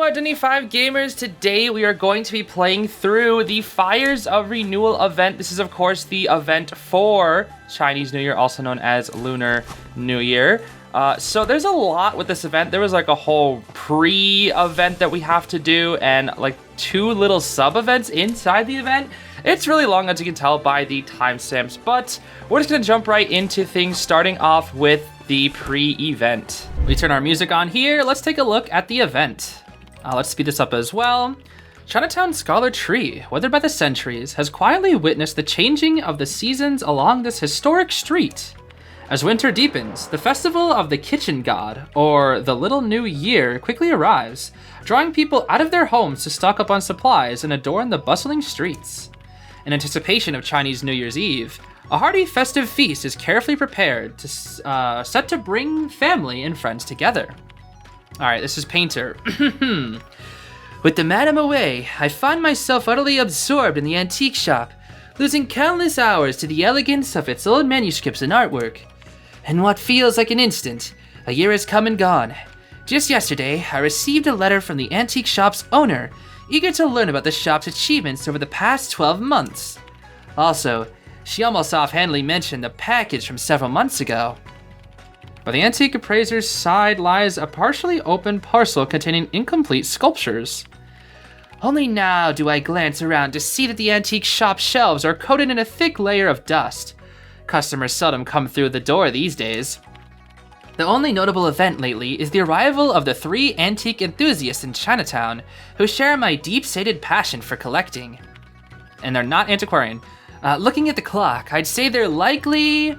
Identity 5 gamers, today we are going to be playing through the Fires of Renewal event. This is of course the event for Chinese New Year, also known as Lunar New Year. So there's a lot with this event. There was like a whole pre-event that we have to do and like 2 little sub-events inside the event. It's really long, as you can tell by the timestamps, but we're just gonna jump right into things, starting off with the pre-event. We turn our music on here. Let's take a look at the event. Let's speed this up as well. Chinatown Scholar Tree, weathered by the centuries, has quietly witnessed the changing of the seasons along this historic street. As winter deepens, the festival of the Kitchen God, or the Little New Year, quickly arrives, drawing people out of their homes to stock up on supplies and adorn the bustling streets. In anticipation of Chinese New Year's Eve, a hearty festive feast is carefully prepared, set to bring family and friends together. Alright, this is Painter. With the madam away, I find myself utterly absorbed in the antique shop, losing countless hours to the elegance of its old manuscripts and artwork. In what feels like an instant, a year has come and gone. Just yesterday, I received a letter from the antique shop's owner, eager to learn about the shop's achievements over the past 12 months. Also, she almost offhandedly mentioned the package from several months ago. By the antique appraiser's side lies a partially open parcel containing incomplete sculptures. Only now do I glance around to see that the antique shop shelves are coated in a thick layer of dust. Customers seldom come through the door these days. The only notable event lately is the arrival of the 3 antique enthusiasts in Chinatown who share my deep-seated passion for collecting. And they're not antiquarian. Looking at the clock, I'd say they're likely...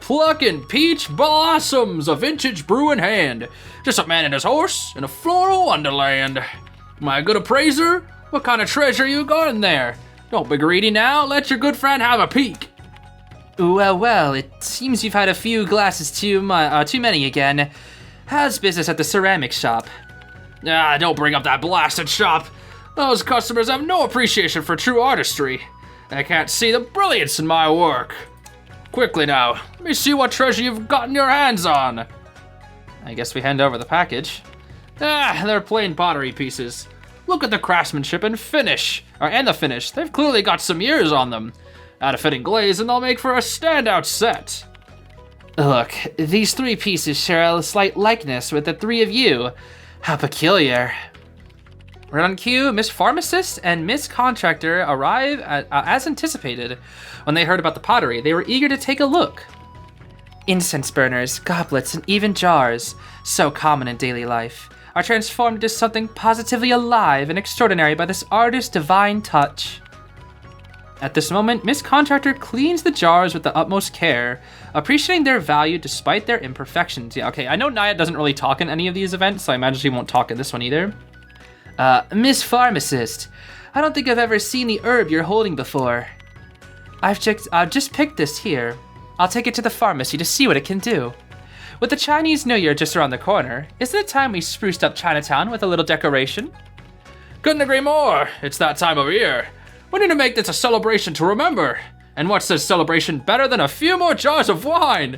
plucking peach blossoms, a vintage brew in hand. Just a man and his horse in a floral wonderland. My good appraiser, what kind of treasure you got in there? Don't be greedy now, let your good friend have a peek. Well, it seems you've had a few glasses too many again. How's business at the ceramics shop? Don't bring up that blasted shop. Those customers have no appreciation for true artistry. They can't see the brilliance in my work. Quickly now, let me see what treasure you've gotten your hands on. I guess we hand over the package. They're plain pottery pieces. Look at the craftsmanship and finish. And the finish, they've clearly got some years on them. Add a fitting glaze and they'll make for a standout set. Look, these 3 pieces share a slight likeness with the 3 of you. How peculiar. Right on cue, Miss Pharmacist and Miss Contractor arrive as anticipated. When they heard about the pottery, they were eager to take a look. Incense burners, goblets, and even jars, so common in daily life, are transformed into something positively alive and extraordinary by this artist's divine touch. At this moment, Miss Contractor cleans the jars with the utmost care, appreciating their value despite their imperfections. Yeah, okay, I know Naya doesn't really talk in any of these events, so I imagine she won't talk in this one either. Miss Pharmacist, I don't think I've ever seen the herb you're holding before. I've just picked this here. I'll take it to the pharmacy to see what it can do. With the Chinese New Year just around the corner, isn't it time we spruced up Chinatown with a little decoration? Couldn't agree more. It's that time of year. We need to make this a celebration to remember. And what's this celebration better than a few more jars of wine?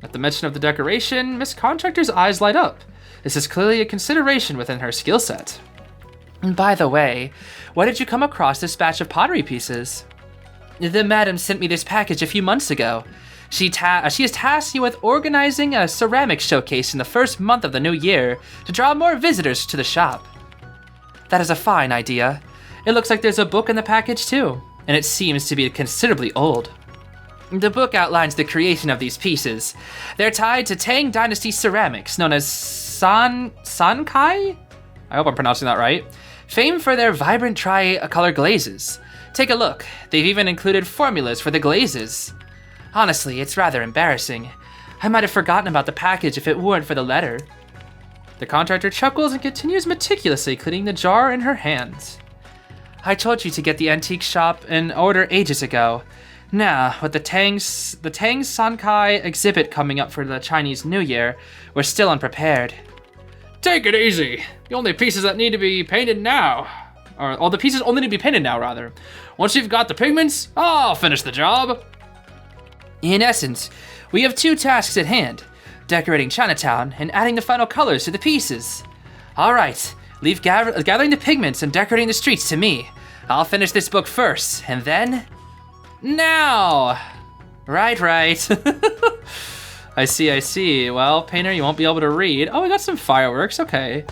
At the mention of the decoration, Miss Contractor's eyes light up. This is clearly a consideration within her skill set. And by the way, why did you come across this batch of pottery pieces? The madam sent me this package a few months ago. She has tasked me with organizing a ceramics showcase in the first month of the new year to draw more visitors to the shop. That is a fine idea. It looks like there's a book in the package too, and it seems to be considerably old. The book outlines the creation of these pieces. They're tied to Tang Dynasty ceramics, known as Sankai? I hope I'm pronouncing that right. Famed for their vibrant tri-color glazes. Take a look. They've even included formulas for the glazes. Honestly, it's rather embarrassing. I might have forgotten about the package if it weren't for the letter. The contractor chuckles and continues meticulously cleaning the jar in her hands. I told you to get the antique shop in order ages ago. Now, with the Tang Sankai exhibit coming up for the Chinese New Year, we're still unprepared. Take it easy. The only pieces that need to be painted now. Or the pieces only need to be painted now, rather. Once you've got the pigments, I'll finish the job. In essence, we have 2 tasks at hand. Decorating Chinatown and adding the final colors to the pieces. All right, leave gathering the pigments and decorating the streets to me. I'll finish this book first, and then... Now! Right. I see. Well, Painter, you won't be able to read. Oh, we got some fireworks, okay.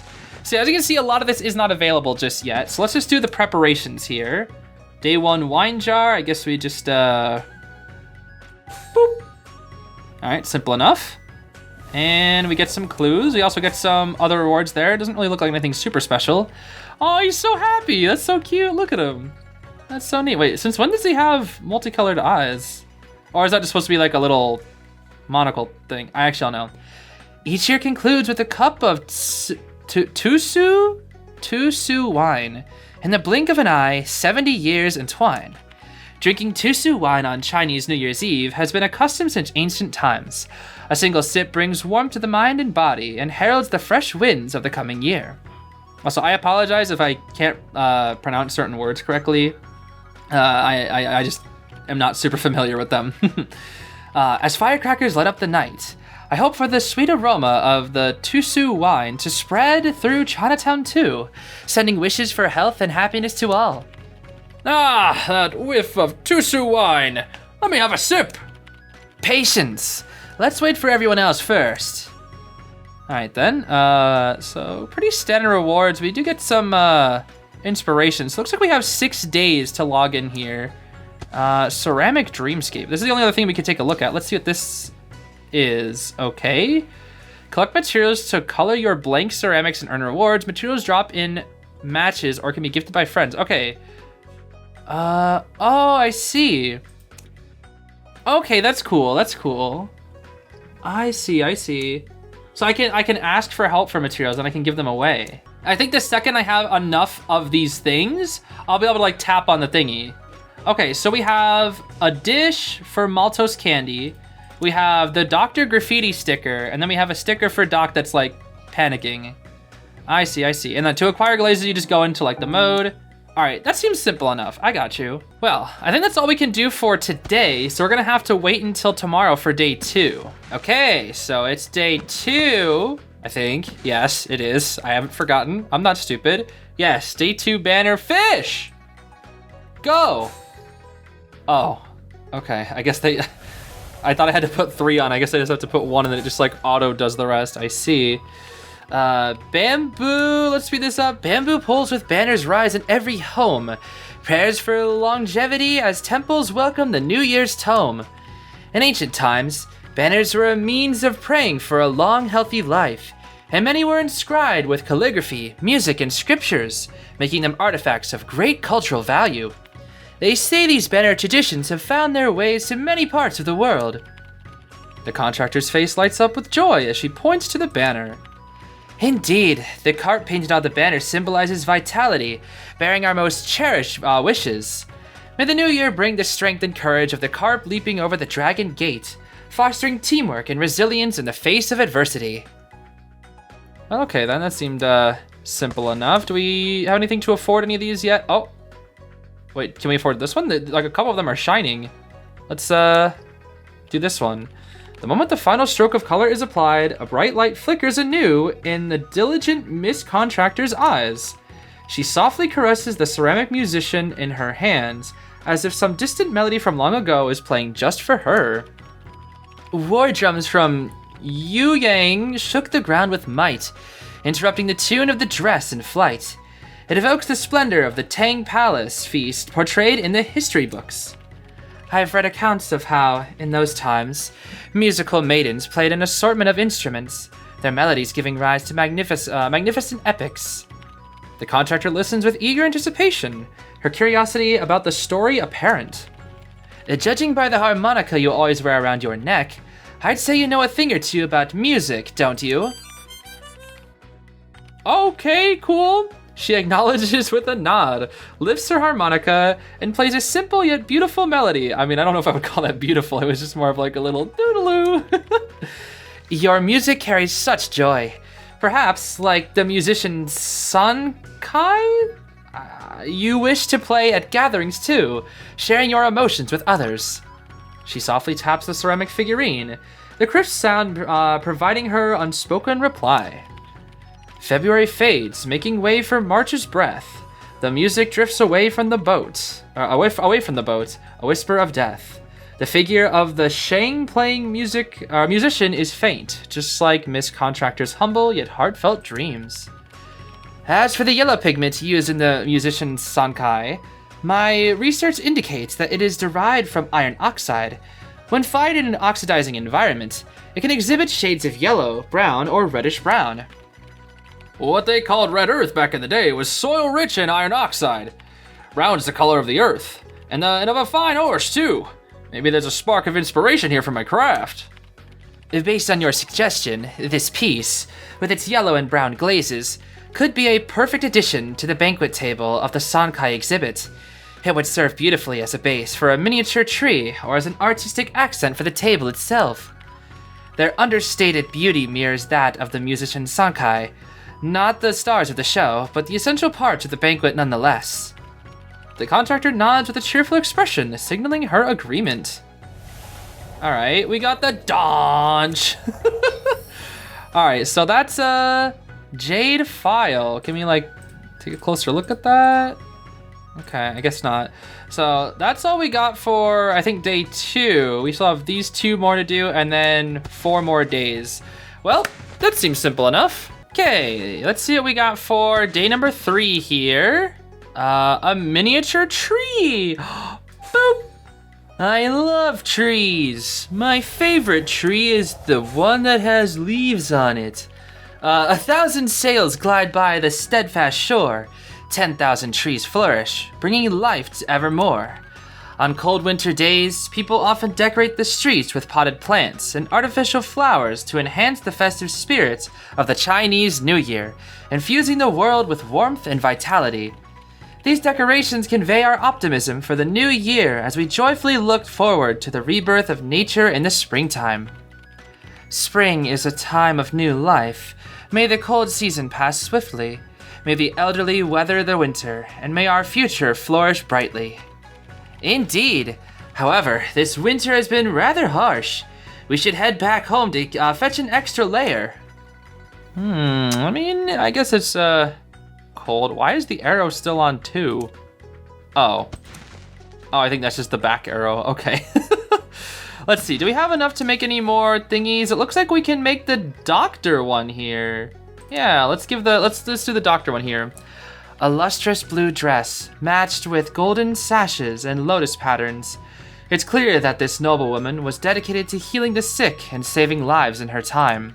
See, as you can see, a lot of this is not available just yet, so let's just do the preparations here. Day 1 wine jar, I guess we just, boop. All right, simple enough. And we get some clues. We also get some other rewards there. It doesn't really look like anything super special. Oh, he's so happy. That's so cute. Look at him. That's so neat. Wait, since when does he have multicolored eyes? Or is that just supposed to be like a little monocle thing? I actually don't know. Each year concludes with a cup of Tusu wine. In the blink of an eye, 70 years entwine. Drinking Tusu wine on Chinese New Year's Eve has been a custom since ancient times. A single sip brings warmth to the mind and body and heralds the fresh winds of the coming year. Also, I apologize if I can't pronounce certain words correctly. I just am not super familiar with them. As firecrackers light up the night, I hope for the sweet aroma of the Tusu wine to spread through Chinatown too, sending wishes for health and happiness to all. Ah, that whiff of Tusu wine. Let me have a sip. Patience. Let's wait for everyone else first. All right then, so pretty standard rewards. We do get some inspiration. So it looks like we have 6 days to log in here. Ceramic Dreamscape. This is the only other thing we could take a look at. Let's see what this is. Okay. Collect materials to color your blank ceramics and earn rewards. Materials drop in matches or can be gifted by friends. Okay. Oh, I see. Okay, that's cool. I see. So I can ask for help for materials and I can give them away. I think the second I have enough of these things, I'll be able to like tap on the thingy. Okay, so we have a dish for maltose candy. We have the Dr. Graffiti sticker, and then we have a sticker for Doc that's like panicking. I see. And then to acquire glazes, you just go into like the mode. All right, that seems simple enough. I got you. Well, I think that's all we can do for today. So we're gonna have to wait until tomorrow for day 2. Okay, so it's day 2, I think. Yes, it is. I haven't forgotten. I'm not stupid. Yes, day 2 banner fish. Go. Oh, okay. I guess I thought I had to put 3 on. I guess I just have to put 1 and then it just like auto does the rest. I see. Bamboo, let's speed this up. Bamboo poles with banners rise in every home. Prayers for longevity as temples welcome the New Year's tome. In ancient times, banners were a means of praying for a long, healthy life, and many were inscribed with calligraphy, music, and scriptures, making them artifacts of great cultural value. They say these banner traditions have found their ways to many parts of the world. The contractor's face lights up with joy as she points to the banner. Indeed, the carp painted on the banner symbolizes vitality, bearing our most cherished wishes. May the new year bring the strength and courage of the carp leaping over the dragon gate, fostering teamwork and resilience in the face of adversity. Okay, then that seemed simple enough. Do we have anything to afford any of these yet? Oh, wait, can we afford this one? Like a couple of them are shining. Let's do this one. The moment the final stroke of color is applied, a bright light flickers anew in the diligent Miss Contractor's eyes. She softly caresses the ceramic musician in her hands, as if some distant melody from long ago is playing just for her. War drums from Yu Yang shook the ground with might, interrupting the tune of the dress in flight. It evokes the splendor of the Tang Palace feast portrayed in the history books. I have read accounts of how, in those times, musical maidens played an assortment of instruments, their melodies giving rise to magnificent epics. The contractor listens with eager anticipation, her curiosity about the story apparent. Judging by the harmonica you always wear around your neck, I'd say you know a thing or two about music, don't you? Okay, cool. She acknowledges with a nod, lifts her harmonica, and plays a simple yet beautiful melody. I mean, I don't know if I would call that beautiful. It was just more of like a little doodaloo. Your music carries such joy. Perhaps, like the musician Sun Kai? You wish to play at gatherings too, sharing your emotions with others. She softly taps the ceramic figurine, the crisp sound providing her unspoken reply. February fades, making way for March's breath. The music drifts away from the boat, away from the boat, a whisper of death. The figure of the Shang playing musician is faint, just like Miss Contractor's humble yet heartfelt dreams. As for the yellow pigment used in the musician's sankai, my research indicates that it is derived from iron oxide. When fired in an oxidizing environment, it can exhibit shades of yellow, brown, or reddish-brown. What they called red earth back in the day was soil rich in iron oxide. Brown's the color of the earth, and of a fine horse, too. Maybe there's a spark of inspiration here for my craft. Based on your suggestion, this piece, with its yellow and brown glazes, could be a perfect addition to the banquet table of the Sankai exhibit. It would serve beautifully as a base for a miniature tree or as an artistic accent for the table itself. Their understated beauty mirrors that of the musician Sankai, not the stars of the show, but the essential parts of the banquet nonetheless. The contractor nods with a cheerful expression, signaling her agreement. Alright, we got the Donch. Alright, so that's a jade file. Can we take a closer look at that? Okay, I guess not. So that's all we got for, I think, day 2. We still have these 2 more to do and then 4 more days. Well, that seems simple enough. Okay, let's see what we got for day number 3 here. A miniature tree. Boop. I love trees. My favorite tree is the one that has leaves on it. 1,000 sails glide by the steadfast shore. 10,000 trees flourish, bringing life to evermore. On cold winter days, people often decorate the streets with potted plants and artificial flowers to enhance the festive spirit of the Chinese New Year, infusing the world with warmth and vitality. These decorations convey our optimism for the new year as we joyfully look forward to the rebirth of nature in the springtime. Spring is a time of new life. May the cold season pass swiftly. May the elderly weather the winter, and may our future flourish brightly. Indeed. However, this winter has been rather harsh. We should head back home to fetch an extra layer. I mean, I guess it's cold. Why is the arrow still on 2? Oh, I think that's just the back arrow. Okay. Let's see. Do we have enough to make any more thingies? It looks like we can make the doctor one here. Yeah, let's do the doctor one here. A lustrous blue dress, matched with golden sashes and lotus patterns. It's clear that this noblewoman was dedicated to healing the sick and saving lives in her time.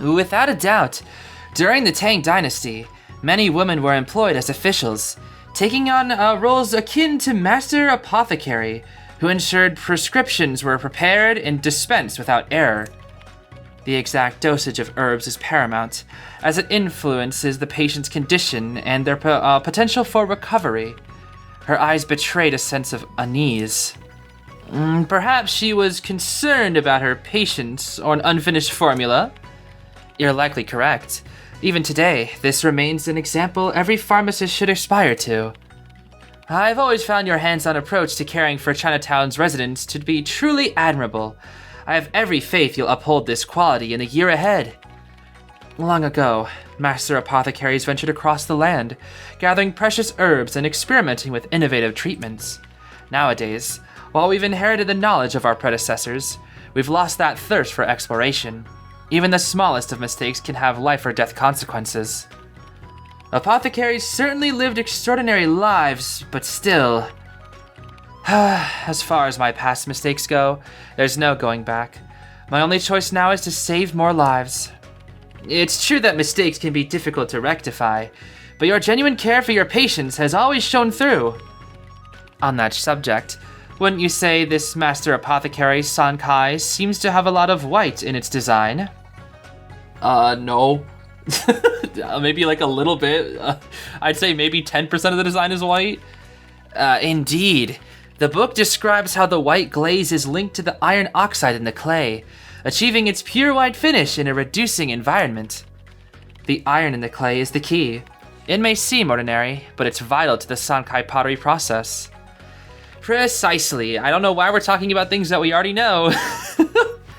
Without a doubt, during the Tang dynasty, many women were employed as officials, taking on roles akin to master apothecary, who ensured prescriptions were prepared and dispensed without error. The exact dosage of herbs is paramount, as it influences the patient's condition and their potential for recovery. Her eyes betrayed a sense of unease. Perhaps she was concerned about her patients or an unfinished formula? You're likely correct. Even today, this remains an example every pharmacist should aspire to. I've always found your hands-on approach to caring for Chinatown's residents to be truly admirable. I have every faith you'll uphold this quality in the year ahead. Long ago, master apothecaries ventured across the land, gathering precious herbs and experimenting with innovative treatments. Nowadays, while we've inherited the knowledge of our predecessors, we've lost that thirst for exploration. Even the smallest of mistakes can have life or death consequences. Apothecaries certainly lived extraordinary lives, but still... As far as my past mistakes go, there's no going back. My only choice now is to save more lives. It's true that mistakes can be difficult to rectify, but your genuine care for your patients has always shone through. On that subject, wouldn't you say this Master Apothecary Sankai seems to have a lot of white in its design? No. Maybe like a little bit. I'd say maybe 10% of the design is white. Indeed. The book describes how the white glaze is linked to the iron oxide in the clay, achieving its pure white finish in a reducing environment. The iron in the clay is the key. It may seem ordinary, but it's vital to the Sankai pottery process. Precisely. I don't know why we're talking about things that we already know.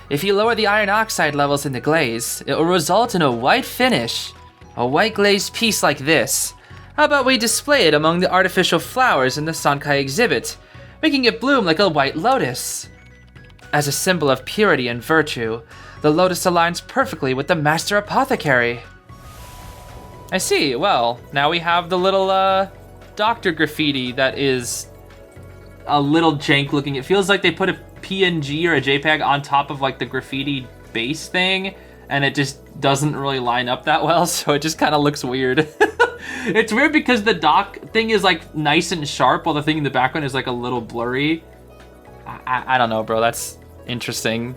If you lower the iron oxide levels in the glaze, it will result in a white finish. A white glazed piece like this. How about we display it among the artificial flowers in the Sankai exhibit, making it bloom like a white lotus? As a symbol of purity and virtue, the lotus aligns perfectly with the Master Apothecary. I see. Well, now we have the little doctor graffiti that is a little jank looking. It feels like they put a PNG or a JPEG on top of like the graffiti base thing, and it just doesn't really line up that well, so it just kind of looks weird. It's weird because the doc thing is like nice and sharp while the thing in the background is like a little blurry. I don't know, bro. That's interesting.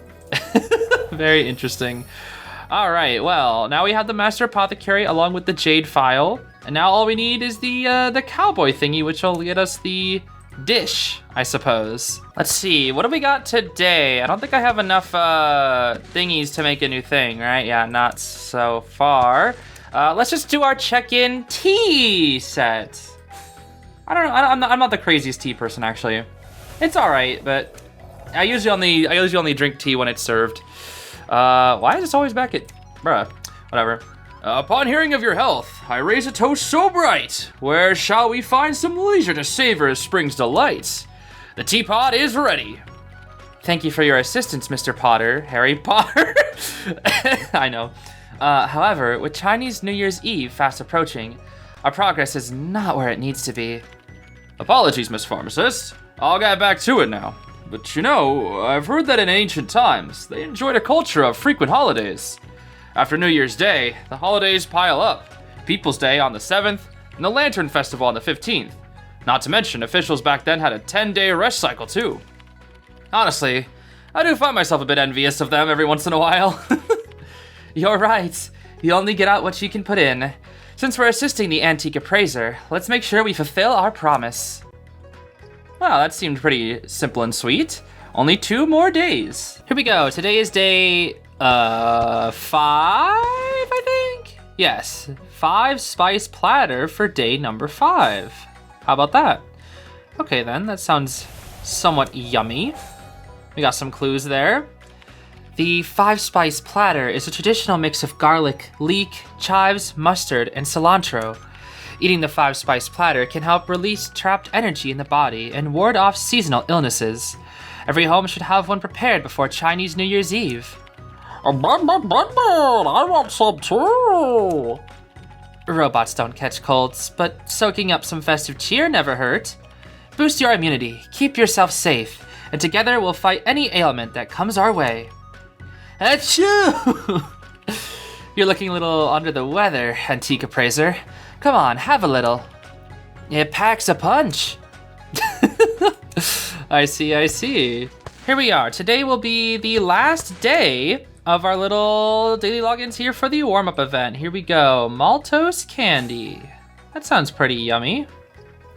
Very interesting. All right, well, now we have the Master Apothecary along with the Jade File, and now all we need is the cowboy thingy, which will get us the dish, I suppose. Let's see, what do we got today? I don't think I have enough thingies to make a new thing, right? Yeah, not so far. Let's just do our check-in tea set. I don't know, I'm not the craziest tea person, actually. It's all right, but I usually only drink tea when it's served. Why is this always back at... Bruh, whatever. Upon hearing of your health, I raise a toast so bright. Where shall we find some leisure to savor spring's delights? The teapot is ready. Thank you for your assistance, Mr. Potter. Harry Potter? I know. However, with Chinese New Year's Eve fast approaching, our progress is not where it needs to be. Apologies, Miss Pharmacist. I'll get back to it now. But you know, I've heard that in ancient times, they enjoyed a culture of frequent holidays. After New Year's Day, the holidays pile up. People's Day on the 7th, and the Lantern Festival on the 15th. Not to mention, officials back then had a 10-day rest cycle too. Honestly, I do find myself a bit envious of them every once in a while. You're right. You only get out what you can put in. Since we're assisting the antique appraiser, let's make sure we fulfill our promise. Wow, that seemed pretty simple and sweet. Only 2 more days. Here we go. Today is day 5, I think? Yes, 5 spice platter for day number 5. How about that? Okay then, that sounds somewhat yummy. We got some clues there. The 5 spice platter is a traditional mix of garlic, leek, chives, mustard, and cilantro. Eating the 5 spice platter can help release trapped energy in the body and ward off seasonal illnesses. Every home should have one prepared before Chinese New Year's Eve. I want some too. Robots don't catch colds, but soaking up some festive cheer never hurt. Boost your immunity, keep yourself safe, and together we'll fight any ailment that comes our way. Achoo! You're looking a little under the weather, antique appraiser. Come on, have a little. It packs a punch. I see. Here we are. Today will be the last day of our little daily logins here for the warm-up event. Here we go. Maltose candy. That sounds pretty yummy.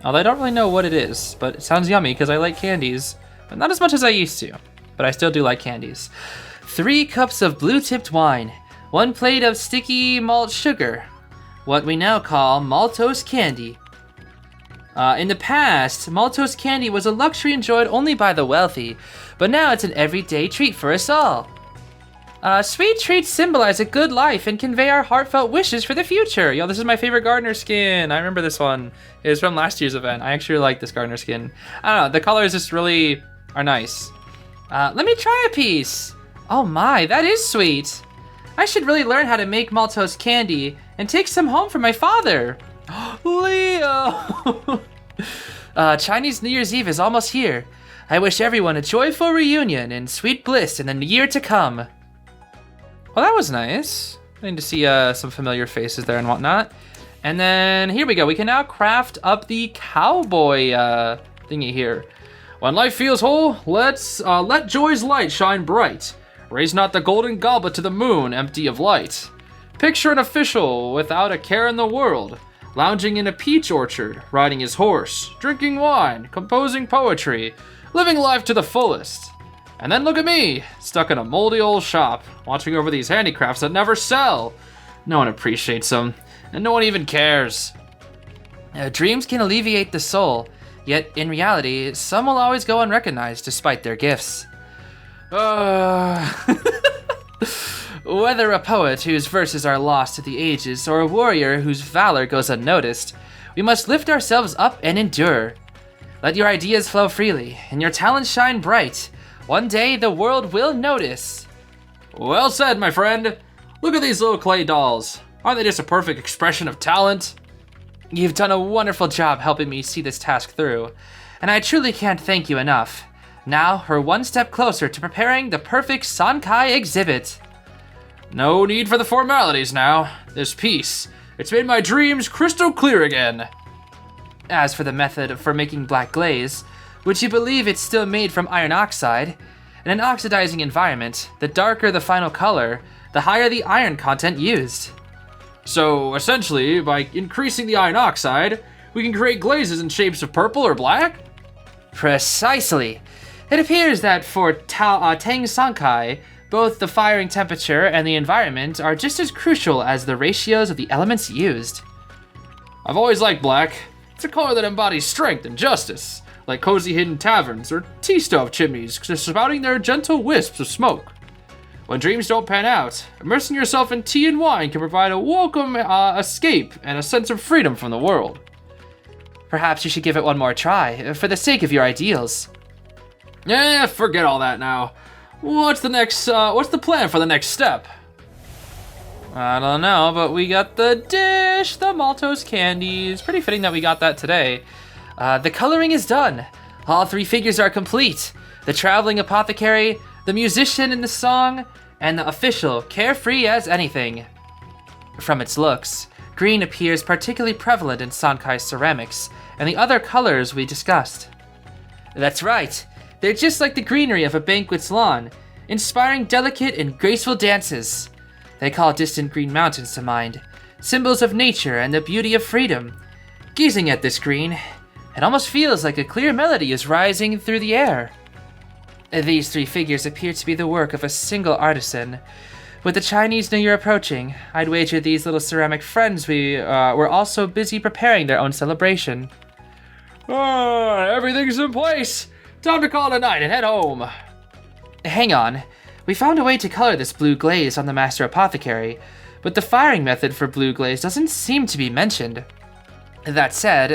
Although I don't really know what it is, but it sounds yummy because I like candies. But not as much as I used to. But I still do like candies. 3 cups of blue-tipped wine. 1 plate of sticky malt sugar. What we now call maltose candy. In the past, maltose candy was a luxury enjoyed only by the wealthy, but now it's an everyday treat for us all. Sweet treats symbolize a good life and convey our heartfelt wishes for the future. Yo, this is my favorite gardener skin. I remember this one. It was from last year's event. I actually like this gardener skin. I don't know, the colors just really are nice. Let me try a piece. Oh my, that is sweet. I should really learn how to make maltose candy and take some home for my father. Leo! Chinese New Year's Eve is almost here. I wish everyone a joyful reunion and sweet bliss in the year to come. Well, that was nice. I need to see some familiar faces there and whatnot. And then here we go. We can now craft up the cowboy thingy here. When life feels whole, let joy's light shine bright. Raise not the golden goblet to the moon, empty of light. Picture an official without a care in the world, lounging in a peach orchard, riding his horse, drinking wine, composing poetry, living life to the fullest. And then look at me, stuck in a moldy old shop, watching over these handicrafts that never sell. No one appreciates them, and no one even cares. Dreams can alleviate the soul, yet in reality, some will always go unrecognized despite their gifts. Whether a poet whose verses are lost to the ages, or a warrior whose valor goes unnoticed, we must lift ourselves up and endure. Let your ideas flow freely, and your talents shine bright. One day, the world will notice. Well said, my friend. Look at these little clay dolls. Aren't they just a perfect expression of talent? You've done a wonderful job helping me see this task through, and I truly can't thank you enough. Now, we're one step closer to preparing the perfect Sankai exhibit. No need for the formalities now. This piece, it's made my dreams crystal clear again. As for the method for making black glaze, would you believe it's still made from iron oxide? In an oxidizing environment, the darker the final color, the higher the iron content used. So, essentially, by increasing the iron oxide, we can create glazes in shapes of purple or black? Precisely. It appears that for Tang Sankai, both the firing temperature and the environment are just as crucial as the ratios of the elements used. I've always liked black. It's a color that embodies strength and justice, like cozy hidden taverns or tea stove chimneys spouting their gentle wisps of smoke. When dreams don't pan out, immersing yourself in tea and wine can provide a welcome escape and a sense of freedom from the world. Perhaps you should give it one more try, for the sake of your ideals. Yeah, forget all that now. What's the plan for the next step? I don't know, but we got the dish, the maltose candies. Pretty fitting that we got that today. The coloring is done. All three figures are complete. The traveling apothecary, the musician in the song, and the official, carefree as anything. From its looks, green appears particularly prevalent in Sankai's ceramics, and the other colors we discussed. That's right. They're just like the greenery of a banquet's lawn, inspiring delicate and graceful dances. They call distant green mountains to mind, symbols of nature and the beauty of freedom. Gazing at this green, it almost feels like a clear melody is rising through the air. These three figures appear to be the work of a single artisan. With the Chinese New Year approaching, I'd wager these little ceramic friends were also busy preparing their own celebration. Everything's in place. Time to call it a night and head home. Hang on. We found a way to color this blue glaze on the Master Apothecary, but the firing method for blue glaze doesn't seem to be mentioned. That said,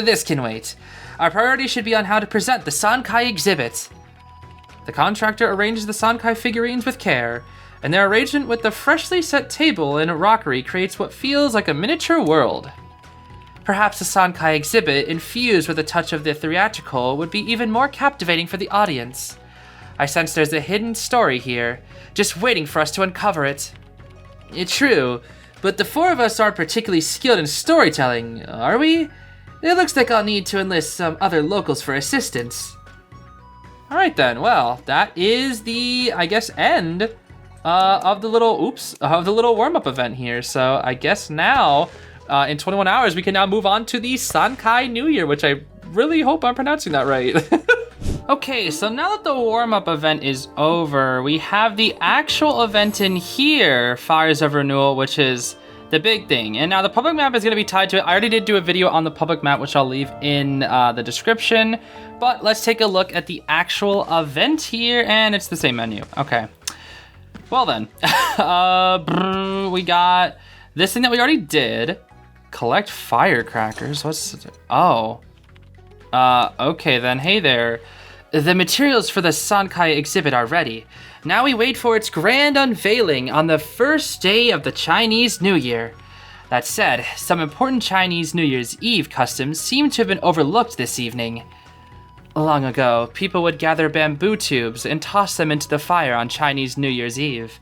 this can wait. Our priority should be on how to present the Sankai exhibit. The contractor arranges the Sankai figurines with care, and their arrangement with the freshly set table and rockery creates what feels like a miniature world. Perhaps the Sankai exhibit, infused with a touch of the theatrical, would be even more captivating for the audience. I sense there's a hidden story here, just waiting for us to uncover it. It's true, but the four of us aren't particularly skilled in storytelling, are we? It looks like I'll need to enlist some other locals for assistance. Alright then, well, that is the, I guess, end of the little warm-up event here. So I guess now, in 21 hours, we can now move on to the Sankai New Year, which I really hope I'm pronouncing that right. Okay, so now that the warm-up event is over, we have the actual event in here, Fires of Renewal, which is the big thing. And now the public map is going to be tied to it. I already did do a video on the public map, which I'll leave in the description. But let's take a look at the actual event here, and it's the same menu. Okay. Well then, we got this thing that we already did. Collect firecrackers. What's it? Oh. Okay then. Hey there. The materials for the Sankai exhibit are ready. Now we wait for its grand unveiling on the first day of the Chinese New Year. That said, some important Chinese New Year's Eve customs seem to have been overlooked this evening. Long ago, people would gather bamboo tubes and toss them into the fire on Chinese New Year's Eve.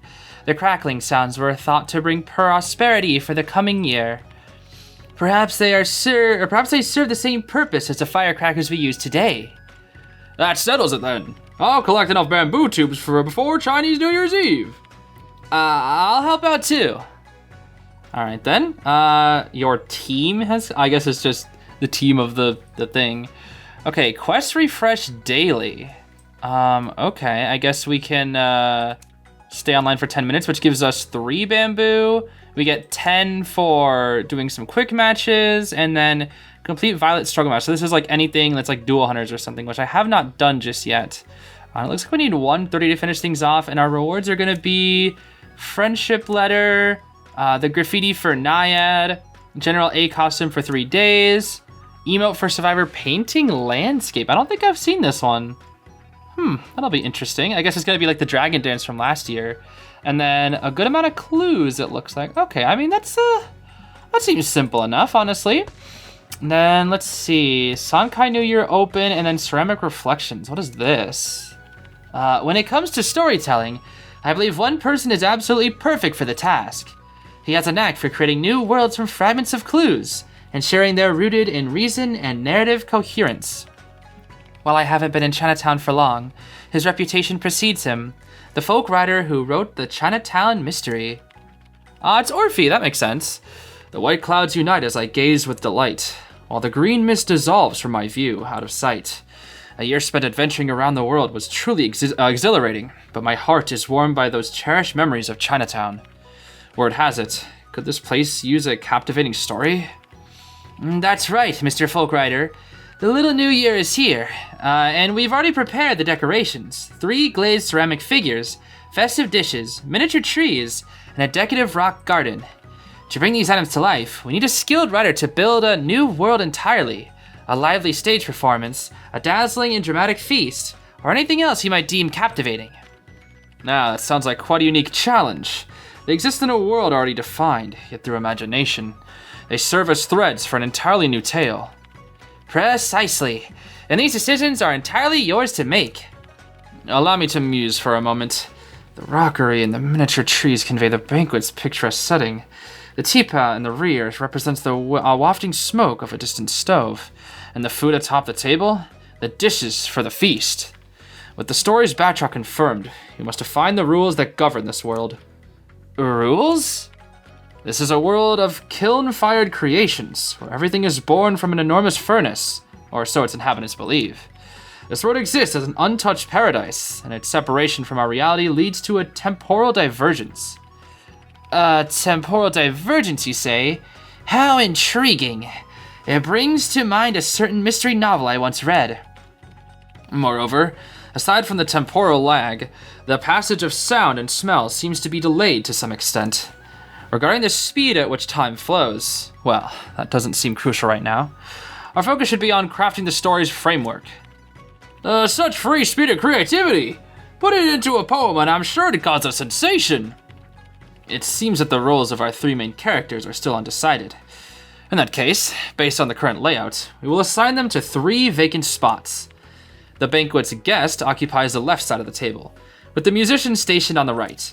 The crackling sounds were thought to bring prosperity for the coming year. Perhaps they serve the same purpose as the firecrackers we use today. That settles it then. I'll collect enough bamboo tubes for before Chinese New Year's Eve. I'll help out too. All right then. Your team has, I guess it's just the team of the thing. Okay, quest refresh daily. Okay, I guess we can stay online for 10 minutes, which gives us 3 bamboo. We get 10 for doing some quick matches, and then complete Violet struggle match. So this is like anything that's like dual hunters or something, which I have not done just yet. It looks like we need 130 to finish things off, and our rewards are gonna be friendship letter, the graffiti for Naiad, General A costume for 3 days, emote for survivor painting landscape. I don't think I've seen this one. That'll be interesting. I guess it's gonna be like the dragon dance from last year. And then a good amount of clues, it looks like. Okay, I mean, that seems simple enough, honestly. And then let's see, Sankai New Year open, and then ceramic reflections. What is this? When it comes to storytelling, I believe one person is absolutely perfect for the task. He has a knack for creating new worlds from fragments of clues, ensuring they're rooted in reason and narrative coherence. While I haven't been in Chinatown for long, his reputation precedes him. The folk writer who wrote the Chinatown Mystery. It's Orphe, that makes sense. The white clouds unite as I gaze with delight, while the green mist dissolves from my view, out of sight. A year spent adventuring around the world was truly exhilarating, but my heart is warmed by those cherished memories of Chinatown. Word has it, could this place use a captivating story? That's right, Mr. Folkwriter. The little new year is here, and we've already prepared the decorations. 3 glazed ceramic figures, festive dishes, miniature trees, and a decorative rock garden. To bring these items to life, we need a skilled writer to build a new world entirely. A lively stage performance, a dazzling and dramatic feast, or anything else you might deem captivating. That sounds like quite a unique challenge. They exist in a world already defined, yet through imagination. They serve as threads for an entirely new tale. Precisely, and these decisions are entirely yours to make. Allow me to muse for a moment. The rockery and the miniature trees convey the banquet's picturesque setting. The teapot in the rear represents the wafting smoke of a distant stove, and the food atop the table, the dishes for the feast. With the story's backdrop confirmed, you must define the rules that govern this world. Rules? This is a world of kiln-fired creations, where everything is born from an enormous furnace, or so its inhabitants believe. This world exists as an untouched paradise, and its separation from our reality leads to a temporal divergence. Temporal divergence, you say? How intriguing. It brings to mind a certain mystery novel I once read. Moreover, aside from the temporal lag, the passage of sound and smell seems to be delayed to some extent. Regarding the speed at which time flows, well, that doesn't seem crucial right now. Our focus should be on crafting the story's framework. Such free-spirited creativity! Put it into a poem and I'm sure to cause a sensation! It seems that the roles of our 3 main characters are still undecided. In that case, based on the current layout, we will assign them to 3 vacant spots. The banquet's guest occupies the left side of the table, with the musician stationed on the right.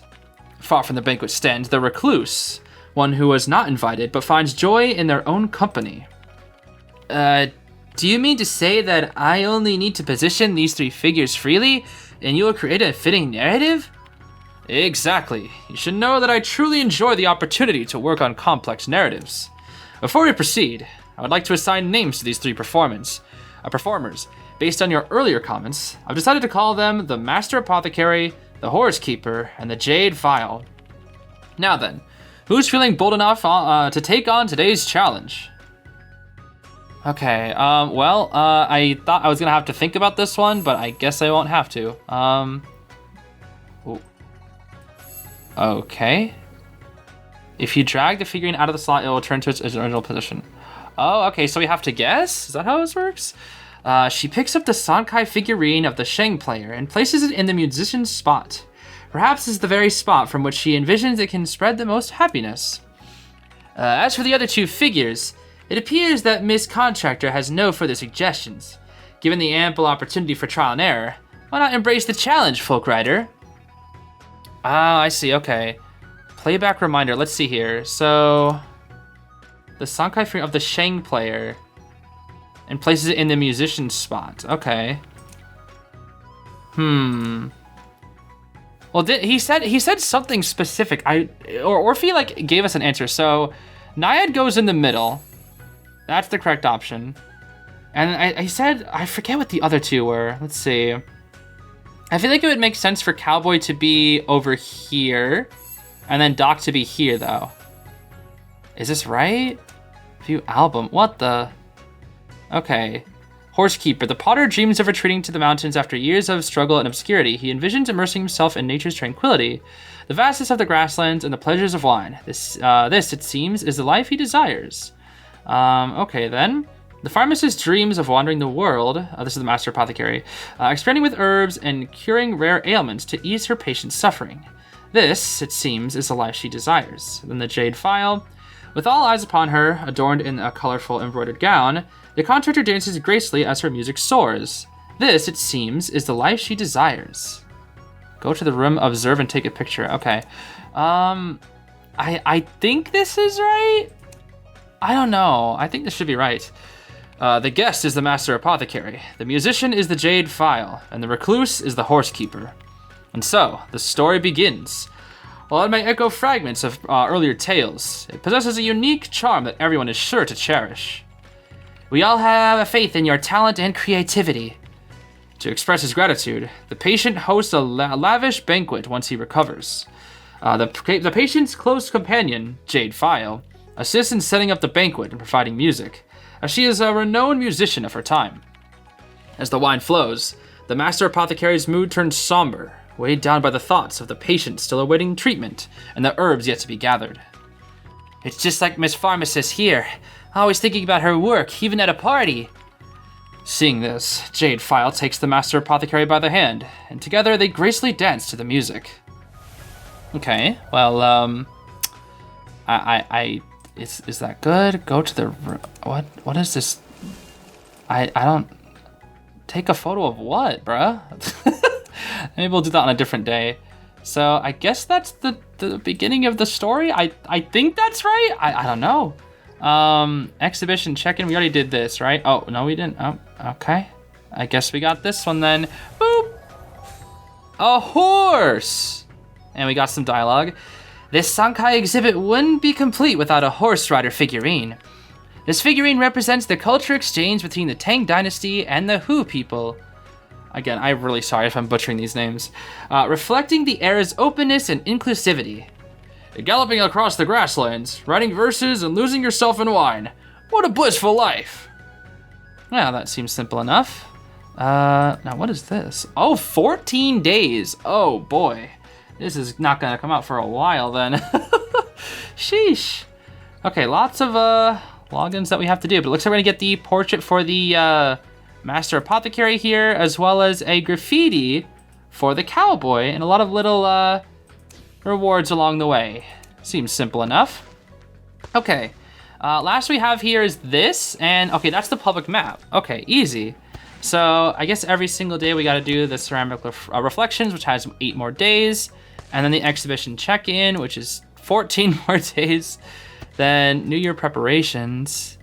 Far from the banquet stands the recluse, one who was not invited but finds joy in their own company. Do you mean to say that I only need to position these 3 figures freely, and you will create a fitting narrative? Exactly. You should know that I truly enjoy the opportunity to work on complex narratives. Before we proceed, I would like to assign names to these 3 performers. Based on your earlier comments, I've decided to call them the Master Apothecary, the Horse Keeper, and the Jade Vial. Now then, who's feeling bold enough to take on today's challenge? Okay, I thought I was gonna have to think about this one, but I guess I won't have to. Okay. If you drag the figurine out of the slot, it will return to its original position. Oh, okay, so we have to guess? Is that how this works? She picks up the Sankai figurine of the Sheng player and places it in the musician's spot. Perhaps this is the very spot from which she envisions it can spread the most happiness. As for the other 2 figures, it appears that Miss Contractor has no further suggestions. Given the ample opportunity for trial and error, why not embrace the challenge, Folkwriter? Ah, I see, okay. Playback reminder, let's see here. So, the Sankai figure of the Sheng player and places it in the musician's spot. Okay. Well, he said something specific. Orphe like gave us an answer. So, Naiad goes in the middle. That's the correct option. And I said, I forget what the other 2 were. Let's see. I feel like it would make sense for Cowboy to be over here, and then Doc to be here, though. Is this right? View album. What the? Okay. Horsekeeper. The potter dreams of retreating to the mountains after years of struggle and obscurity. He envisions immersing himself in nature's tranquility, the vastness of the grasslands, and the pleasures of wine. This, it seems, is the life he desires. Okay, then. The pharmacist dreams of wandering the world. This is the master apothecary. Experimenting with herbs and curing rare ailments to ease her patient's suffering. This, it seems, is the life she desires. Then the jade phial. With all eyes upon her, adorned in a colorful embroidered gown, the contractor dances gracefully as her music soars. This, it seems, is the life she desires. Go to the room, observe, and take a picture. Okay. I think this is right? I don't know. I think this should be right. The guest is the master apothecary. The musician is the jade phial. And the recluse is the horsekeeper. And so, the story begins. While it may echo fragments of earlier tales, it possesses a unique charm that everyone is sure to cherish. We all have a faith in your talent and creativity. To express his gratitude, the patient hosts a lavish banquet once he recovers. The patient's close companion, Jade Phial, assists in setting up the banquet and providing music, as she is a renowned musician of her time. As the wine flows, the master apothecary's mood turns somber, weighed down by the thoughts of the patient still awaiting treatment and the herbs yet to be gathered. It's just like Miss Pharmacist here, always thinking about her work, even at a party. Seeing this, Jade Phial takes the master apothecary by the hand, and together they gracefully dance to the music. Okay, well, is that good? Go to the, what is this? I don't, take a photo of what, bruh? Maybe we'll do that on a different day. So I guess that's the beginning of the story. I think that's right. I don't know. Exhibition check-in. We already did this, right? Oh, no, we didn't. Oh, okay. I guess we got this one then. Boop. A horse. And we got some dialogue. This Sankai exhibit wouldn't be complete without a horse rider figurine. This figurine represents the culture exchange between the Tang dynasty and the Hu people. Again, I'm really sorry if I'm butchering these names. Reflecting the era's openness and inclusivity. Galloping across the grasslands, writing verses and losing yourself in wine. What a blissful life. Well, that seems simple enough. Now what is this? Oh, 14 days. Oh boy. This is not gonna come out for a while then. Sheesh. Okay, lots of logins that we have to do, but it looks like we're gonna get the portrait for the master apothecary here, as well as a graffiti for the cowboy, and a lot of little rewards along the way. Seems simple enough. Okay, last we have here is this, and okay, that's the public map. Okay, easy. So I guess every single day we gotta do the ceramic reflections, which has 8 more days, and then the exhibition check-in, which is 14 more days. Then New Year preparations.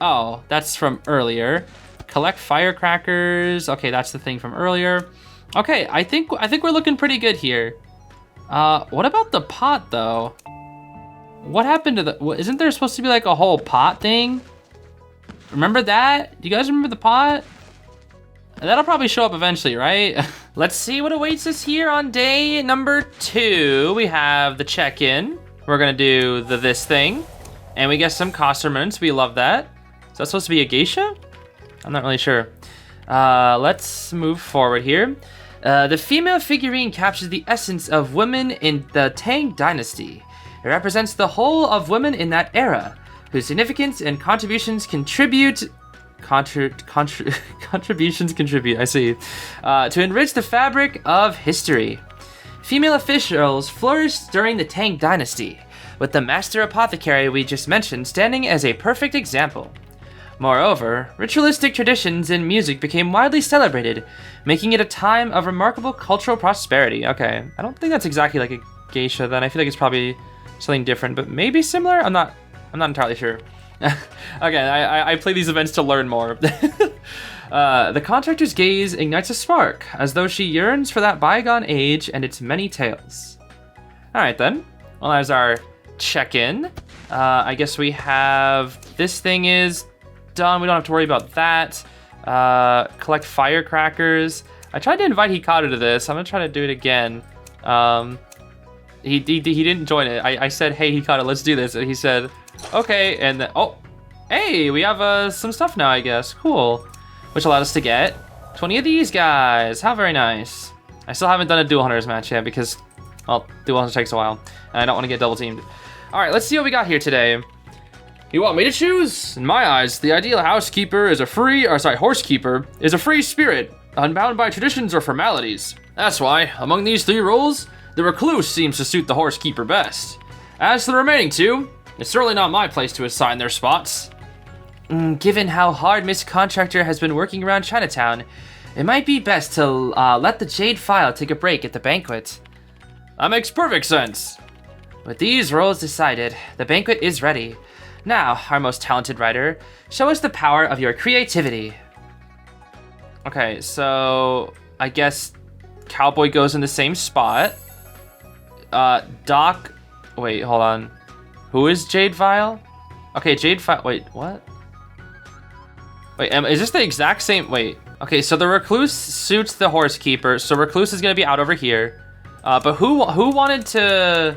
Oh, that's from earlier. Collect firecrackers. Okay, that's the thing from earlier. Okay, I think we're looking pretty good here. What about the pot though? What happened to the? Isn't there supposed to be like a whole pot thing? Remember that? Do you guys remember the pot? That'll probably show up eventually, right? Let's see what awaits us here on day number 2. We have the check-in. We're gonna do this thing, and we get some costumers. We love that. Is that supposed to be a geisha? I'm not really sure. Let's move forward here. The female figurine captures the essence of women in the Tang dynasty. It represents the whole of women in that era, whose significance and contributions contribute, I see, to enrich the fabric of history. Female officials flourished during the Tang dynasty, with the master apothecary we just mentioned standing as a perfect example. Moreover, ritualistic traditions in music became widely celebrated, making it a time of remarkable cultural prosperity. Okay, I don't think that's exactly like a geisha then. I feel like it's probably something different, but maybe similar? I'm not entirely sure. Okay, I play these events to learn more. The contractor's gaze ignites a spark, as though she yearns for that bygone age and its many tales. Alright then, well as our check-in, I guess we have, this thing is done, we don't have to worry about that. Collect firecrackers. I tried to invite Hikaru to this, I'm gonna try to do it again. He didn't join it. I said, hey Hikaru, let's do this, and he said, okay, and then, oh, hey, we have some stuff now, I guess, cool. which allowed us to get 20 of these guys. How very nice. I still haven't done a dual hunters match yet because, well, dual hunter takes a while, and I don't want to get double teamed. All right, let's see what we got here today. You want me to choose? In my eyes, the ideal housekeeper is horsekeeper is a free spirit, unbound by traditions or formalities. That's why, among these 3 roles, the recluse seems to suit the horsekeeper best. As for the remaining 2, it's certainly not my place to assign their spots. Given how hard Miss Contractor has been working around Chinatown, it might be best to let the Jade File take a break at the banquet. That makes perfect sense. With these roles decided, the banquet is ready. Now, our most talented writer, show us the power of your creativity. Okay, so I guess Cowboy goes in the same spot. Doc, wait, hold on. Who is Jade File? Okay, Jade File, wait, what? Wait, is this the exact same, wait. Okay, so the recluse suits the horsekeeper, so recluse is gonna be out over here. But who wanted to,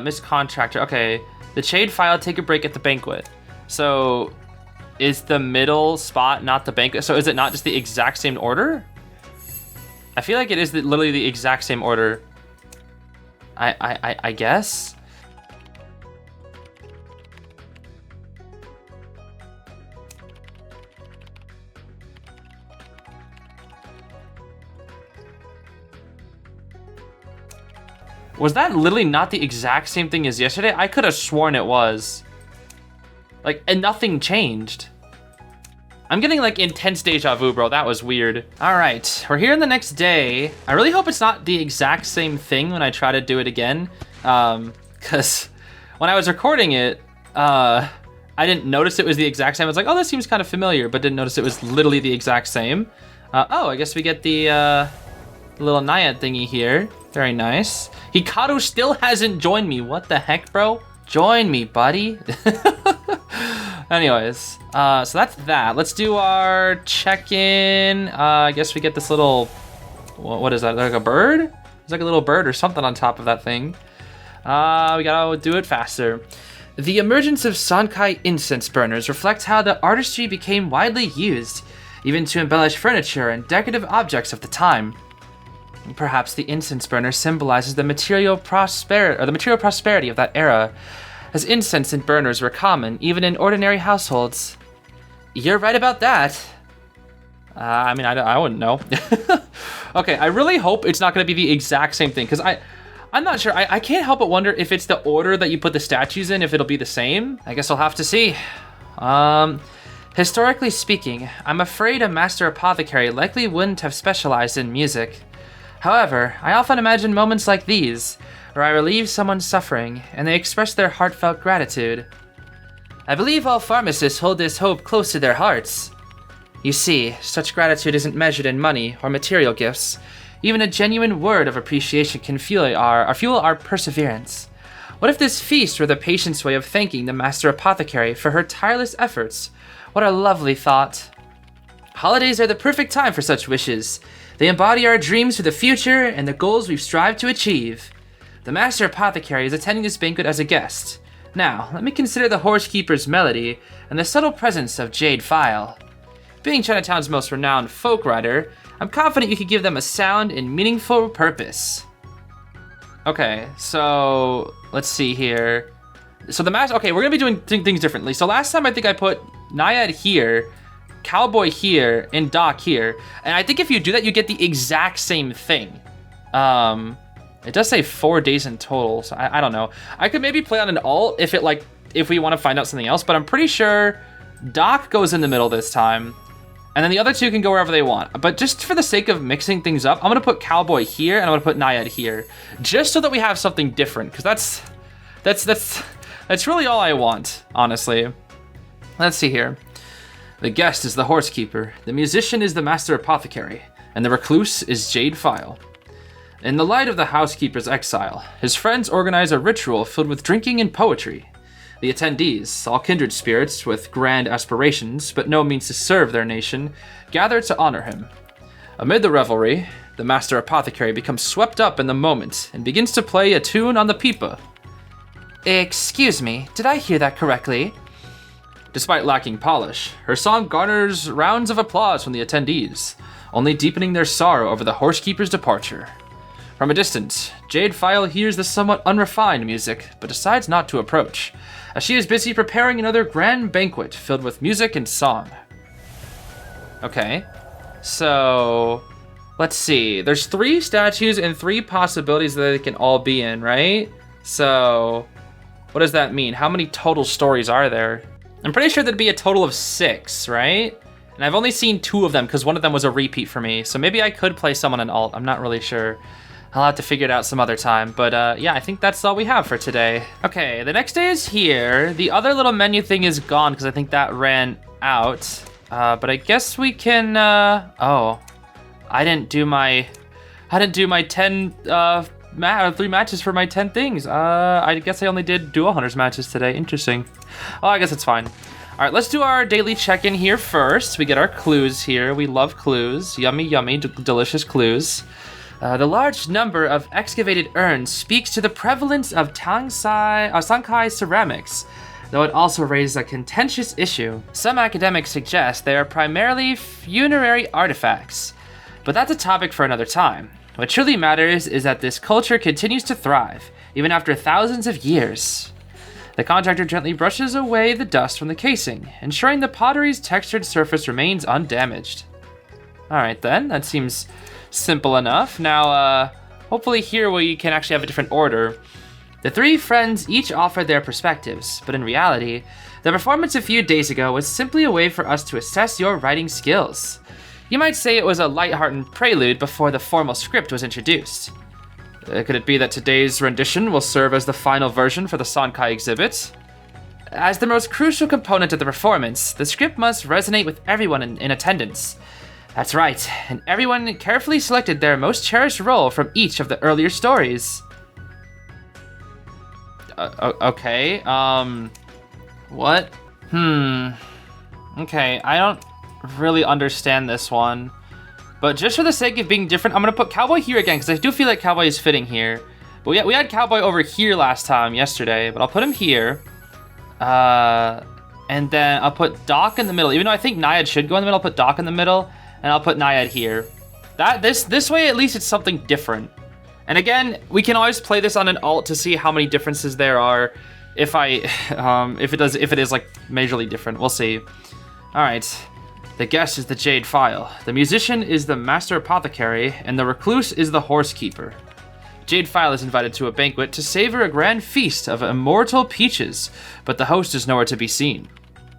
Miss Contractor, okay. The Jade File take a break at the banquet. So, is the middle spot not the banquet? So is it not just the exact same order? I feel like it is literally the exact same order. I guess? Was that literally not the exact same thing as yesterday? I could have sworn it was. Like, and nothing changed. I'm getting like intense deja vu, bro. That was weird. All right, we're here in the next day. I really hope it's not the exact same thing when I try to do it again. Cause when I was recording it, I didn't notice it was the exact same. I was like, oh, that seems kind of familiar, but didn't notice it was literally the exact same. Oh, I guess we get the little Naiad thingy here. Very nice. Hikaru still hasn't joined me. What the heck, bro? Join me, buddy. Anyways, so that's that. Let's do our check-in. I guess we get this little, what is that? Like a bird? It's like a little bird or something on top of that thing. We gotta do it faster. The emergence of Sankai incense burners reflects how the artistry became widely used, even to embellish furniture and decorative objects of the time. Perhaps the incense burner symbolizes the material prosperity of that era, as incense and burners were common even in ordinary households. You're right about that. I mean, I wouldn't know. Okay, I really hope it's not going to be the exact same thing, because I'm not sure. I can't help but wonder if it's the order that you put the statues in, if it'll be the same. I guess we'll have to see. Historically speaking, I'm afraid a master apothecary likely wouldn't have specialized in music. However, I often imagine moments like these, where I relieve someone's suffering, and they express their heartfelt gratitude. I believe all pharmacists hold this hope close to their hearts. You see, such gratitude isn't measured in money or material gifts. Even a genuine word of appreciation can fuel our perseverance. What if this feast were the patient's way of thanking the master apothecary for her tireless efforts? What a lovely thought. Holidays are the perfect time for such wishes. They embody our dreams for the future and the goals we've strived to achieve. The Master Apothecary is attending this banquet as a guest. Now, let me consider the Horsekeeper's melody and the subtle presence of Jade File. Being Chinatown's most renowned folk writer, I'm confident you could give them a sound and meaningful purpose. Okay, so let's see here. So okay, we're gonna be doing things differently. So last time I think I put Naiad here, Cowboy here, and Doc here. And I think if you do that, you get the exact same thing. It does say 4 days in total, so I don't know. I could maybe play on an alt if we want to find out something else, but I'm pretty sure Doc goes in the middle this time. And then the other 2 can go wherever they want. But just for the sake of mixing things up, I'm gonna put Cowboy here and I'm gonna put Naiad here. Just so that we have something different, because that's really all I want, honestly. Let's see here. The guest is the horsekeeper, the musician is the master apothecary, and the recluse is Jade File. In the light of the housekeeper's exile, his friends organize a ritual filled with drinking and poetry. The attendees, all kindred spirits with grand aspirations, but no means to serve their nation, gather to honor him. Amid the revelry, the master apothecary becomes swept up in the moment and begins to play a tune on the pipa. Excuse me, did I hear that correctly? Despite lacking polish, her song garners rounds of applause from the attendees, only deepening their sorrow over the horsekeeper's departure. From a distance, Jade File hears the somewhat unrefined music, but decides not to approach, as she is busy preparing another grand banquet filled with music and song. Okay, so let's see. There's 3 statues and 3 possibilities that they can all be in, right? So what does that mean? How many total stories are there? I'm pretty sure there'd be a total of 6, right? And I've only seen 2 of them because one of them was a repeat for me. So maybe I could play someone in alt. I'm not really sure. I'll have to figure it out some other time. But yeah, I think that's all we have for today. Okay, the next day is here. The other little menu thing is gone because I think that ran out. But I guess we can, oh, I didn't do my 10, 3 matches for my 10 things. I guess I only did dual hunters matches today. Interesting. Oh, I guess it's fine. All right, let's do our daily check-in here first. We get our clues here. We love clues. Yummy, yummy, delicious clues. The large number of excavated urns speaks to the prevalence of Sankai ceramics, though it also raises a contentious issue. Some academics suggest they are primarily funerary artifacts, but that's a topic for another time. What truly matters is that this culture continues to thrive, even after thousands of years. The contractor gently brushes away the dust from the casing, ensuring the pottery's textured surface remains undamaged. Alright then, that seems simple enough. Now, hopefully here we can actually have a different order. The 3 friends each offer their perspectives, but in reality, the performance a few days ago was simply a way for us to assess your writing skills. You might say it was a lighthearted prelude before the formal script was introduced. Could it be that today's rendition will serve as the final version for the Sankai exhibit? As the most crucial component of the performance, the script must resonate with everyone in attendance. That's right, and everyone carefully selected their most cherished role from each of the earlier stories. Okay, what? Okay, I don't really understand this one. But just for the sake of being different, I'm gonna put Cowboy here again, because I do feel like Cowboy is fitting here. But we had Cowboy over here last time, yesterday, but I'll put him here. And then I'll put Doc in the middle. Even though I think Naiad should go in the middle, I'll put Doc in the middle, and I'll put Naiad here. This way, at least it's something different. And again, we can always play this on an alt to see how many differences there are. If it is like majorly different, we'll see. All right. The guest is the Jade File, the musician is the Master Apothecary, and the recluse is the Horsekeeper. Jade File is invited to a banquet to savor a grand feast of immortal peaches, but the host is nowhere to be seen.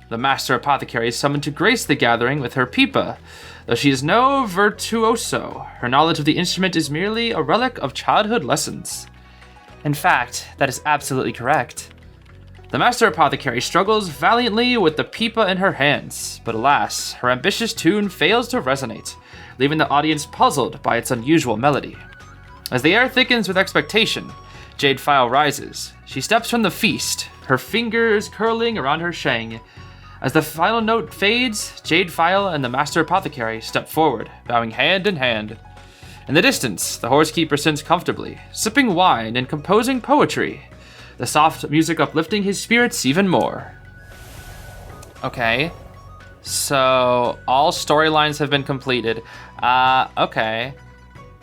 The Master Apothecary is summoned to grace the gathering with her pipa. Though she is no virtuoso, her knowledge of the instrument is merely a relic of childhood lessons. In fact, that is absolutely correct. The Master Apothecary struggles valiantly with the pipa in her hands, but alas, her ambitious tune fails to resonate, leaving the audience puzzled by its unusual melody. As the air thickens with expectation, Jade File rises. She steps from the feast, her fingers curling around her shang. As the final note fades, Jade File and the Master Apothecary step forward, bowing hand in hand. In the distance, the Horsekeeper sits comfortably, sipping wine and composing poetry, the soft music uplifting his spirits even more. Okay, so all storylines have been completed. Okay.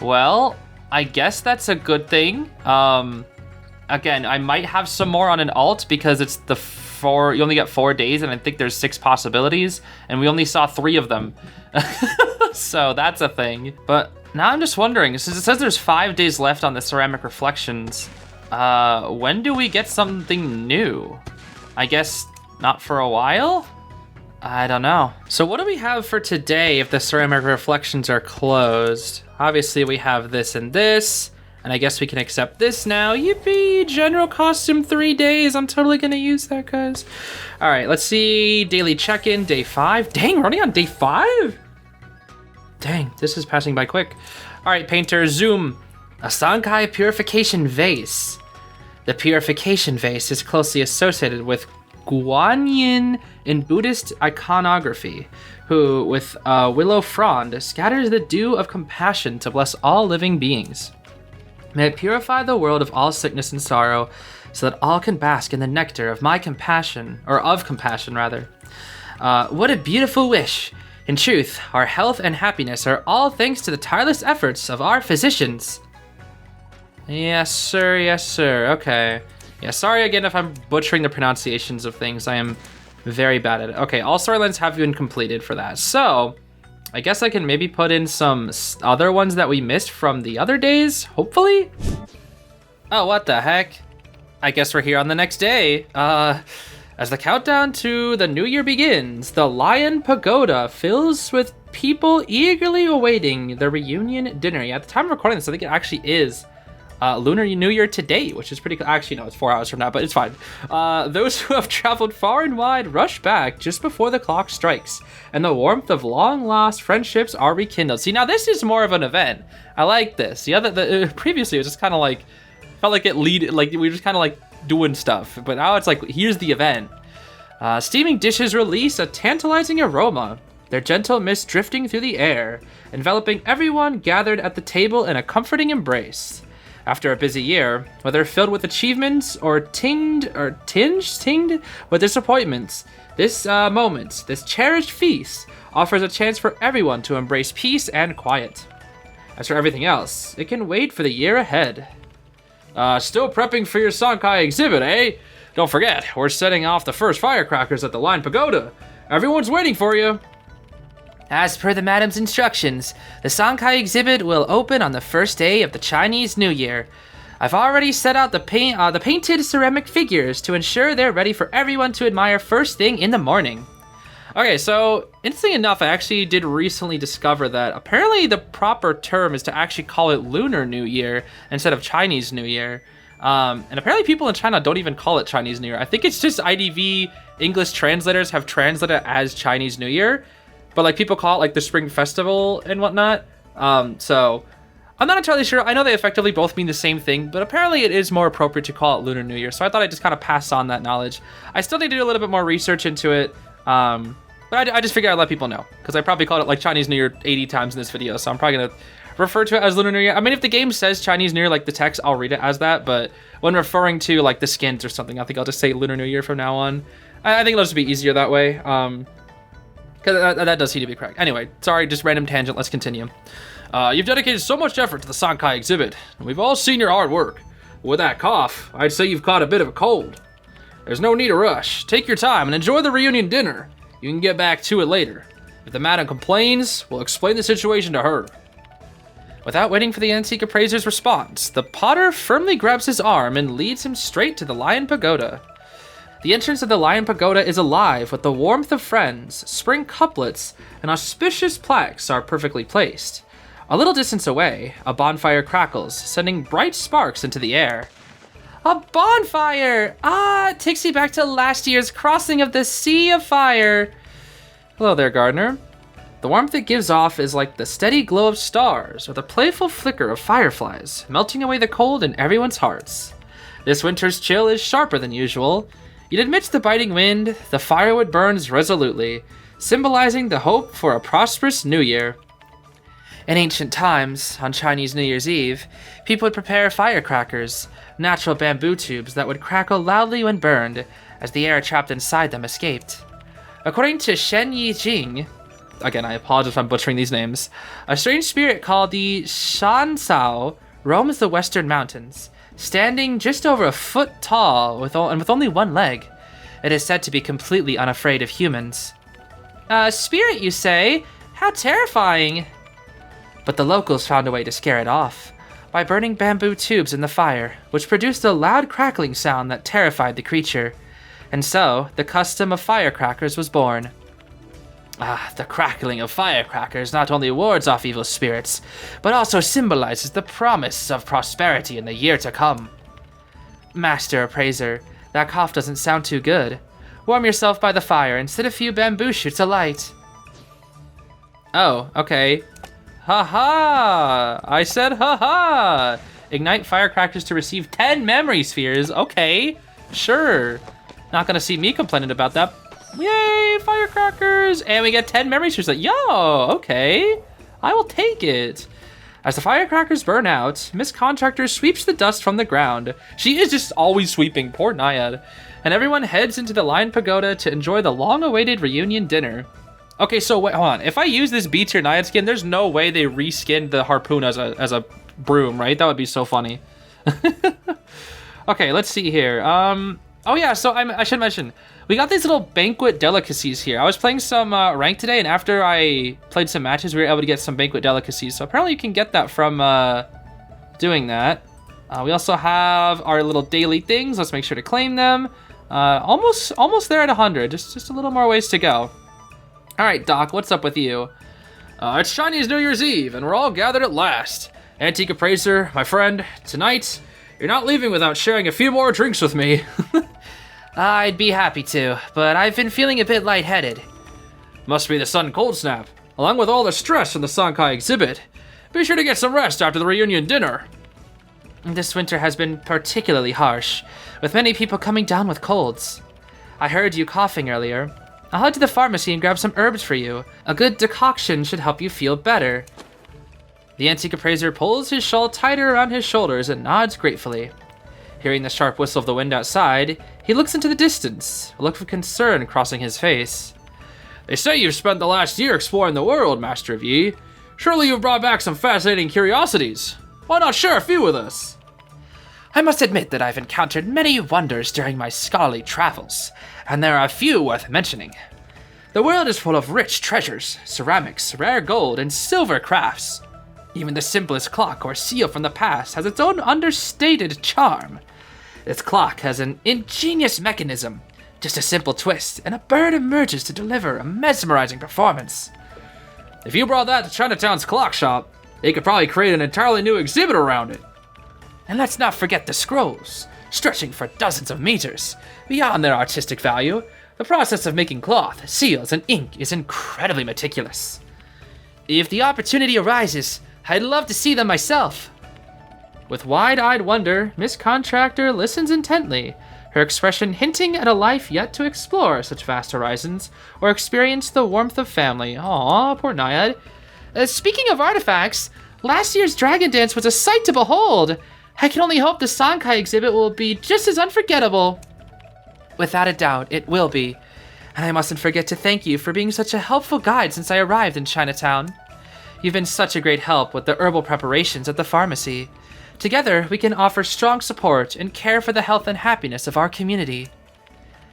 Well, I guess that's a good thing. Again, I might have some more on an alt because it's you only get 4 days and I think there's 6 possibilities and we only saw 3 of them. So that's a thing. But now I'm just wondering, since it says there's 5 days left on the Ceramic Reflections, when do we get something new? I guess not for a while? I don't know. So what do we have for today if the Ceramic Reflections are closed? Obviously we have this and this, and I guess we can accept this now. Yippee! General costume 3 days. I'm totally gonna use that, guys. All right, let's see. Daily check-in, day 5. Dang, we're only on day 5? Dang, this is passing by quick. All right, painter, zoom. A Sankai purification vase. The purification vase is closely associated with Guanyin in Buddhist iconography, who, with a willow frond, scatters the dew of compassion to bless all living beings. May it purify the world of all sickness and sorrow, so that all can bask in the nectar of my compassion, or of compassion rather. What a beautiful wish. In truth, our health and happiness are all thanks to the tireless efforts of our physicians. Yes, sir. Yes, sir. Okay. Yeah, sorry again if I'm butchering the pronunciations of things. I am very bad at it. Okay, all storylines have been completed for that. So, I guess I can maybe put in some other ones that we missed from the other days, hopefully? Oh, what the heck? I guess we're here on the next day. As the countdown to the new year begins, the Lion Pagoda fills with people eagerly awaiting the reunion dinner. Yeah, at the time of recording this, I think it actually is Lunar New Year today, which is pretty cool. Actually, no, it's 4 hours from now, but it's fine. Those who have traveled far and wide rush back just before the clock strikes, and the warmth of long-lost friendships are rekindled. See, now this is more of an event. I like this. Previously, it was just kind of like, felt like we were just kind of like doing stuff, but now it's like, here's the event. Steaming dishes release a tantalizing aroma, their gentle mist drifting through the air, enveloping everyone gathered at the table in a comforting embrace. After a busy year, whether filled with achievements or tinged with disappointments, this cherished feast offers a chance for everyone to embrace peace and quiet. As for everything else, it can wait for the year ahead. Still prepping for your Sankai exhibit, eh? Don't forget, we're setting off the first firecrackers at the Lion Pagoda. Everyone's waiting for you. As per the madam's instructions, the Sankai exhibit will open on the first day of the Chinese New Year. I've already set out the painted ceramic figures to ensure they're ready for everyone to admire first thing in the morning. Okay, so interestingly enough, I actually did recently discover that apparently the proper term is to actually call it Lunar New Year instead of Chinese New Year. And apparently people in China don't even call it Chinese New Year. I think it's just IDV English translators have translated it as Chinese New Year, but like people call it like the Spring Festival and whatnot. So I'm not entirely sure. I know they effectively both mean the same thing, but apparently it is more appropriate to call it Lunar New Year. So I thought I'd just kind of pass on that knowledge. I still need to do a little bit more research into it. But I just figured I'd let people know, because I probably called it like Chinese New Year 80 times in this video, so I'm probably going to refer to it as Lunar New Year. I mean, if the game says Chinese New Year, like the text, I'll read it as that, but when referring to like the skins or something, I think I'll just say Lunar New Year from now on. I think it'll just be easier that way, because that does seem to be correct. Anyway, sorry, just random tangent, let's continue. You've dedicated so much effort to the Sankai exhibit, and we've all seen your hard work. With that cough, I'd say you've caught a bit of a cold. There's no need to rush. Take your time and enjoy the reunion dinner. You can get back to it later. If the madam complains, we'll explain the situation to her. Without waiting for the antique appraiser's response, the potter firmly grabs his arm and leads him straight to the Lion Pagoda. The entrance of the Lion Pagoda is alive with the warmth of friends, spring couplets, and auspicious plaques are perfectly placed. A little distance away, a bonfire crackles, sending bright sparks into the air. A bonfire! Ah, it takes me back to last year's crossing of the Sea of Fire. Hello there, gardener. The warmth it gives off is like the steady glow of stars or the playful flicker of fireflies, melting away the cold in everyone's hearts. This winter's chill is sharper than usual, yet amidst the biting wind, the firewood burns resolutely, symbolizing the hope for a prosperous new year. In ancient times, on Chinese New Year's Eve, people would prepare firecrackers, natural bamboo tubes that would crackle loudly when burned, as the air trapped inside them escaped. According to Shen Yi Jing, again, I apologize if I'm butchering these names, a strange spirit called the Shan Sao roams the western mountains, standing just over a foot tall and with only one leg. It is said to be completely unafraid of humans. Spirit, you say? How terrifying! But the locals found a way to scare it off, by burning bamboo tubes in the fire, which produced a loud crackling sound that terrified the creature. And so, the custom of firecrackers was born. The crackling of firecrackers not only wards off evil spirits, but also symbolizes the promise of prosperity in the year to come. Master Appraiser, that cough doesn't sound too good. Warm yourself by the fire and set a few bamboo shoots alight. Oh, okay. Haha! I said haha! Ignite firecrackers to receive 10 memory spheres. Okay, sure. Not gonna see me complaining about that. Yay, firecrackers! And we get 10 memory spheres. Yo, okay. I will take it. As the firecrackers burn out, Miss Contractor sweeps the dust from the ground. She is just always sweeping, poor Naiad. And everyone heads into the Lion Pagoda to enjoy the long-awaited reunion dinner. Okay, so wait, hold on. If I use this B tier Naiad skin, there's no way they reskinned the harpoon as a broom, right? That would be so funny. Okay, let's see here. Oh yeah, so I should mention, we got these little banquet delicacies here. I was playing some rank today, and after I played some matches, we were able to get some banquet delicacies. So apparently you can get that from doing that. We also have our little daily things. Let's make sure to claim them. Almost there at 100. Just a little more ways to go. All right, Doc, what's up with you? It's Chinese New Year's Eve, and we're all gathered at last. Antique Appraiser, my friend, tonight, you're not leaving without sharing a few more drinks with me. I'd be happy to, but I've been feeling a bit lightheaded. Must be the sun cold snap, along with all the stress from the Sankai exhibit. Be sure to get some rest after the reunion dinner. This winter has been particularly harsh, with many people coming down with colds. I heard you coughing earlier. I'll head to the pharmacy and grab some herbs for you. A good decoction should help you feel better. The Antique Appraiser pulls his shawl tighter around his shoulders and nods gratefully. Hearing the sharp whistle of the wind outside, he looks into the distance, a look of concern crossing his face. They say you've spent the last year exploring the world, Master of Yi. Surely you've brought back some fascinating curiosities. Why not share a few with us? I must admit that I've encountered many wonders during my scholarly travels, and there are a few worth mentioning. The world is full of rich treasures, ceramics, rare gold, and silver crafts. Even the simplest clock or seal from the past has its own understated charm. This clock has an ingenious mechanism. Just a simple twist, and a bird emerges to deliver a mesmerizing performance. If you brought that to Chinatown's clock shop, they could probably create an entirely new exhibit around it. And let's not forget the scrolls, stretching for dozens of meters. Beyond their artistic value, the process of making cloth, seals, and ink is incredibly meticulous. If the opportunity arises, I'd love to see them myself. With wide-eyed wonder, Miss Contractor listens intently, her expression hinting at a life yet to explore such vast horizons or experience the warmth of family. Aw, poor Naiad. Speaking of artifacts, last year's Dragon Dance was a sight to behold. I can only hope the Sankai exhibit will be just as unforgettable. Without a doubt, it will be. And I mustn't forget to thank you for being such a helpful guide since I arrived in Chinatown. You've been such a great help with the herbal preparations at the pharmacy. Together, we can offer strong support and care for the health and happiness of our community.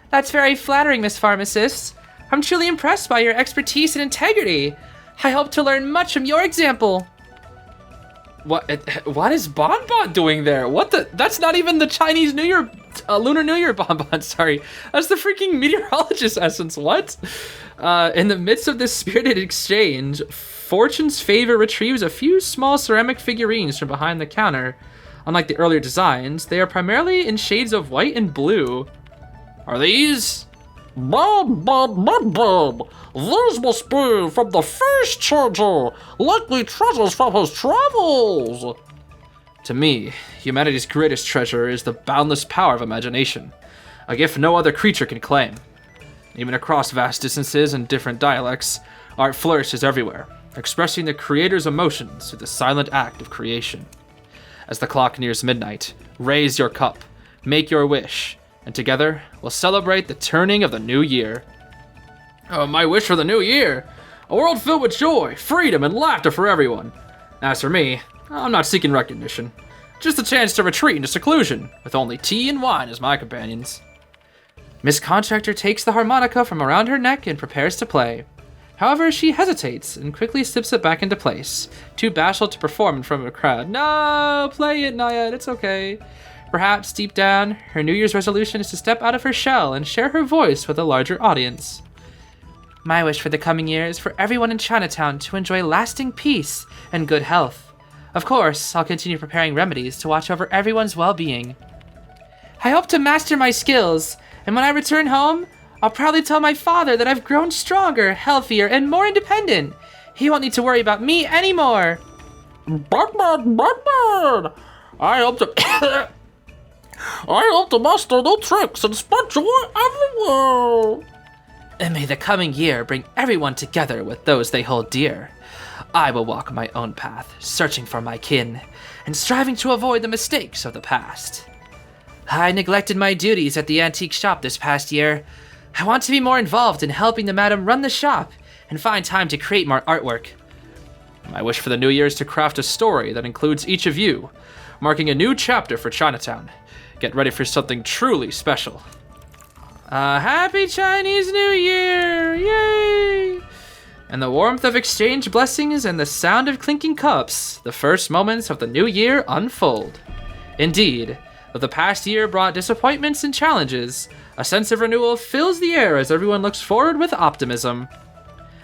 That's very flattering, Miss Pharmacist. I'm truly impressed by your expertise and integrity. I hope to learn much from your example. What is Bonbon doing there? What the? That's not even the Chinese New Year, Lunar New Year Bonbon, sorry. That's the freaking meteorologist essence, what? In the midst of this spirited exchange, Fortune's Favor retrieves a few small ceramic figurines from behind the counter. Unlike the earlier designs, they are primarily in shades of white and blue. Are these? Bob. These must be from the first charger, likely treasures from his travels. To me, humanity's greatest treasure is the boundless power of imagination, a gift no other creature can claim. Even across vast distances and different dialects, art flourishes everywhere, expressing the creator's emotions through the silent act of creation. As the clock nears midnight, raise your cup, make your wish, and together we'll celebrate the turning of the new year. My wish for the new year? A world filled with joy, freedom, and laughter for everyone. As for me, I'm not seeking recognition. Just a chance to retreat into seclusion, with only tea and wine as my companions. Miss Contractor takes the harmonica from around her neck and prepares to play. However, she hesitates and quickly slips it back into place, too bashful to perform in front of a crowd. No, play it, Naiad, it's okay. Perhaps, deep down, her New Year's resolution is to step out of her shell and share her voice with a larger audience. My wish for the coming year is for everyone in Chinatown to enjoy lasting peace and good health. Of course, I'll continue preparing remedies to watch over everyone's well-being. I hope to master my skills, and when I return home, I'll proudly tell my father that I've grown stronger, healthier, and more independent. He won't need to worry about me anymore. Batman! I hope to master new tricks and spread joy everywhere. And may the coming year bring everyone together with those they hold dear. I will walk my own path, searching for my kin, and striving to avoid the mistakes of the past. I neglected my duties at the antique shop this past year. I want to be more involved in helping the madam run the shop and find time to create more artwork. My wish for the new year is to craft a story that includes each of you, marking a new chapter for Chinatown. Get ready for something truly special. Happy Chinese New Year! Yay! And the warmth of exchange blessings and the sound of clinking cups, the first moments of the new year unfold. Indeed, though the past year brought disappointments and challenges, a sense of renewal fills the air as everyone looks forward with optimism.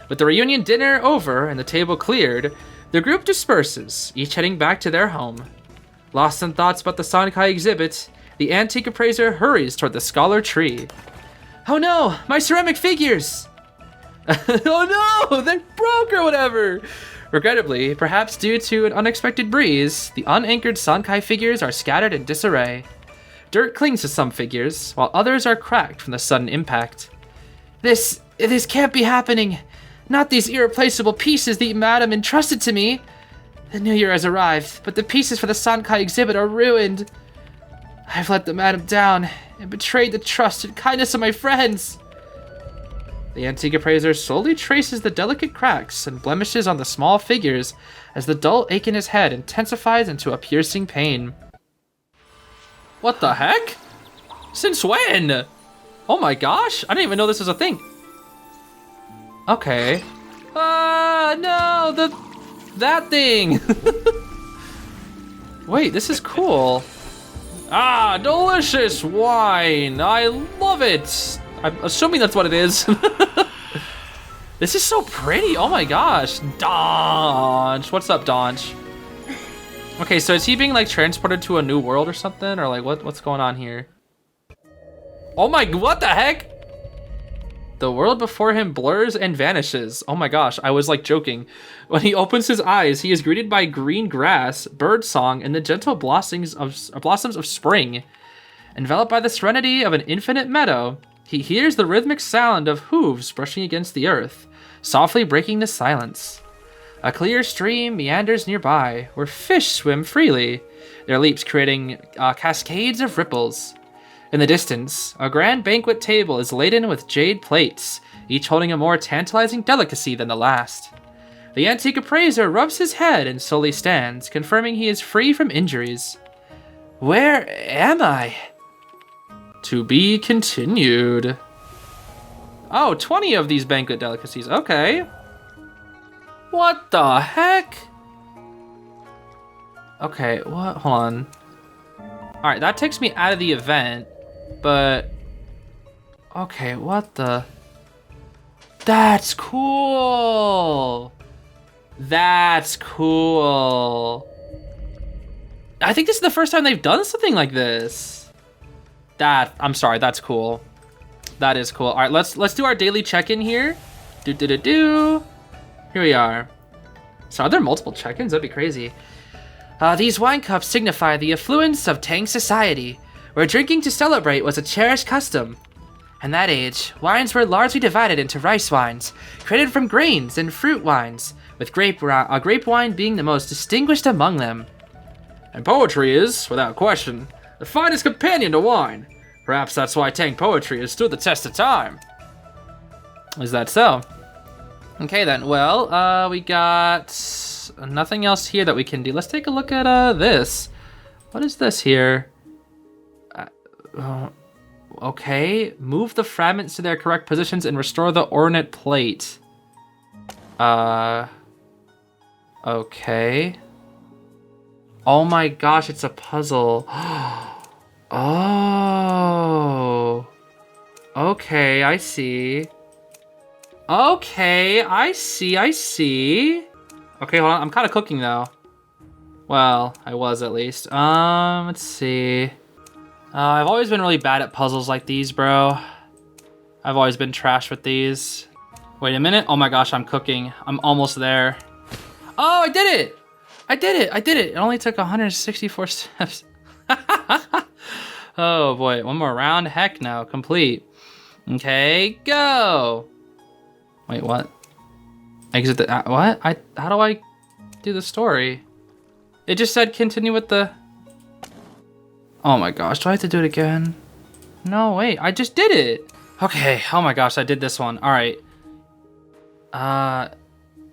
With the reunion dinner over and the table cleared, the group disperses, each heading back to their home. Lost in thoughts about the Sankai exhibit, the antique appraiser hurries toward the scholar tree. Oh no, my ceramic figures! Oh no, they broke or whatever! Regrettably, perhaps due to an unexpected breeze, the unanchored Sankai figures are scattered in disarray. Dirt clings to some figures, while others are cracked from the sudden impact. This can't be happening! Not these irreplaceable pieces the madam entrusted to me! The new year has arrived, but the pieces for the Sankai exhibit are ruined. I've let the madam down and betrayed the trust and kindness of my friends. The antique appraiser slowly traces the delicate cracks and blemishes on the small figures as the dull ache in his head intensifies into a piercing pain. What the heck? Since when? Oh my gosh, I didn't even know this was a thing. Okay. No, that thing. Wait, this is cool. Ah, delicious wine. I love it. I'm assuming that's what it is. This is so pretty. Oh my gosh. Donch. What's up, Donch? Okay, so is he being like transported to a new world or something? Or like what's going on here? Oh my, what the heck? The world before him blurs and vanishes. Oh my gosh, I was like joking. When he opens his eyes, he is greeted by green grass, bird song, and the gentle blossoms of spring. Enveloped by the serenity of an infinite meadow, he hears the rhythmic sound of hooves brushing against the earth, softly breaking the silence. A clear stream meanders nearby, where fish swim freely, their leaps creating cascades of ripples. In the distance, a grand banquet table is laden with jade plates, each holding a more tantalizing delicacy than the last. The antique appraiser rubs his head and slowly stands, confirming he is free from injuries. Where am I? To be continued. Oh, 20 of these banquet delicacies. Okay. What the heck? Okay, what? Hold on. All right, that takes me out of the event, but okay, what the? That's cool. That's cool. I think this is the first time they've done something like this. I'm sorry, that's cool. That is cool. All right, let's do our daily check-in here. Here we are. So are there multiple check-ins? That'd be crazy. These wine cups signify the affluence of Tang society, where drinking to celebrate was a cherished custom. In that age, wines were largely divided into rice wines, created from grains, and fruit wines, with grape wine being the most distinguished among them. And poetry is, without question, the finest companion to wine. Perhaps that's why Tang poetry has stood the test of time. Is that so? Okay then, well, we got nothing else here that we can do. Let's take a look at this. What is this here? Okay, move the fragments to their correct positions and restore the ornate plate. Okay. Oh my gosh, it's a puzzle. Oh. Okay, I see. Okay, I see. Okay, hold on. I'm kind of cooking though. Well, I was at least. Let's see. I've always been really bad at puzzles like these, bro. I've always been trash with these. Wait a minute. Oh my gosh, I'm cooking. I'm almost there. Oh, I did it. I did it. It only took 164 steps. Oh boy, one more round. Heck no, complete. Okay, go. Wait, what? Exit the, what? How do I do the story? It just said continue with the, oh my gosh, do I have to do it again? No, wait, I just did it. Okay, oh my gosh, I did this one. All right.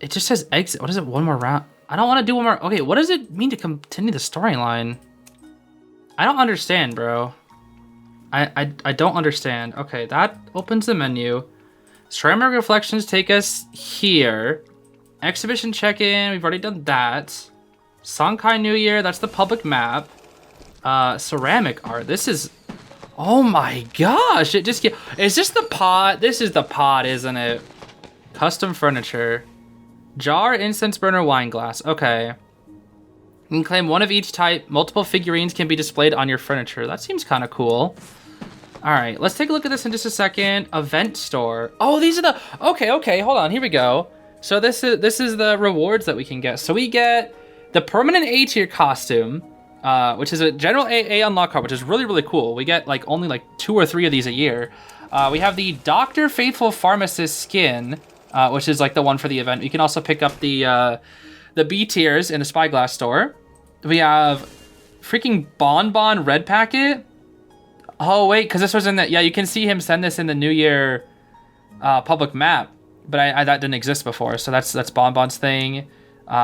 It just says exit. What is it, one more round? I don't want to do one more. Okay, what does it mean to continue the storyline? I don't understand, bro. I don't understand. Okay, that opens the menu. Ceramic reflections take us here. Exhibition check-in, we've already done that. Sonkai New Year, that's the public map. Ceramic art, this is, oh my gosh, it just, is this the pot? This is the pot, isn't it? Custom furniture. Jar, incense burner, wine glass, okay. You can claim one of each type. Multiple figurines can be displayed on your furniture. That seems kind of cool. All right, let's take a look at this in just a second. Event store. Oh, these are the, okay, hold on, here we go. So this is the rewards that we can get. So we get the permanent A tier costume, which is a general AA unlock card, which is really, really cool. We get like only like 2 or 3 of these a year. We have the Dr. Faithful Pharmacist skin, which is like the one for the event. You can also pick up the B tiers in the Spyglass store. We have freaking Bonbon Red Packet. Oh wait, because this was in the, yeah, you can see him send this in the New Year public map, but I that didn't exist before, so that's Bonbon's thing.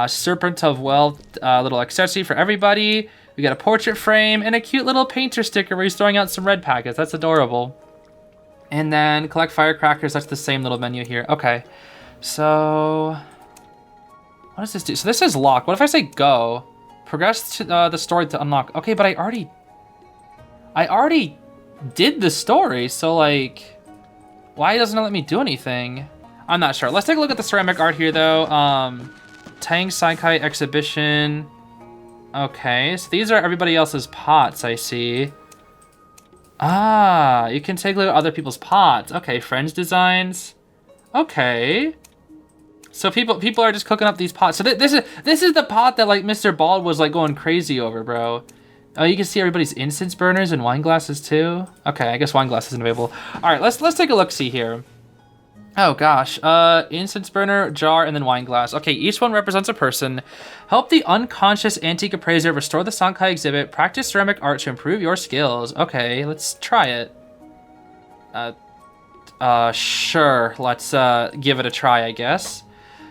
Serpent of Wealth, little accessory for everybody. We got a portrait frame and a cute little painter sticker where he's throwing out some red packets. That's adorable. And then collect firecrackers. That's the same little menu here. Okay, so what does this do? So this is locked. What if I say go? Progress to the story to unlock. Okay, but I already did the story, so like, why doesn't it let me do anything? I'm not sure. Let's take a look at the ceramic art here though. Tang Saikai exhibition. Okay, so these are everybody else's pots, I see. Ah, you can take a look at other people's pots. Okay, friends designs. Okay. So people are just cooking up these pots. So this is the pot that like Mr. Bald was like going crazy over, bro. Oh, you can see everybody's incense burners and wine glasses too. Okay, I guess wine glass isn't available. All right, let's take a look. See here. Oh gosh, incense burner, jar, and then wine glass. Okay, each one represents a person. Help the unconscious antique appraiser restore the Sonkai exhibit. Practice ceramic art to improve your skills. Okay, let's try it. Sure. Let's give it a try, I guess.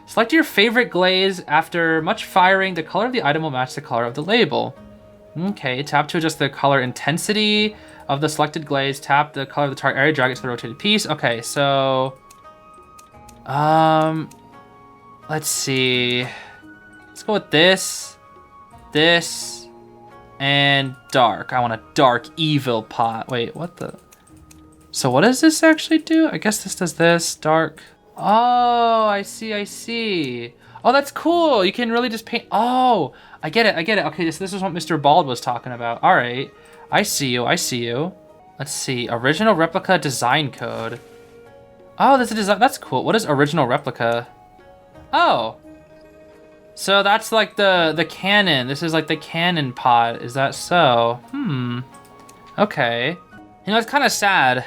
Select your favorite glaze. After much firing, the color of the item will match the color of the label. Okay, tap to adjust the color intensity of the selected glaze. Tap the color of the target area, drag it to the rotated piece. Okay, so let's see. Let's go with this, and dark. I want a dark evil pot. Wait, what the? So what does this actually do? I guess this does this, dark. Oh, I see. Oh, that's cool. You can really just paint. Oh, I get it. Okay, this is what Mr. Bald was talking about. All right, I see you. Let's see, original replica design code. Oh, there's a design. That's cool. What is original replica? Oh, so that's like the canon. This is like the canon pot. Is that so? Okay. You know, it's kind of sad.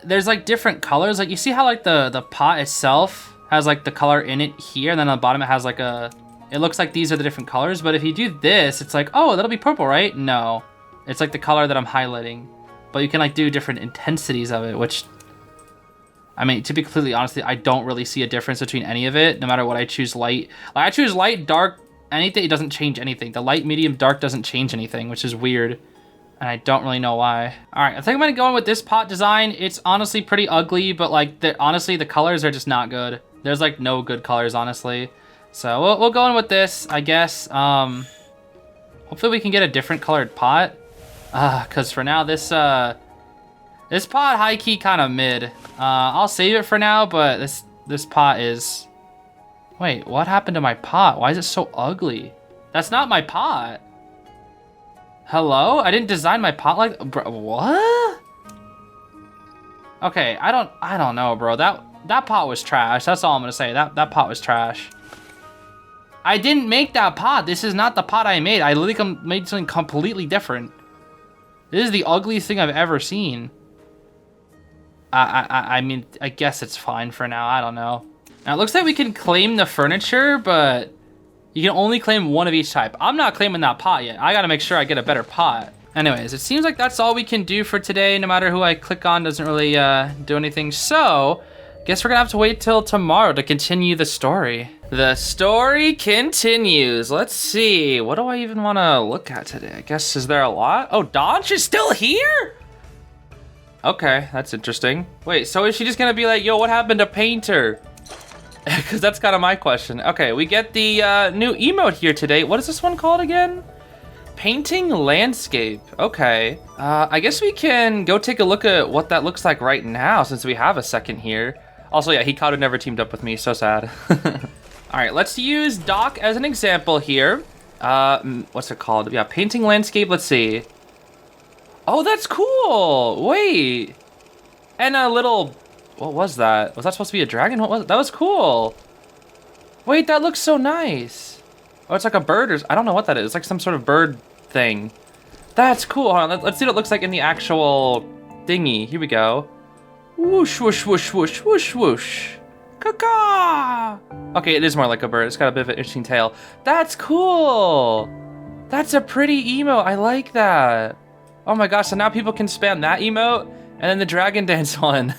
There's like different colors. Like you see how like the pot itself has like the color in it here, and then on the bottom it has like it looks like these are the different colors. But if you do this, it's like, oh, that'll be purple, right? No, it's like the color that I'm highlighting. But you can like do different intensities of it, which, I mean, to be completely honest, I don't really see a difference between any of it, no matter what I choose. Light, like I choose light, dark, anything, it doesn't change anything. The light, medium, dark doesn't change anything, which is weird. And I don't really know why. All right, I think I'm gonna go in with this pot design. It's honestly pretty ugly, but like, honestly, the colors are just not good. There's like no good colors, honestly. So we'll go in with this, I guess. Hopefully we can get a different colored pot. Cause for now, this pot high-key kind of mid. I'll save it for now, but this pot is, wait, what happened to my pot? Why is it so ugly? That's not my pot. Hello? I didn't design my pot like, bro, what? Okay, I don't know, bro. That pot was trash. That's all I'm gonna say. That pot was trash. I didn't make that pot. This is not the pot I made. I literally made something completely different. This is the ugliest thing I've ever seen. I mean, I guess it's fine for now. I don't know. Now, it looks like we can claim the furniture, but you can only claim one of each type. I'm not claiming that pot yet. I gotta make sure I get a better pot. Anyways, it seems like that's all we can do for today. No matter who I click on doesn't really do anything. So, guess we're gonna have to wait till tomorrow to continue the story. The story continues. Let's see. What do I even want to look at today? I guess, is there a lot? Oh, Donch is still here? Okay, that's interesting. Wait, so is she just gonna be like, yo, what happened to Painter? Because that's kind of my question. Okay, we get the new emote here today. What is this one called again? Painting landscape. Okay. I guess we can go take a look at what that looks like right now since we have a second here. Also, yeah, Hikaru never teamed up with me. So sad. All right, let's use Doc as an example here. What's it called? Yeah, painting landscape. Let's see. Oh, that's cool. Wait. And a little... What was that? Was that supposed to be a dragon? What was it? That was cool. Wait, that looks so nice. Oh, it's like a bird or... I don't know what that is. It's like some sort of bird thing. That's cool. Hold on. Let's see what it looks like in the actual thingy. Here we go. Whoosh, whoosh, whoosh, whoosh, whoosh, whoosh. Caw-caw. Okay, it is more like a bird. It's got a bit of an interesting tail. That's cool. That's a pretty emote. I like that. Oh my gosh, so now people can spam that emote and then the dragon dance one.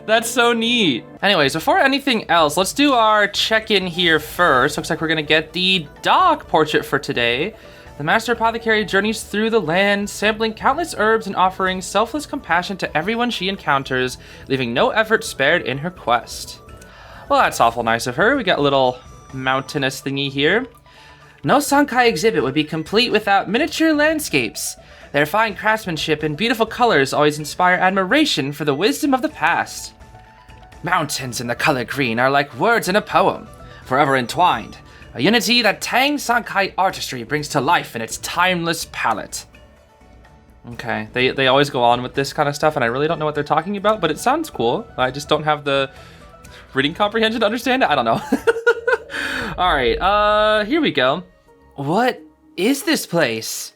That's so neat. Anyways, before anything else, let's do our check-in here first. Looks like we're gonna get the Doc portrait for today. The Master Apothecary journeys through the land, sampling countless herbs and offering selfless compassion to everyone she encounters, leaving no effort spared in her quest. Well, that's awful nice of her. We got a little mountainous thingy here. No Sankai exhibit would be complete without miniature landscapes. Their fine craftsmanship and beautiful colors always inspire admiration for the wisdom of the past. Mountains in the color green are like words in a poem, forever entwined. A unity that Tang Sankai artistry brings to life in its timeless palette. Okay, they always go on with this kind of stuff, and I really don't know what they're talking about, but it sounds cool. I just don't have the reading comprehension to understand it. I don't know. All right, here we go. What is this place?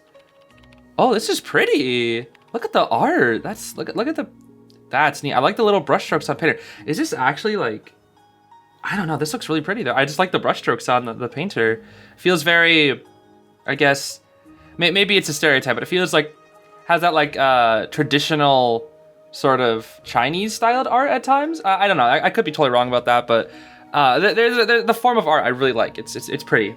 Oh, this is pretty. Look at the art. Look at the... That's neat. I like the little brushstrokes on painter. Is this actually like... I don't know. This looks really pretty though. I just like the brushstrokes on the painter. Feels very... I guess... Maybe it's a stereotype, but it feels like... Has that like traditional sort of Chinese styled art at times. I don't know. I could be totally wrong about that, but... there's the form of art I really like. It's pretty.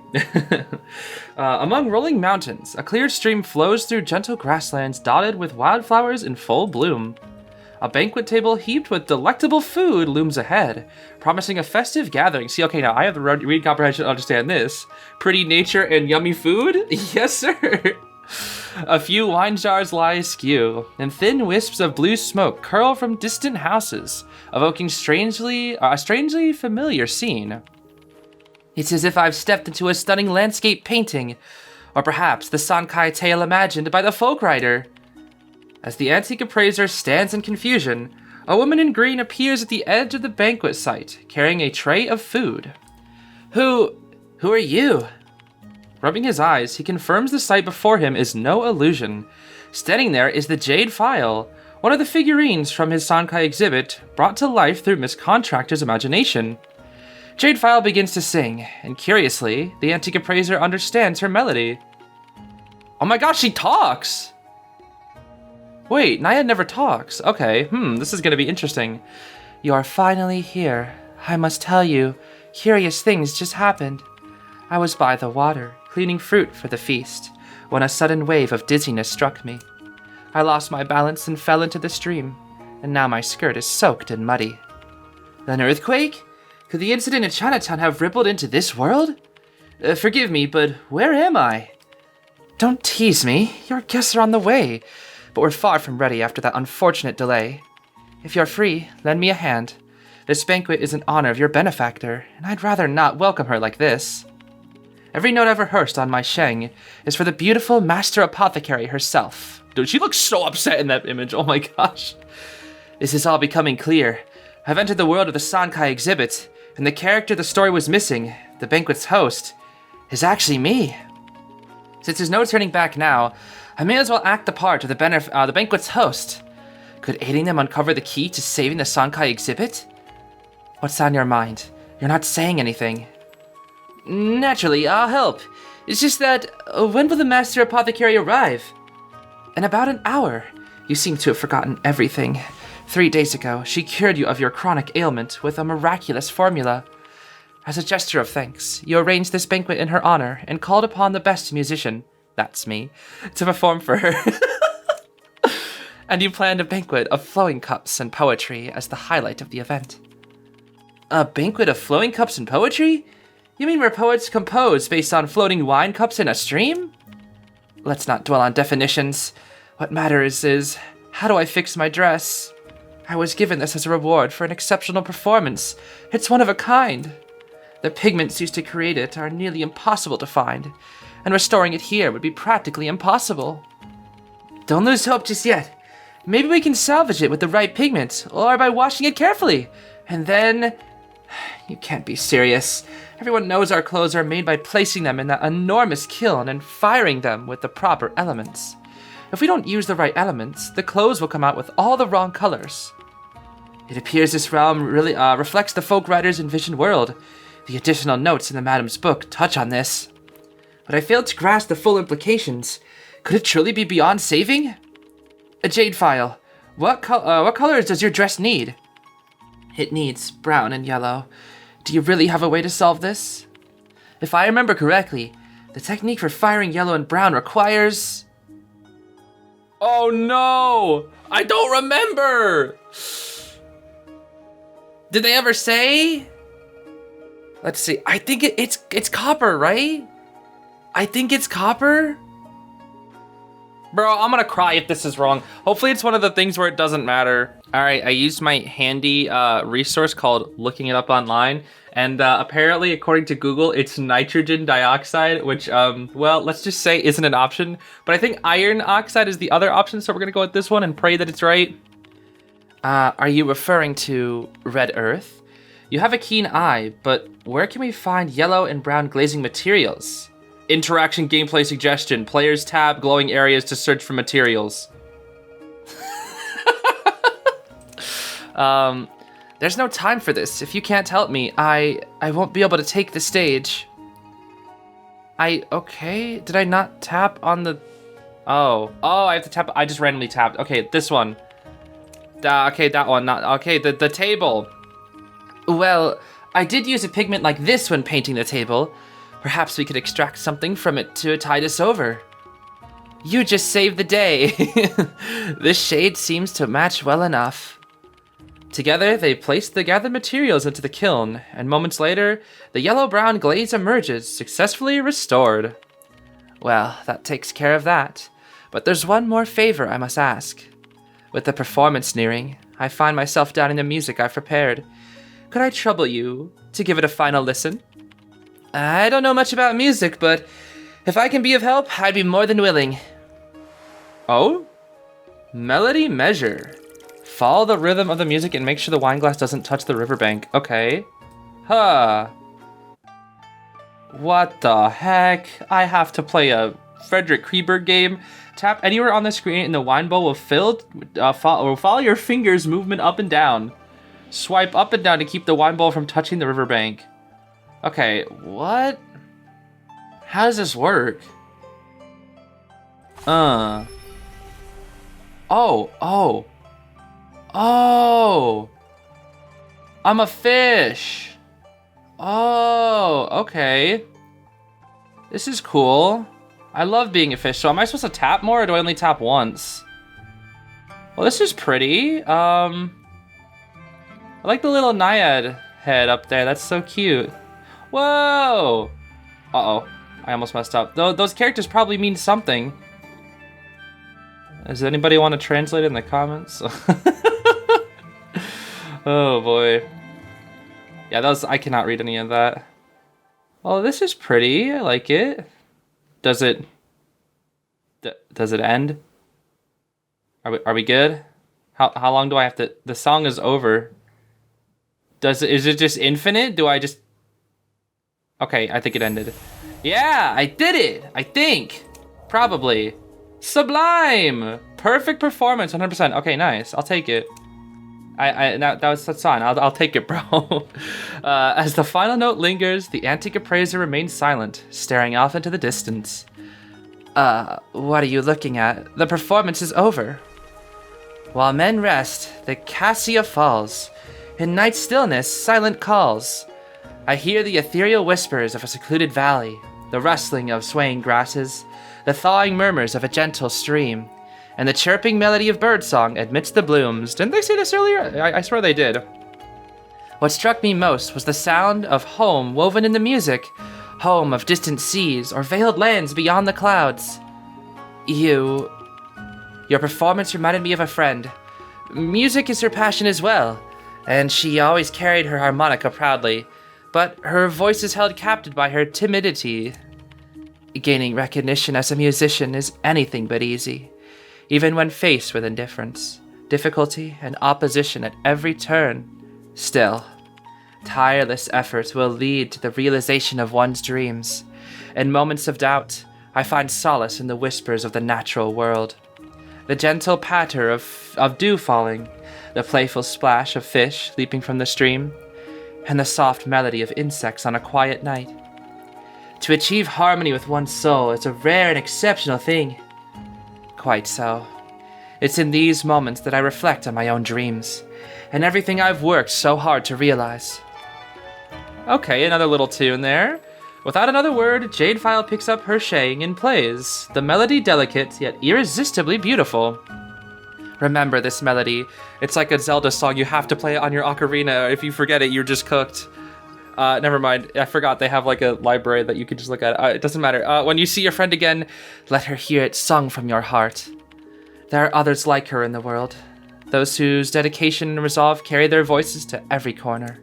Among rolling mountains, a clear stream flows through gentle grasslands dotted with wildflowers in full bloom. A banquet table heaped with delectable food looms ahead, promising a festive gathering. See, okay, now I have the reading comprehension to understand this. Pretty nature and yummy food? Yes, sir. A few wine jars lie askew, and thin wisps of blue smoke curl from distant houses, evoking a strangely familiar scene. It's as if I've stepped into a stunning landscape painting, or perhaps the Sankai tale imagined by the folk writer. As the antique appraiser stands in confusion, a woman in green appears at the edge of the banquet site, carrying a tray of food. Who are you? Rubbing his eyes, he confirms the sight before him is no illusion. Standing there is the Jade Phial, one of the figurines from his Sankai exhibit, brought to life through Miss Contractor's imagination. Jade Phial begins to sing, and curiously, the antique appraiser understands her melody. Oh my gosh, she talks! Wait, Naiad never talks. Okay, this is gonna be interesting. You are finally here. I must tell you, curious things just happened. I was by the water, cleaning fruit for the feast, when a sudden wave of dizziness struck me. I lost my balance and fell into the stream, and now my skirt is soaked and muddy. An earthquake? Could the incident in Chinatown have rippled into this world? Forgive me, but where am I? Don't tease me. Your guests are on the way, but we're far from ready after that unfortunate delay. If you're free, lend me a hand. This banquet is in honor of your benefactor, and I'd rather not welcome her like this. Every note I've rehearsed on my sheng is for the beautiful Master Apothecary herself. Dude, she looks so upset in that image. Oh my gosh. This is all becoming clear. I've entered the world of the Sankai exhibit, and the character the story was missing, the banquet's host, is actually me. Since there's no turning back now, I may as well act the part of the banquet's host. Could aiding them uncover the key to saving the Sankai exhibit? What's on your mind? You're not saying anything. Naturally, I'll help. It's just that, when will the Master Apothecary arrive? In about an hour. You seem to have forgotten everything. 3 days ago, she cured you of your chronic ailment with a miraculous formula. As a gesture of thanks, you arranged this banquet in her honor and called upon the best musician, that's me, to perform for her. And you planned a banquet of flowing cups and poetry as the highlight of the event. A banquet of flowing cups and poetry? You mean where poets compose based on floating wine cups in a stream? Let's not dwell on definitions. What matters is, how do I fix my dress? I was given this as a reward for an exceptional performance. It's one of a kind. The pigments used to create it are nearly impossible to find, and restoring it here would be practically impossible. Don't lose hope just yet. Maybe we can salvage it with the right pigment, or by washing it carefully, and then... You can't be serious. Everyone knows our clothes are made by placing them in that enormous kiln and firing them with the proper elements. If we don't use the right elements, the clothes will come out with all the wrong colors. It appears this realm really reflects the folk writer's envisioned world. The additional notes in the Madam's book touch on this. But I failed to grasp the full implications. Could it truly be beyond saving? A jade file. What colors does your dress need? It needs brown and yellow. Do you really have a way to solve this? If I remember correctly, the technique for firing yellow and brown requires... Oh no! I don't remember! Did they ever say? Let's see. I think it's copper, right? I think it's copper. Bro, I'm gonna cry if this is wrong. Hopefully it's one of the things where it doesn't matter. All right, I used my handy resource called looking it up online. And apparently, according to Google, it's nitrogen dioxide, which, well, let's just say isn't an option. But I think iron oxide is the other option, so we're gonna go with this one and pray that it's right. Are you referring to red earth? You have a keen eye, but where can we find yellow and brown glazing materials? Interaction gameplay suggestion. Players tab glowing areas to search for materials. There's no time for this. If you can't help me, I won't be able to take the stage. Okay? Did I not tap on the... Oh, I have to tap. I just randomly tapped. Okay, this one. Okay, that one. Not okay. The table. Well, I did use a pigment like this when painting the table. Perhaps we could extract something from it to tide us over. You just saved the day. This shade seems to match well enough. Together, they placed the gathered materials into the kiln, and moments later, the yellow-brown glaze emerges, successfully restored. Well, that takes care of that. But there's one more favor I must ask. With the performance nearing, I find myself doubting the music I've prepared. Could I trouble you to give it a final listen? I don't know much about music, but if I can be of help, I'd be more than willing. Oh? Melody measure. Follow the rhythm of the music and make sure the wine glass doesn't touch the riverbank. Okay. Huh. What the heck? I have to play a Frederick Kreberg game. Tap anywhere on the screen and the wine bowl will follow your fingers' movement up and down. Swipe up and down to keep the wine bowl from touching the riverbank. Okay, what? How does this work? Oh! I'm a fish! Oh, okay. This is cool. I love being a fish. So am I supposed to tap more or do I only tap once? Well, this is pretty. I like the little naiad head up there. That's so cute. Whoa! Uh-oh. I almost messed up. Those characters probably mean something. Does anybody want to translate it in the comments? Oh boy. Yeah, I cannot read any of that. Oh, this is pretty. I like it. Does it end? Are we good? How long do I have to... The song is over. Is it just infinite? Do I just... Okay, I think it ended. Yeah, I did it! I think! Probably. Sublime! Perfect performance, 100%. Okay, nice. I'll take it. That's fine. I'll take it, bro. As the final note lingers, the antique appraiser remains silent, staring off into the distance. What are you looking at? The performance is over. While men rest, the cassia falls. In night stillness, silent calls. I hear the ethereal whispers of a secluded valley, the rustling of swaying grasses, the thawing murmurs of a gentle stream, and the chirping melody of birdsong amidst the blooms. Didn't they say this earlier? I swear they did. What struck me most was the sound of home woven in the music, home of distant seas or veiled lands beyond the clouds. Your performance reminded me of a friend. Music is her passion as well, and she always carried her harmonica proudly, but her voice is held captive by her timidity. Gaining recognition as a musician is anything but easy, even when faced with indifference, difficulty, and opposition at every turn. Still, tireless efforts will lead to the realization of one's dreams. In moments of doubt, I find solace in the whispers of the natural world. The gentle patter of dew falling, the playful splash of fish leaping from the stream, and the soft melody of insects on a quiet night. To achieve harmony with one's soul is a rare and exceptional thing. Quite so. It's in these moments that I reflect on my own dreams, and everything I've worked so hard to realize. Okay, another little tune there. Without another word, Jade File picks up her shaying and plays, the melody delicate yet irresistibly beautiful. Remember this melody. It's like a Zelda song. You have to play it on your ocarina. If you forget it, you're just cooked. Never mind. I forgot they have like a library that you can just look at. It doesn't matter. When you see your friend again, let her hear it sung from your heart. There are others like her in the world. Those whose dedication and resolve carry their voices to every corner.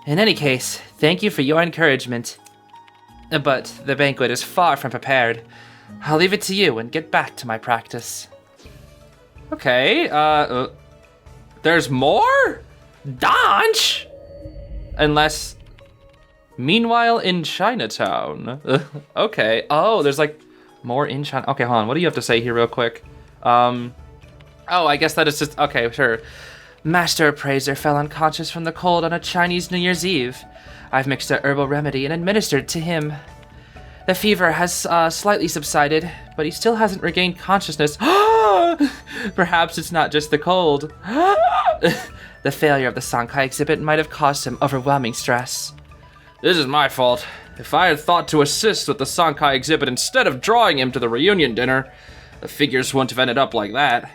In any case, thank you for your encouragement. But the banquet is far from prepared. I'll leave it to you and get back to my practice. Okay, there's more? Donch? Unless... Meanwhile in Chinatown. Okay, oh, there's like more in China. Okay, hold on, what do you have to say here real quick? Oh, I guess that is just... Okay, sure. Master Appraiser fell unconscious from the cold on a Chinese New Year's Eve. I've mixed a herbal remedy and administered to him. The fever has slightly subsided, but he still hasn't regained consciousness. Perhaps it's not just the cold. The failure of the Sankai exhibit might have caused him overwhelming stress. This is my fault. If I had thought to assist with the Sankai exhibit instead of drawing him to the reunion dinner, the figures wouldn't have ended up like that.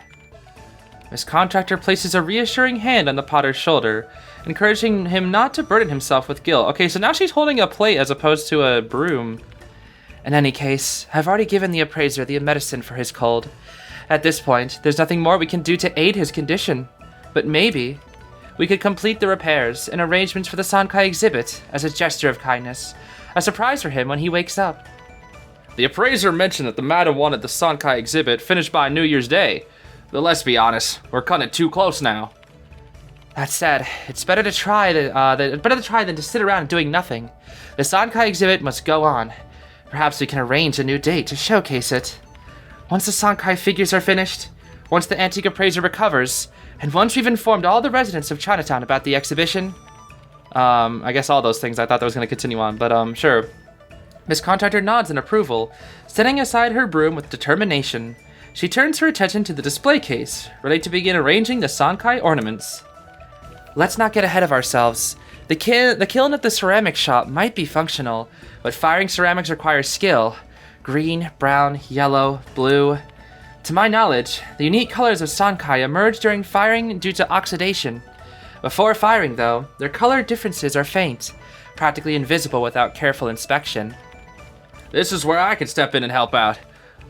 Miss Contractor places a reassuring hand on the potter's shoulder, encouraging him not to burden himself with guilt. Okay, so now she's holding a plate as opposed to a broom. In any case, I've already given the appraiser the medicine for his cold. At this point, there's nothing more we can do to aid his condition. But maybe we could complete the repairs and arrangements for the Sankai exhibit as a gesture of kindness, a surprise for him when he wakes up. The appraiser mentioned that the madam wanted the Sankai exhibit finished by New Year's Day. But let's be honest, we're cutting it too close now. That said, it's better to try than to sit around doing nothing. The Sankai exhibit must go on. Perhaps we can arrange a new date to showcase it. Once the Sankai figures are finished, once the antique appraiser recovers, and once we've informed all the residents of Chinatown about the exhibition... I guess all those things I thought that was going to continue on, but sure. Miss Contractor nods in approval, setting aside her broom with determination. She turns her attention to the display case, ready to begin arranging the Sankai ornaments. Let's not get ahead of ourselves. The kiln at the ceramic shop might be functional, but firing ceramics requires skill. Green, brown, yellow, blue. To my knowledge, the unique colors of Sankai emerge during firing due to oxidation. Before firing, though, their color differences are faint, practically invisible without careful inspection. This is where I can step in and help out.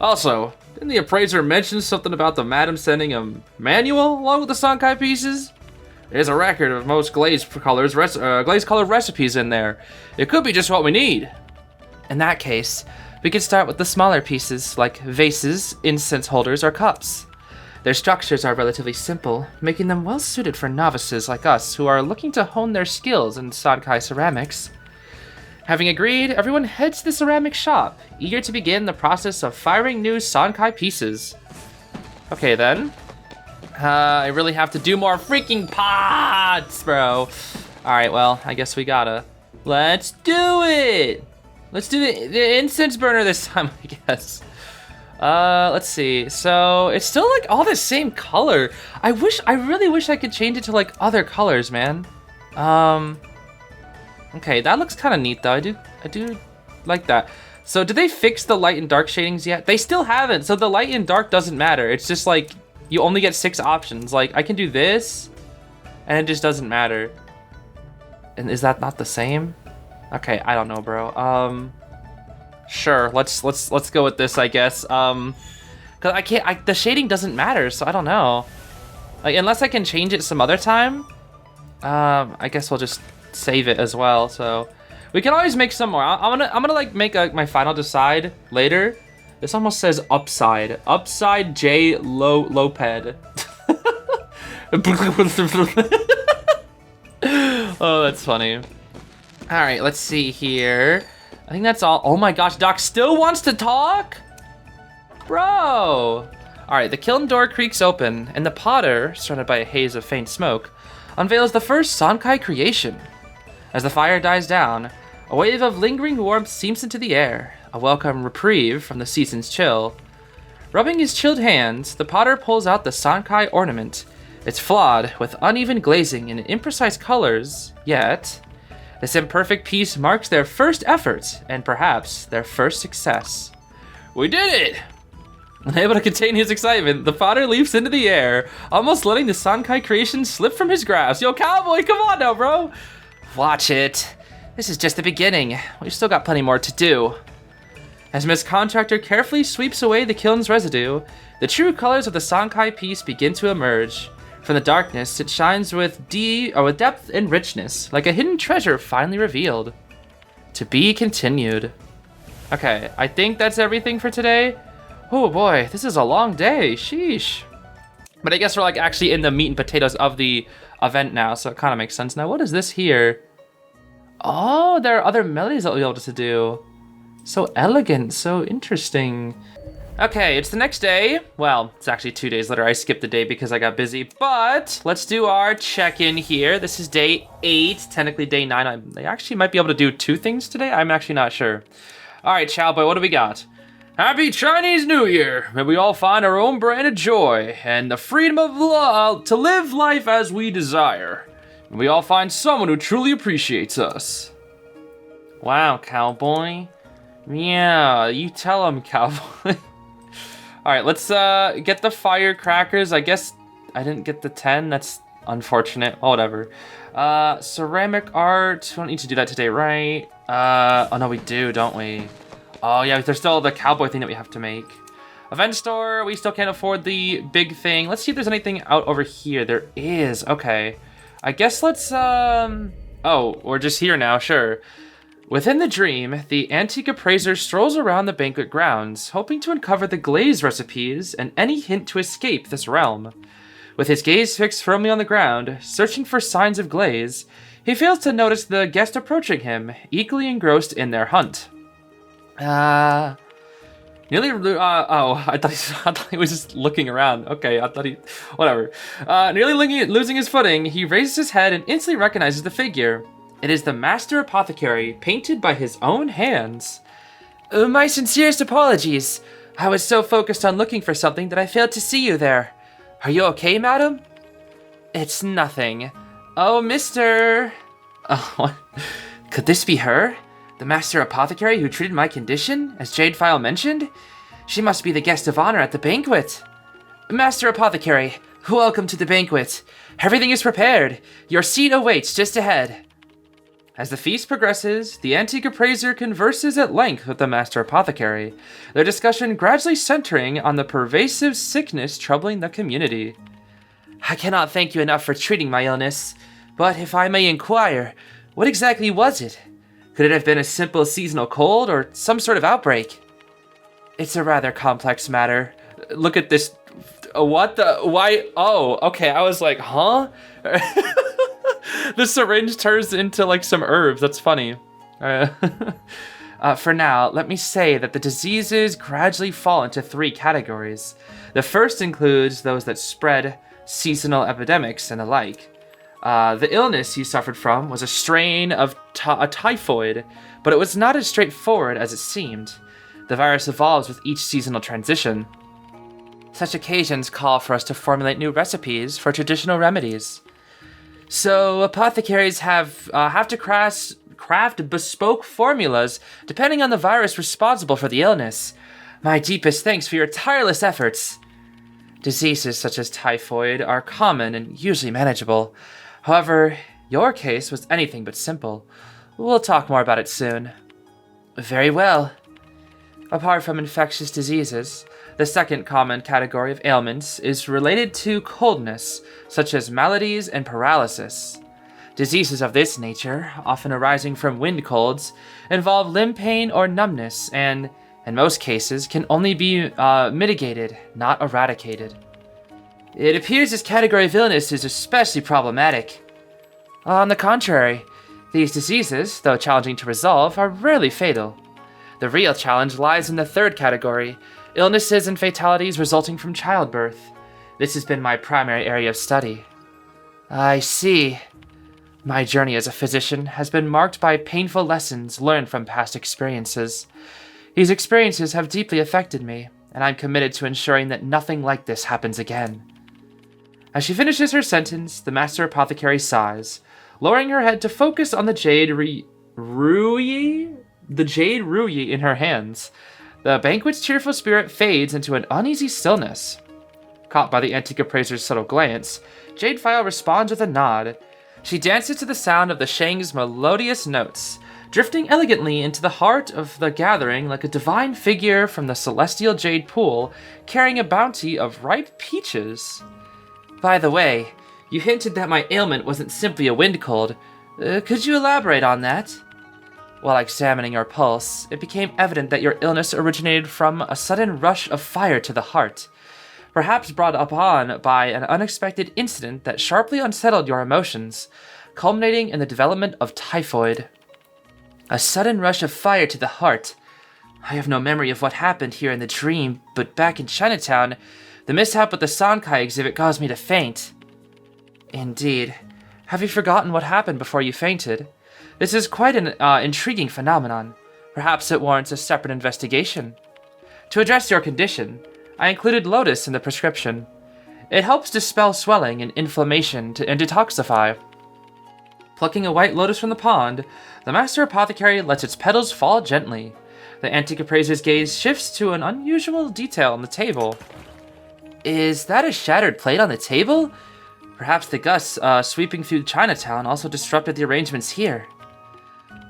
Also, didn't the appraiser mention something about the madam sending a manual along with the Sankai pieces? There's a record of most glazed color recipes in there. It could be just what we need. In that case, we could start with the smaller pieces, like vases, incense holders, or cups. Their structures are relatively simple, making them well suited for novices like us who are looking to hone their skills in Sankai ceramics. Having agreed, everyone heads to the ceramic shop, eager to begin the process of firing new Sankai pieces. Okay then. I really have to do more freaking pots, bro. Alright, well, I guess we gotta. Let's do it! Let's do the incense burner this time, I guess. Let's see. So, it's still like all the same color. I really wish I could change it to like other colors, man. Okay, that looks kind of neat though. I do like that. So, did they fix the light and dark shadings yet? They still haven't. So, the light and dark doesn't matter. It's just like you only get 6 options. Like, I can do this, and it just doesn't matter. And is that not the same? Okay, I don't know, bro. Sure, let's go with this, I guess. Cause the shading doesn't matter, so I don't know. Like, unless I can change it some other time. I guess we'll just save it as well. So we can always make some more. I'm gonna like make my final decide later. This almost says upside J Loped. Oh, that's funny. All right, let's see here. I think that's all. Oh my gosh, Doc still wants to talk? Bro. All right, the kiln door creaks open, and the potter, surrounded by a haze of faint smoke, unveils the first Sankai creation. As the fire dies down, a wave of lingering warmth seeps into the air, a welcome reprieve from the season's chill. Rubbing his chilled hands, the potter pulls out the Sankai ornament. It's flawed, with uneven glazing and imprecise colors, yet this imperfect piece marks their first effort, and perhaps their first success. We did it! Unable to contain his excitement, the potter leaps into the air, almost letting the Sankai creation slip from his grasp. Yo, cowboy, come on now, bro! Watch it. This is just the beginning. We've still got plenty more to do. As Miss Contractor carefully sweeps away the kiln's residue, the true colors of the Sankai piece begin to emerge. From the darkness, it shines with depth and richness, like a hidden treasure finally revealed. To be continued. Okay, I think that's everything for today. Oh boy, this is a long day, sheesh. But I guess we're like actually in the meat and potatoes of the event now, so it kind of makes sense. Now, what is this here? Oh, there are other melodies that we'll be able to do. So elegant, so interesting. Okay, it's the next day. Well, it's actually 2 days later. I skipped the day because I got busy, but let's do our check-in here. This is day 8, technically day 9. They actually might be able to do 2 things today. I'm actually not sure. All right, Chowboy, what do we got? Happy Chinese New Year! May we all find our own brand of joy and the freedom of to live life as we desire. May we all find someone who truly appreciates us. Wow, Cowboy. Yeah, you tell him, Cowboy. All right, let's get the firecrackers. I guess I didn't get the 10. That's unfortunate. Oh, whatever. Ceramic art. We don't need to do that today, right? Oh, no, we do, don't we? Oh, yeah, there's still the cowboy thing that we have to make. Event store. We still can't afford the big thing. Let's see if there's anything out over here. There is. Okay. I guess let's... Oh, we're just here now. Sure. Within the dream, the antique appraiser strolls around the banquet grounds, hoping to uncover the glaze recipes and any hint to escape this realm. With his gaze fixed firmly on the ground, searching for signs of glaze, he fails to notice the guest approaching him, equally engrossed in their hunt. I thought he was just looking around. Okay, whatever. Nearly losing his footing, he raises his head and instantly recognizes the figure. It is the Master Apothecary, painted by his own hands. My sincerest apologies. I was so focused on looking for something that I failed to see you there. Are you okay, madam? It's nothing. Oh, mister. Oh, could this be her? The Master Apothecary who treated my condition, as Jadefile mentioned? She must be the guest of honor at the banquet. Master Apothecary, welcome to the banquet. Everything is prepared. Your seat awaits just ahead. As the feast progresses, the antique appraiser converses at length with the Master Apothecary, their discussion gradually centering on the pervasive sickness troubling the community. I cannot thank you enough for treating my illness, but if I may inquire, what exactly was it? Could it have been a simple seasonal cold or some sort of outbreak? It's a rather complex matter. Look at this. What the? Why? Oh, okay. I was like, huh? The syringe turns into like some herbs. That's funny. For now, let me say that the diseases gradually fall into 3 categories. The first includes those that spread, seasonal epidemics, and the like. The illness you suffered from was a strain of a typhoid, but it was not as straightforward as it seemed. The virus evolves with each seasonal transition. Such occasions call for us to formulate new recipes for traditional remedies. So apothecaries have to craft bespoke formulas depending on the virus responsible for the illness. My deepest thanks for your tireless efforts. Diseases such as typhoid are common and usually manageable. However, your case was anything but simple. We'll talk more about it soon. Very well. Apart from infectious diseases, the second common category of ailments is related to coldness, such as maladies and paralysis. Diseases of this nature, often arising from wind colds, involve limb pain or numbness and, in most cases, can only be mitigated, not eradicated. It appears this category of illness is especially problematic. On the contrary, these diseases, though challenging to resolve, are rarely fatal. The real challenge lies in the third category, illnesses and fatalities resulting from childbirth. This has been my primary area of study. I see. My journey as a physician has been marked by painful lessons learned from past experiences. These experiences have deeply affected me, and I'm committed to ensuring that nothing like this happens again. As she finishes her sentence, the Master Apothecary sighs, lowering her head to focus on the jade rouille in her hands. The banquet's cheerful spirit fades into an uneasy stillness. Caught by the antique appraiser's subtle glance, Jade File responds with a nod. She dances to the sound of the Shang's melodious notes, drifting elegantly into the heart of the gathering like a divine figure from the celestial jade pool, carrying a bounty of ripe peaches. By the way, you hinted that my ailment wasn't simply a wind cold. Could you elaborate on that? While examining your pulse, it became evident that your illness originated from a sudden rush of fire to the heart, perhaps brought upon by an unexpected incident that sharply unsettled your emotions, culminating in the development of typhoid. A sudden rush of fire to the heart. I have no memory of what happened here in the dream, but back in Chinatown, the mishap with the Sankai exhibit caused me to faint. Indeed. Have you forgotten what happened before you fainted? This is quite an intriguing phenomenon. Perhaps it warrants a separate investigation. To address your condition, I included lotus in the prescription. It helps dispel swelling and inflammation and detoxify. Plucking a white lotus from the pond, the Master Apothecary lets its petals fall gently. The antique appraiser's gaze shifts to an unusual detail on the table. Is that a shattered plate on the table? Perhaps the gusts sweeping through Chinatown also disrupted the arrangements here.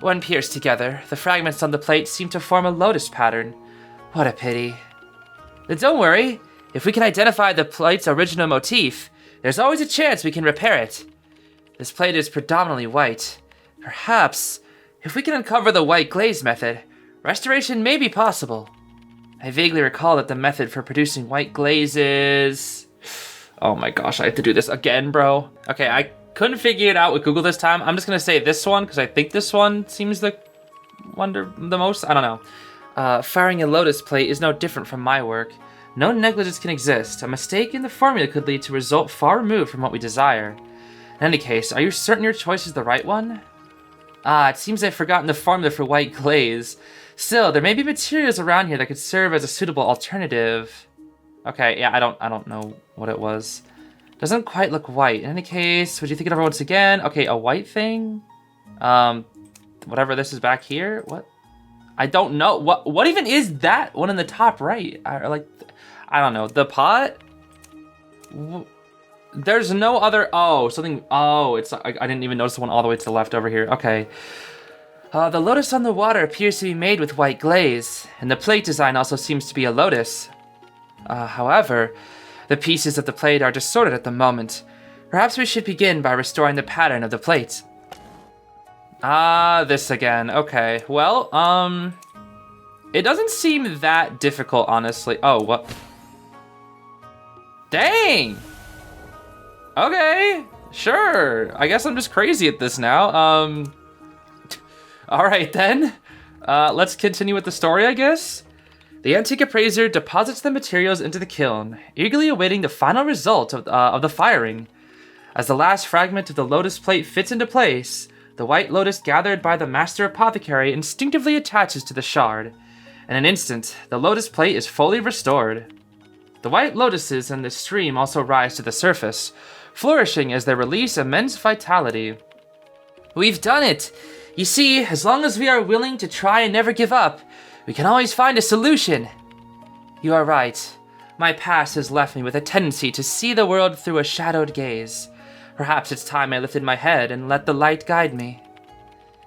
When pierced together, the fragments on the plate seem to form a lotus pattern. What a pity. Don't worry, if we can identify the plate's original motif, there's always a chance we can repair it. This plate is predominantly white. Perhaps, if we can uncover the white glaze method, restoration may be possible. I vaguely recall that the method for producing white glaze is... Oh my gosh, I have to do this again, bro. Okay, I couldn't figure it out with Google this time. I'm just gonna say this one, because I think this one seems the most. I don't know. Firing a lotus plate is no different from my work. No negligence can exist. A mistake in the formula could lead to a result far removed from what we desire. In any case, are you certain your choice is the right one? It seems I've forgotten the formula for white glaze. Still, there may be materials around here that could serve as a suitable alternative. Okay, yeah, I don't know what it was. Doesn't quite look white. In any case, would you think it over once again? Okay, a white thing? Whatever this is back here? What? I don't know. What even is that one in the top right? I don't know. The pot? There's no other... Oh, something... Oh, it's... I didn't even notice the one all the way to the left over here. Okay. The lotus on the water appears to be made with white glaze, and the plate design also seems to be a lotus. However, the pieces of the plate are distorted at the moment. Perhaps we should begin by restoring the pattern of the plate. This again. Okay. Well, it doesn't seem that difficult, honestly. Oh, what? Dang! Okay, sure. I guess I'm just crazy at this now. All right, then. Let's continue with the story, I guess. The antique appraiser deposits the materials into the kiln, eagerly awaiting the final result of the firing. As the last fragment of the lotus plate fits into place, the white lotus gathered by the master apothecary instinctively attaches to the shard. In an instant, the lotus plate is fully restored. The white lotuses in the stream also rise to the surface, flourishing as they release immense vitality. We've done it! You see, as long as we are willing to try and never give up, we can always find a solution. You are right. My past has left me with a tendency to see the world through a shadowed gaze. Perhaps it's time I lifted my head and let the light guide me.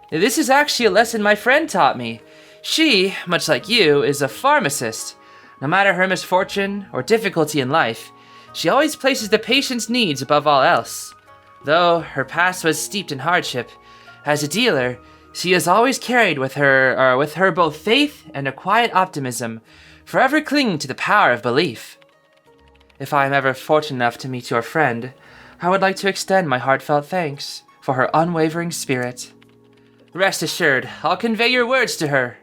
This is actually a lesson my friend taught me. She, much like you, is a pharmacist. No matter her misfortune or difficulty in life, she always places the patient's needs above all else. Though her past was steeped in hardship, as a dealer, she has always carried with her both faith and a quiet optimism, forever clinging to the power of belief. If I am ever fortunate enough to meet your friend, I would like to extend my heartfelt thanks for her unwavering spirit. Rest assured, I'll convey your words to her.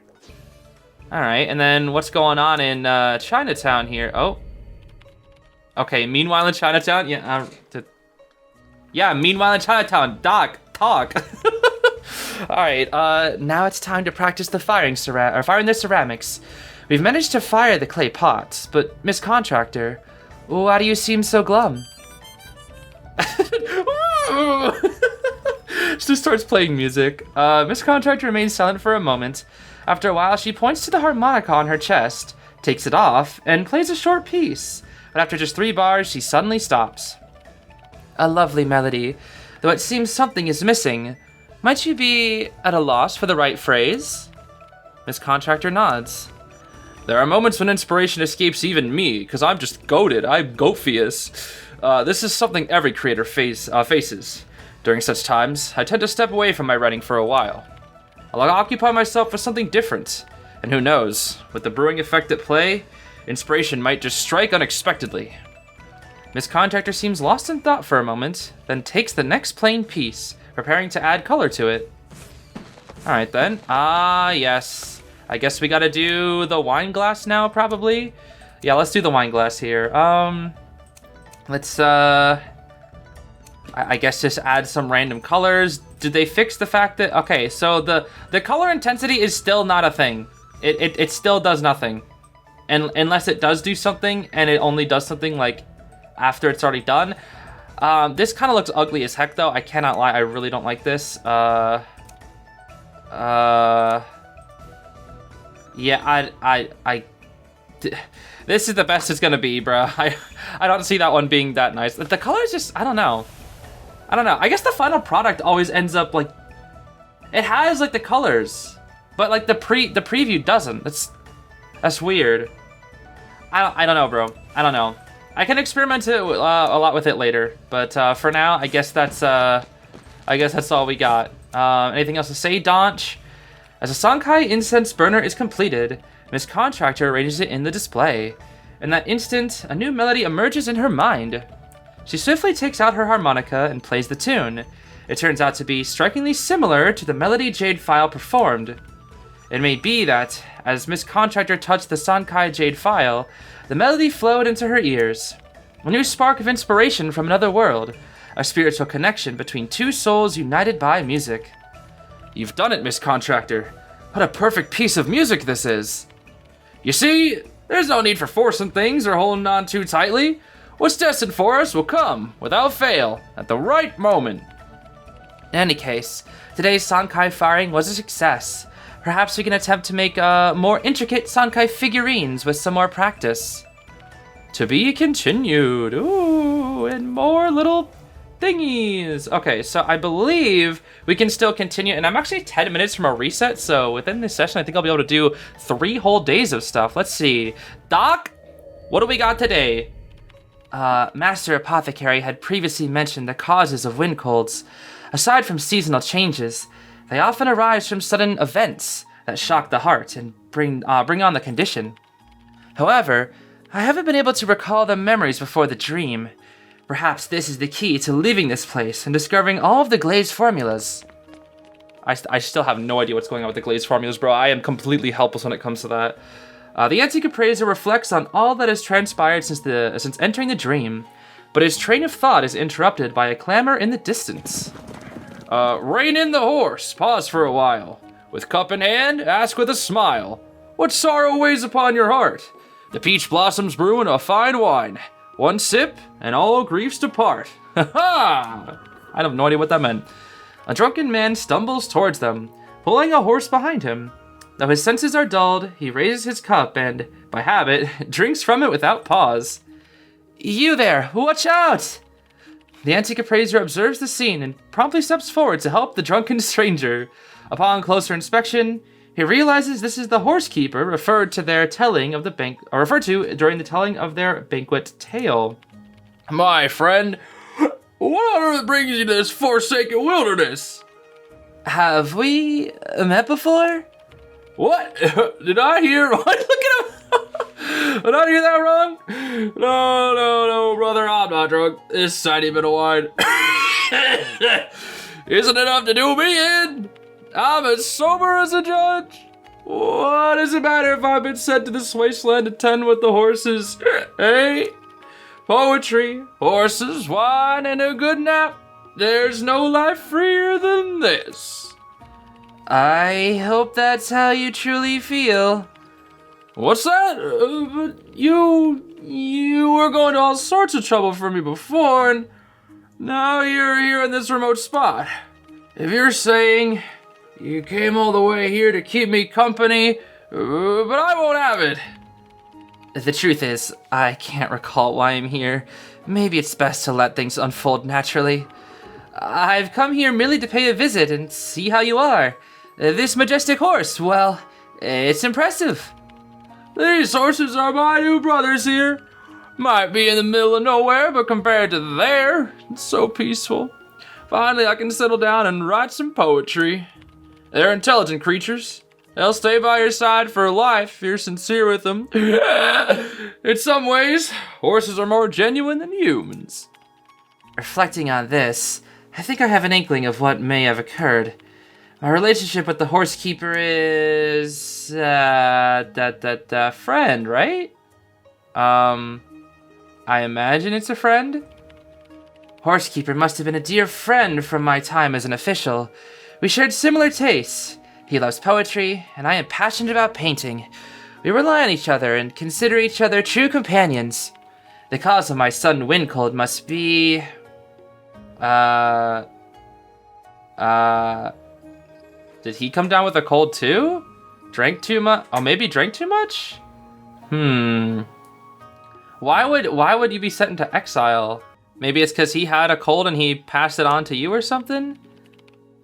Alright, and then what's going on in Chinatown here? Oh. Okay, meanwhile in Chinatown? Yeah, meanwhile in Chinatown. Doc, talk. Alright, now it's time to practice the firing the ceramics. We've managed to fire the clay pots, but Miss Contractor, why do you seem so glum? She just starts playing music. Miss Contractor remains silent for a moment. After a while, she points to the harmonica on her chest, takes it off, and plays a short piece. But after just 3 bars, she suddenly stops. A lovely melody, though it seems something is missing. Might you be at a loss for the right phrase? Miss Contractor nods. There are moments when inspiration escapes even me, because I'm just goated. I'm Goatpheus. This is something every creator faces. During such times, I tend to step away from my writing for a while. I'll occupy myself with something different. And who knows, with the brewing effect at play, inspiration might just strike unexpectedly. Miss Contractor seems lost in thought for a moment, then takes the next plain piece, preparing to add color to it. Alright then. Yes. I guess we gotta do the wine glass now, probably? Yeah, let's do the wine glass here. Let's, I guess just add some random colors. Did they fix the fact that... Okay, so the color intensity is still not a thing. It still does nothing. And unless it does do something, and it only does something, like, after it's already done. This kind of looks ugly as heck, though. I cannot lie, I really don't like this. Yeah, this is the best it's gonna be, bro. I don't see that one being that nice. The color is just, I don't know. I guess the final product always ends up, like, it has, like, the colors, but, like, the preview doesn't. That's weird. I don't know, bro. I don't know. I can experiment a lot with it later, but for now, I guess that's all we got. Anything else to say, Donch? As a Sankai incense burner is completed, Miss Contractor arranges it in the display. In that instant, a new melody emerges in her mind. She swiftly takes out her harmonica and plays the tune. It turns out to be strikingly similar to the melody Jade File performed. It may be that, as Miss Contractor touched the Sankai Jade File, the melody flowed into her ears. A new spark of inspiration from another world, a spiritual connection between 2 souls united by music. You've done it, Miss Contractor. What a perfect piece of music this is. You see, there's no need for forcing things or holding on too tightly. What's destined for us will come, without fail, at the right moment. In any case, today's Sankai firing was a success. Perhaps we can attempt to make more intricate Sankai figurines with some more practice. To be continued. Ooh, and more little thingies. Okay, so I believe we can still continue, and I'm actually 10 minutes from a reset, so within this session, I think I'll be able to do 3 whole days of stuff. Let's see. Doc, what do we got today? Master Apothecary had previously mentioned the causes of wind colds. Aside from seasonal changes, they often arise from sudden events that shock the heart and bring on the condition. However, I haven't been able to recall the memories before the dream. Perhaps this is the key to leaving this place and discovering all of the Glade's formulas. I still have no idea what's going on with the glaze formulas, bro. I am completely helpless when it comes to that. The antique appraiser reflects on all that has transpired since entering the dream, but his train of thought is interrupted by a clamor in the distance. Rein in the horse, pause for a while. With cup in hand, ask with a smile. What sorrow weighs upon your heart? The peach blossoms brewing a fine wine. One sip, and all griefs depart. Ha ha! I have no idea what that meant. A drunken man stumbles towards them, pulling a horse behind him. Though his senses are dulled, he raises his cup and, by habit, drinks from it without pause. You there, watch out! The antique appraiser observes the scene and promptly steps forward to help the drunken stranger. Upon closer inspection, he realizes this is the horsekeeper referred to during the telling of their banquet tale. My friend, what on earth brings you to this forsaken wilderness? Have we met before? What? Did I hear? What? Look at him! Did I hear that wrong? No, brother, I'm not drunk. This tiny bit of wine isn't enough to do me in. I'm as sober as a judge. What does it matter if I've been sent to this wasteland to tend with the horses? Hey, poetry, horses, wine, and a good nap. There's no life freer than this. I hope that's how you truly feel. What's that? But you were going to all sorts of trouble for me before, and now you're here in this remote spot. If you're saying you came all the way here to keep me company, but I won't have it. The truth is, I can't recall why I'm here. Maybe it's best to let things unfold naturally. I've come here merely to pay a visit and see how you are. This majestic horse, well, it's impressive. These horses are my new brothers here. Might be in the middle of nowhere, but compared to there, it's so peaceful. Finally, I can settle down and write some poetry. They're intelligent creatures. They'll stay by your side for life if you're sincere with them. In some ways, horses are more genuine than humans. Reflecting on this, I think I have an inkling of what may have occurred. My relationship with the horsekeeper is friend, right? I imagine it's a friend. Horsekeeper must have been a dear friend from my time as an official. We shared similar tastes. He loves poetry, and I am passionate about painting. We rely on each other and consider each other true companions. The cause of my sudden wind cold must be... Did he come down with a cold too? Drank too much? Oh, maybe drank too much? Why would you be sent into exile? Maybe it's because he had a cold and he passed it on to you or something?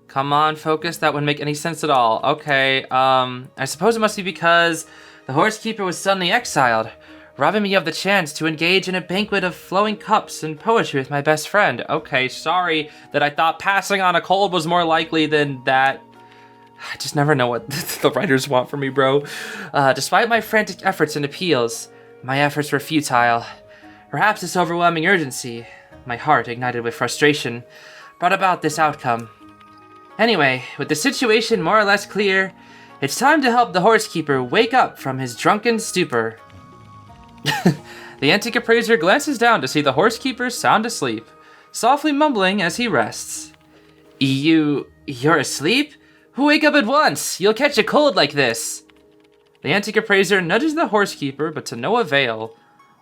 Come on, focus. That wouldn't make any sense at all. Okay, I suppose it must be because the horsekeeper was suddenly exiled, robbing me of the chance to engage in a banquet of flowing cups and poetry with my best friend. Okay, sorry that I thought passing on a cold was more likely than that. I just never know what the writers want from me, bro. Despite my frantic efforts and appeals, my efforts were futile. Perhaps this overwhelming urgency, my heart ignited with frustration, brought about this outcome. Anyway, with the situation more or less clear, it's time to help the horsekeeper wake up from his drunken stupor. The antique appraiser glances down to see the horsekeeper sound asleep, softly mumbling as he rests. You're asleep? Wake up at once! You'll catch a cold like this! The antique appraiser nudges the horsekeeper, but to no avail.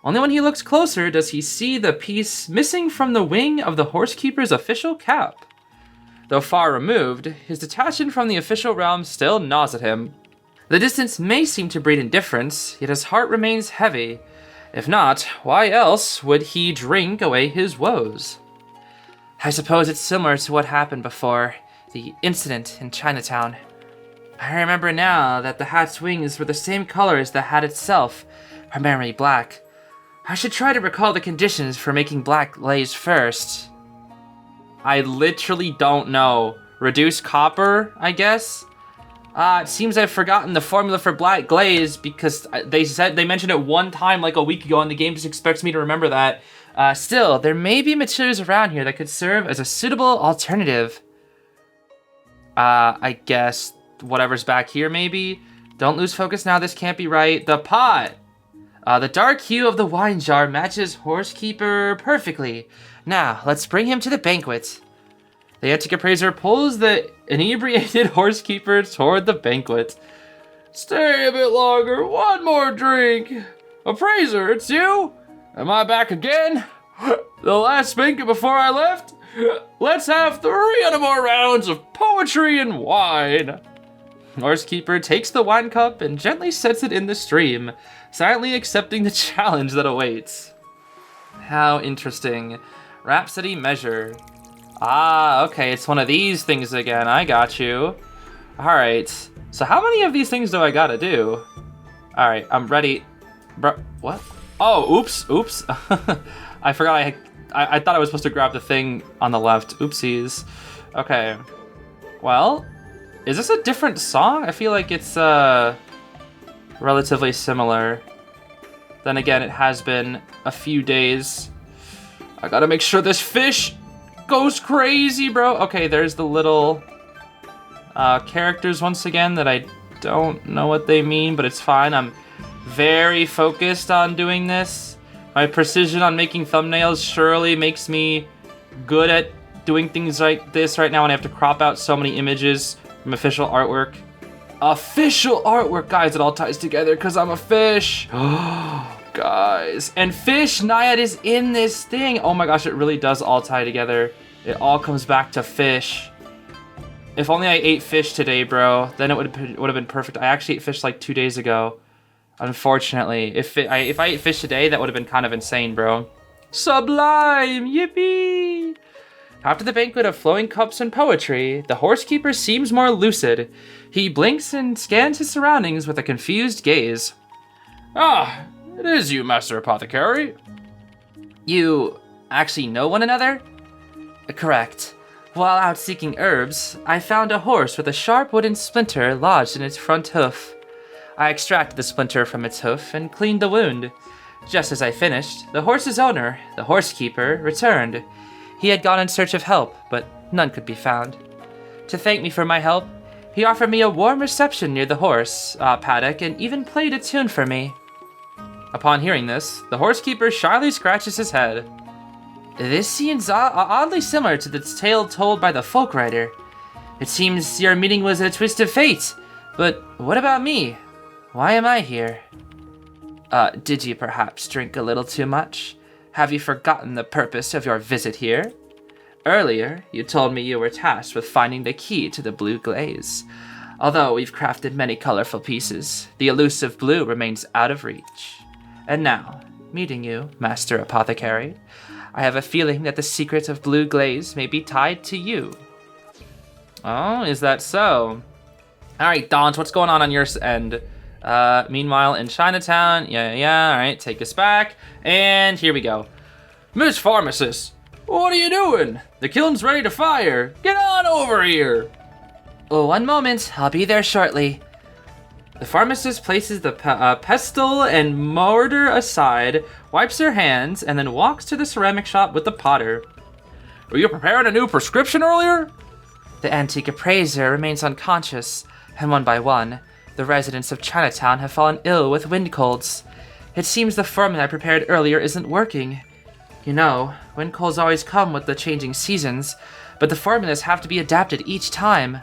Only when he looks closer does he see the piece missing from the wing of the horsekeeper's official cap. Though far removed, his detachment from the official realm still gnaws at him. The distance may seem to breed indifference, yet his heart remains heavy. If not, why else would he drink away his woes? I suppose it's similar to what happened before. The incident in Chinatown. I remember now that the hat's wings were the same color as the hat itself, primarily black. I should try to recall the conditions for making black glaze first. I literally don't know. Reduce copper, I guess? It seems I've forgotten the formula for black glaze because they mentioned it one time like a week ago and the game just expects me to remember that. Still, there may be materials around here that could serve as a suitable alternative. I guess whatever's back here, maybe? Don't lose focus now, this can't be right. The pot! The dark hue of the wine jar matches Horsekeeper perfectly. Now, let's bring him to the banquet. The antique appraiser pulls the inebriated Horsekeeper toward the banquet. Stay a bit longer, one more drink. Appraiser, it's you? Am I back again? The last banquet before I left? Let's have 300 more rounds of poetry and wine. Horsekeeper takes the wine cup and gently sets it in the stream, silently accepting the challenge that awaits. How interesting. Rhapsody measure. Ah, okay, it's one of these things again. I got you. Alright, so how many of these things do I gotta do? Alright, I'm ready. Bro, what? Oh, oops. I forgot I thought I was supposed to grab the thing on the left. Oopsies. Okay. Well, is this a different song? I feel like it's relatively similar. Then again, it has been a few days. I gotta make sure this fish goes crazy, bro. Okay, there's the little characters once again that I don't know what they mean, but it's fine. I'm very focused on doing this. My precision on making thumbnails surely makes me good at doing things like this right now when I have to crop out so many images from official artwork. Official artwork, guys, it all ties together because I'm a fish. Guys, and fish Naiad is in this thing. Oh my gosh, it really does all tie together. It all comes back to fish. If only I ate fish today, bro, then it would have been perfect. I actually ate fish like 2 days ago. Unfortunately, if I ate fish today, that would have been kind of insane, bro. Sublime, yippee! After the banquet of flowing cups and poetry, the Horsekeeper seems more lucid. He blinks and scans his surroundings with a confused gaze. Ah, it is you, Master Apothecary. You actually know one another? Correct. While out seeking herbs, I found a horse with a sharp wooden splinter lodged in its front hoof. I extracted the splinter from its hoof and cleaned the wound. Just as I finished, the horse's owner, the Horsekeeper, returned. He had gone in search of help, but none could be found. To thank me for my help, he offered me a warm reception near the horse paddock and even played a tune for me. Upon hearing this, the Horsekeeper shyly scratches his head. This seems oddly similar to the tale told by the folk writer. It seems your meeting was a twist of fate, but what about me? Why am I here? Did you perhaps drink a little too much? Have you forgotten the purpose of your visit here? Earlier, you told me you were tasked with finding the key to the blue glaze. Although we've crafted many colorful pieces, the elusive blue remains out of reach. And now, meeting you, Master Apothecary, I have a feeling that the secret of blue glaze may be tied to you. Oh, is that so? Alright, Dons, what's going on your end? Meanwhile, in Chinatown, yeah, alright, take us back, and here we go. Miss Pharmacist, what are you doing? The kiln's ready to fire. Get on over here. Oh, one moment, I'll be there shortly. The pharmacist places the pestle and mortar aside, wipes her hands, and then walks to the ceramic shop with the potter. Were you preparing a new prescription earlier? The antique appraiser remains unconscious, and one by one, the residents of Chinatown have fallen ill with wind colds. It seems the formula I prepared earlier isn't working. You know, wind colds always come with the changing seasons, but the formulas have to be adapted each time.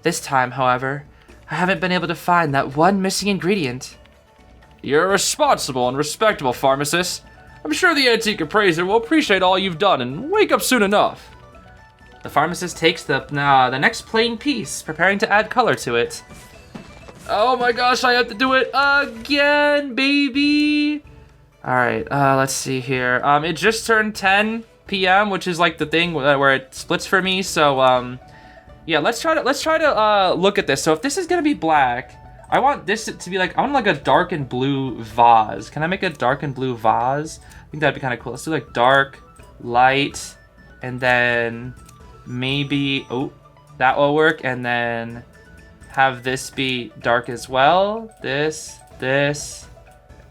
This time, however, I haven't been able to find that one missing ingredient. You're a responsible and respectable pharmacist. I'm sure the antique appraiser will appreciate all you've done and wake up soon enough. The pharmacist takes the next plain piece, preparing to add color to it. Oh my gosh, I have to do it again, baby! Alright, let's see here. It just turned 10 p.m., which is like the thing where it splits for me, so, yeah, let's try to look at this. So if this is gonna be black, I want this to be like, I want like a dark and blue vase. Can I make a dark and blue vase? I think that'd be kind of cool. Let's do like dark, light, and then maybe, oh, that will work, and then have this be dark as well. This.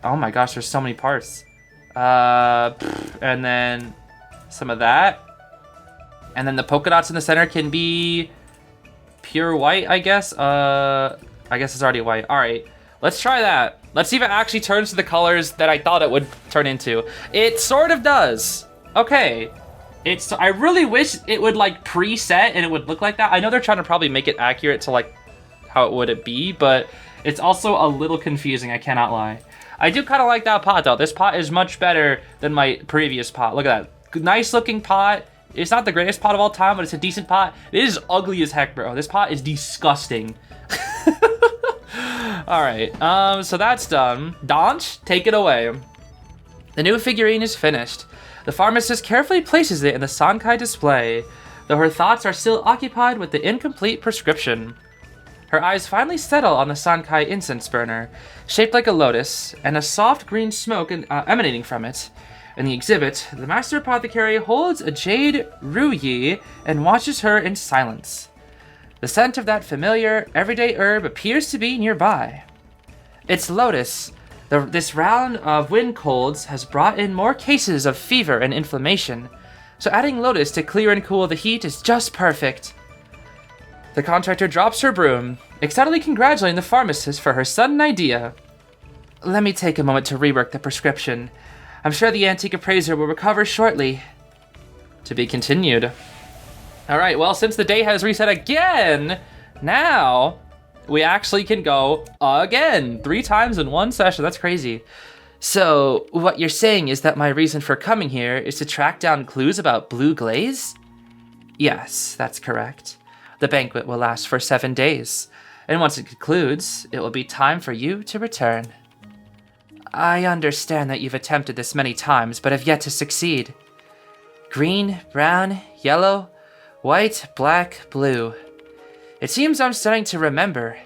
Oh my gosh, there's so many parts. And then some of that. And then the polka dots in the center can be pure white, I guess. I guess it's already white. All right, let's try that. Let's see if it actually turns to the colors that I thought it would turn into. It sort of does. Okay. I really wish it would like preset and it would look like that. I know they're trying to probably make it accurate to like how it would be, but it's also a little confusing, I cannot lie. I do kind of like that pot though. This pot is much better than my previous pot. Look at that. Nice looking pot. It's not the greatest pot of all time, but it's a decent pot. It is ugly as heck, bro. This pot is disgusting. All right, so that's done. Donch, take it away. The new figurine is finished. The pharmacist carefully places it in the Sankai display, though her thoughts are still occupied with the incomplete prescription. Her eyes finally settle on the Sankai incense burner, shaped like a lotus, and a soft green smoke emanating from it. In the exhibit, the master apothecary holds a jade ruyi and watches her in silence. The scent of that familiar, everyday herb appears to be nearby. It's lotus. This round of wind colds has brought in more cases of fever and inflammation, so adding lotus to clear and cool the heat is just perfect. The contractor drops her broom, excitedly congratulating the pharmacist for her sudden idea. Let me take a moment to rework the prescription. I'm sure the antique appraiser will recover shortly. To be continued. Alright, well, since the day has reset again, now we actually can go again. 3 times in one session. That's crazy. So, what you're saying is that my reason for coming here is to track down clues about blue glaze? Yes, that's correct. The banquet will last for 7 days, and once it concludes, it will be time for you to return. I understand that you've attempted this many times, but have yet to succeed. Green, brown, yellow, white, black, blue. It seems I'm starting to remember.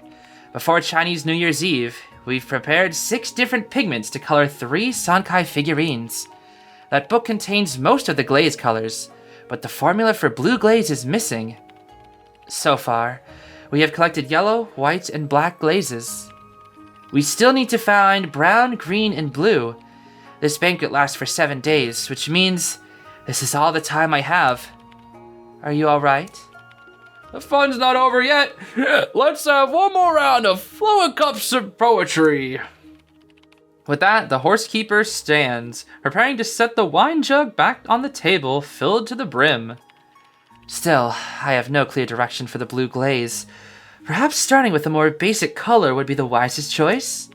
Before Chinese New Year's Eve, we've prepared 6 different pigments to color 3 Sankai figurines. That book contains most of the glaze colors, but the formula for blue glaze is missing. So far, we have collected yellow, white, and black glazes. We still need to find brown, green, and blue. This banquet lasts for 7 days, which means this is all the time I have. Are you alright? The fun's not over yet. Let's have one more round of fluid cups of poetry. With that, the horsekeeper stands, preparing to set the wine jug back on the table, filled to the brim. Still, I have no clear direction for the blue glaze. Perhaps starting with a more basic color would be the wisest choice?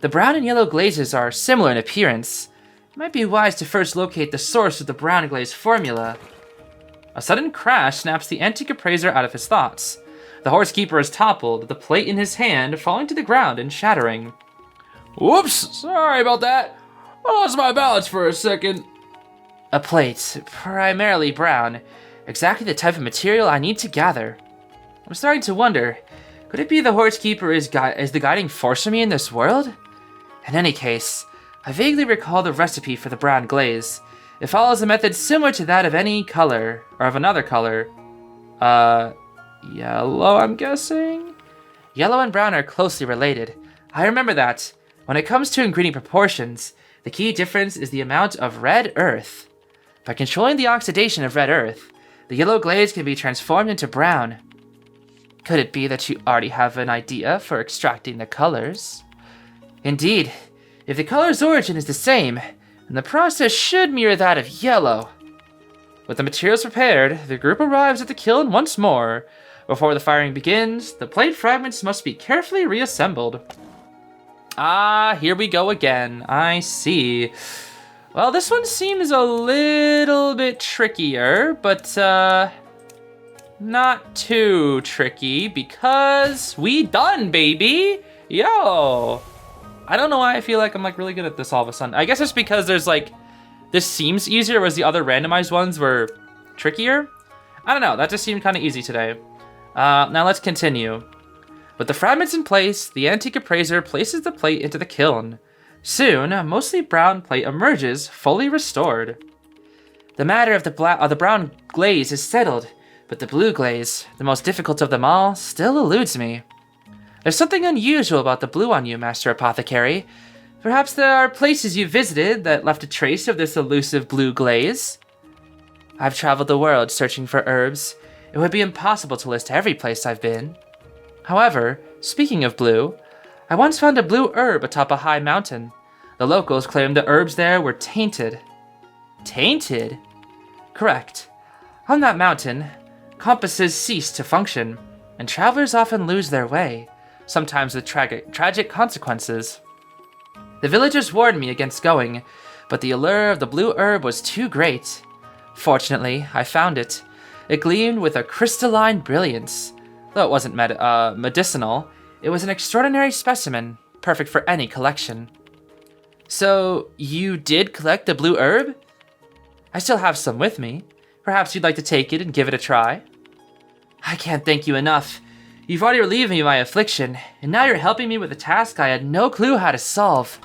The brown and yellow glazes are similar in appearance. It might be wise to first locate the source of the brown glaze formula. A sudden crash snaps the antique appraiser out of his thoughts. The horsekeeper is toppled, the plate in his hand falling to the ground and shattering. Whoops, sorry about that. I lost my balance for a second. A plate, primarily brown. Exactly the type of material I need to gather. I'm starting to wonder, could it be the horsekeeper is the guiding force for me in this world? In any case, I vaguely recall the recipe for the brown glaze. It follows a method similar to that of any color, or of another color. Yellow, I'm guessing? Yellow and brown are closely related. I remember that. When it comes to ingredient proportions, the key difference is the amount of red earth. By controlling the oxidation of red earth, the yellow glaze can be transformed into brown. Could it be that you already have an idea for extracting the colors? Indeed, if the color's origin is the same, then the process should mirror that of yellow. With the materials prepared, the group arrives at the kiln once more. Before the firing begins, the plate fragments must be carefully reassembled. Ah, here we go again. I see. Well, this one seems a little bit trickier, but not too tricky because we done, baby. Yo. I don't know why I feel like I'm like really good at this all of a sudden. I guess it's because there's like, this seems easier, whereas the other randomized ones were trickier. I don't know, that just seemed kind of easy today. Now let's continue. With the fragments in place, the antique appraiser places the plate into the kiln. Soon, a mostly brown plate emerges, fully restored. The matter of the brown glaze is settled, but the blue glaze, the most difficult of them all, still eludes me. There's something unusual about the blue on you, Master Apothecary. Perhaps there are places you visited that left a trace of this elusive blue glaze? I've traveled the world searching for herbs. It It would be impossible to list every place I've been. However, speaking of blue, I once found a blue herb atop a high mountain. The locals claimed the herbs there were tainted. Tainted? Correct. On that mountain, compasses cease to function, and travelers often lose their way, sometimes with tragic consequences. The villagers warned me against going, but the allure of the blue herb was too great. Fortunately, I found it. It gleamed with a crystalline brilliance. Though it wasn't medicinal, it was an extraordinary specimen, perfect for any collection. So, you did collect the blue herb? I still have some with me. Perhaps you'd like to take it and give it a try? I can't thank you enough. You've already relieved me of my affliction, and now you're helping me with a task I had no clue how to solve.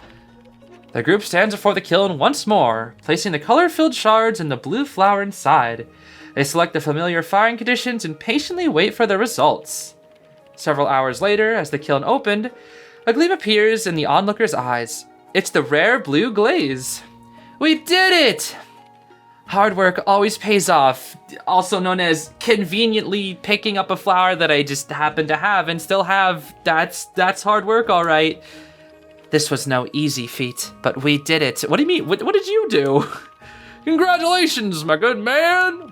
The group stands before the kiln once more, placing the color-filled shards in the blue flower inside. They select the familiar firing conditions and patiently wait for the results. Several hours later, as the kiln opened, a gleam appears in the onlooker's eyes. It's the rare blue glaze. We did it! Hard work always pays off, also known as conveniently picking up a flower that I just happen to have and still have. That's hard work, all right. This was no easy feat, but we did it. What do you mean? What did you do? Congratulations, my good man!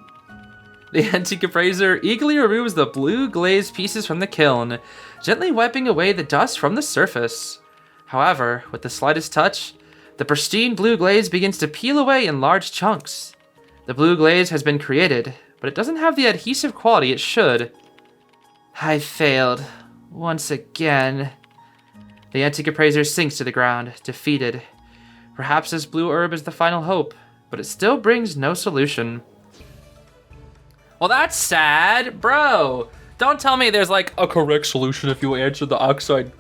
The antique appraiser eagerly removes the blue glazed pieces from the kiln, gently wiping away the dust from the surface. However, with the slightest touch, the pristine blue glaze begins to peel away in large chunks. The blue glaze has been created, but it doesn't have the adhesive quality it should. I failed. Once again. The antique appraiser sinks to the ground, defeated. Perhaps this blue herb is the final hope, but it still brings no solution. Well, that's sad. Bro, don't tell me there's like A correct solution if you answer the oxide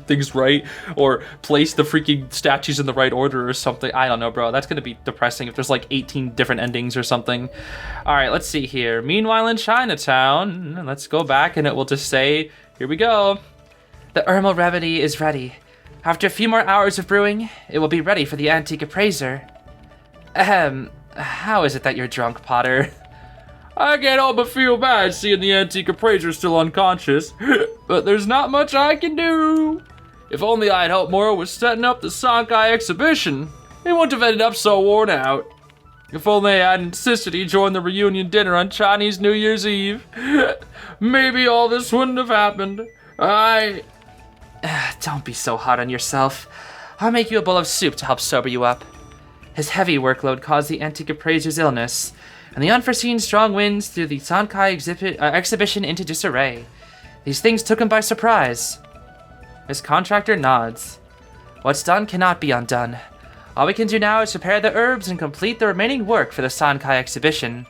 things right, or place the freaking statues in the right order or something. I don't know, bro. That's gonna be depressing if there's like 18 different endings or something. All right, let's see here. Meanwhile in Chinatown, let's go back and it will just say, here we go. The herbal remedy is ready. After a few more hours of brewing, it will be ready for the antique appraiser. How is it that you're drunk, Potter? I can't help but feel bad seeing the antique appraiser still unconscious, but there's not much I can do. If only I'd helped more with setting up the Sankai exhibition, he wouldn't have ended up so worn out. If only I had insisted he join the reunion dinner on Chinese New Year's Eve, maybe all this wouldn't have happened. Don't be so hard on yourself. I'll make you a bowl of soup to help sober you up. His heavy workload caused the antique appraiser's illness, and the unforeseen strong winds threw the Sankai exhibition into disarray. These things took him by surprise. His contractor nods. What's done cannot be undone. All we can do now is prepare the herbs and complete the remaining work for the Sankai exhibition.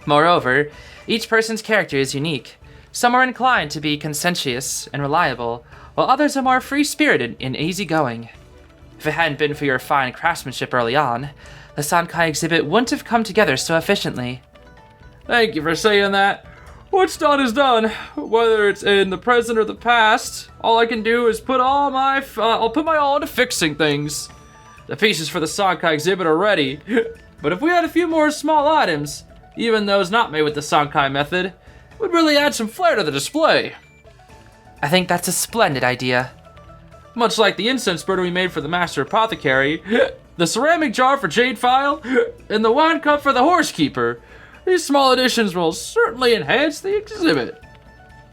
Moreover, each person's character is unique. Some are inclined to be conscientious and reliable, while others are more free-spirited and easygoing. If it hadn't been for your fine craftsmanship early on, the Sankai exhibit wouldn't have come together so efficiently. Thank you for saying that. What's done is done. Whether it's in the present or the past, all I can do is I'll put my all into fixing things. The pieces for the Sankai exhibit are ready, but if we had a few more small items, even those not made with the Sankai method, it would really add some flair to the display. I think that's a splendid idea. Much like the incense burner we made for the Master Apothecary, the ceramic jar for Jade File, and the wine cup for the Horsekeeper. These small additions will certainly enhance the exhibit.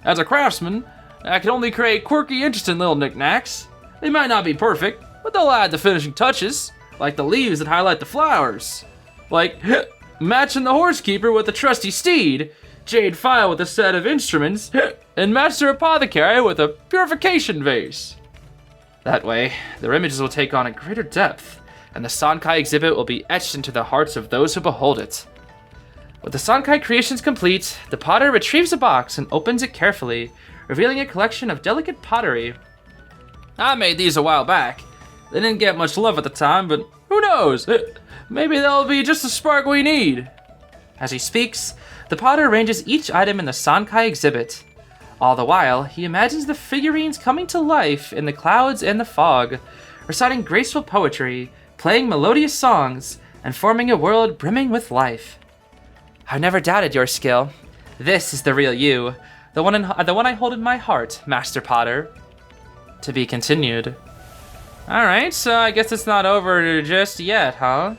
As a craftsman, I can only create quirky, interesting little knickknacks. They might not be perfect, but they'll add the finishing touches, like the leaves that highlight the flowers. Like matching the Horsekeeper with the trusty steed, Jade File with a set of instruments, and Master Apothecary with a purification vase. That way, their images will take on a greater depth, and the Sankai exhibit will be etched into the hearts of those who behold it. With the Sankai creations complete, the potter retrieves a box and opens it carefully, revealing a collection of delicate pottery. I made these a while back. They didn't get much love at the time, but who knows? Maybe they'll be just the spark we need. As he speaks, the potter arranges each item in the Sankai exhibit. All the while, he imagines the figurines coming to life in the clouds and the fog, reciting graceful poetry, playing melodious songs, and forming a world brimming with life. I've never doubted your skill. This is the real you. The one I hold in my heart, Master Potter. To be continued. Alright, so I guess it's not over just yet, huh?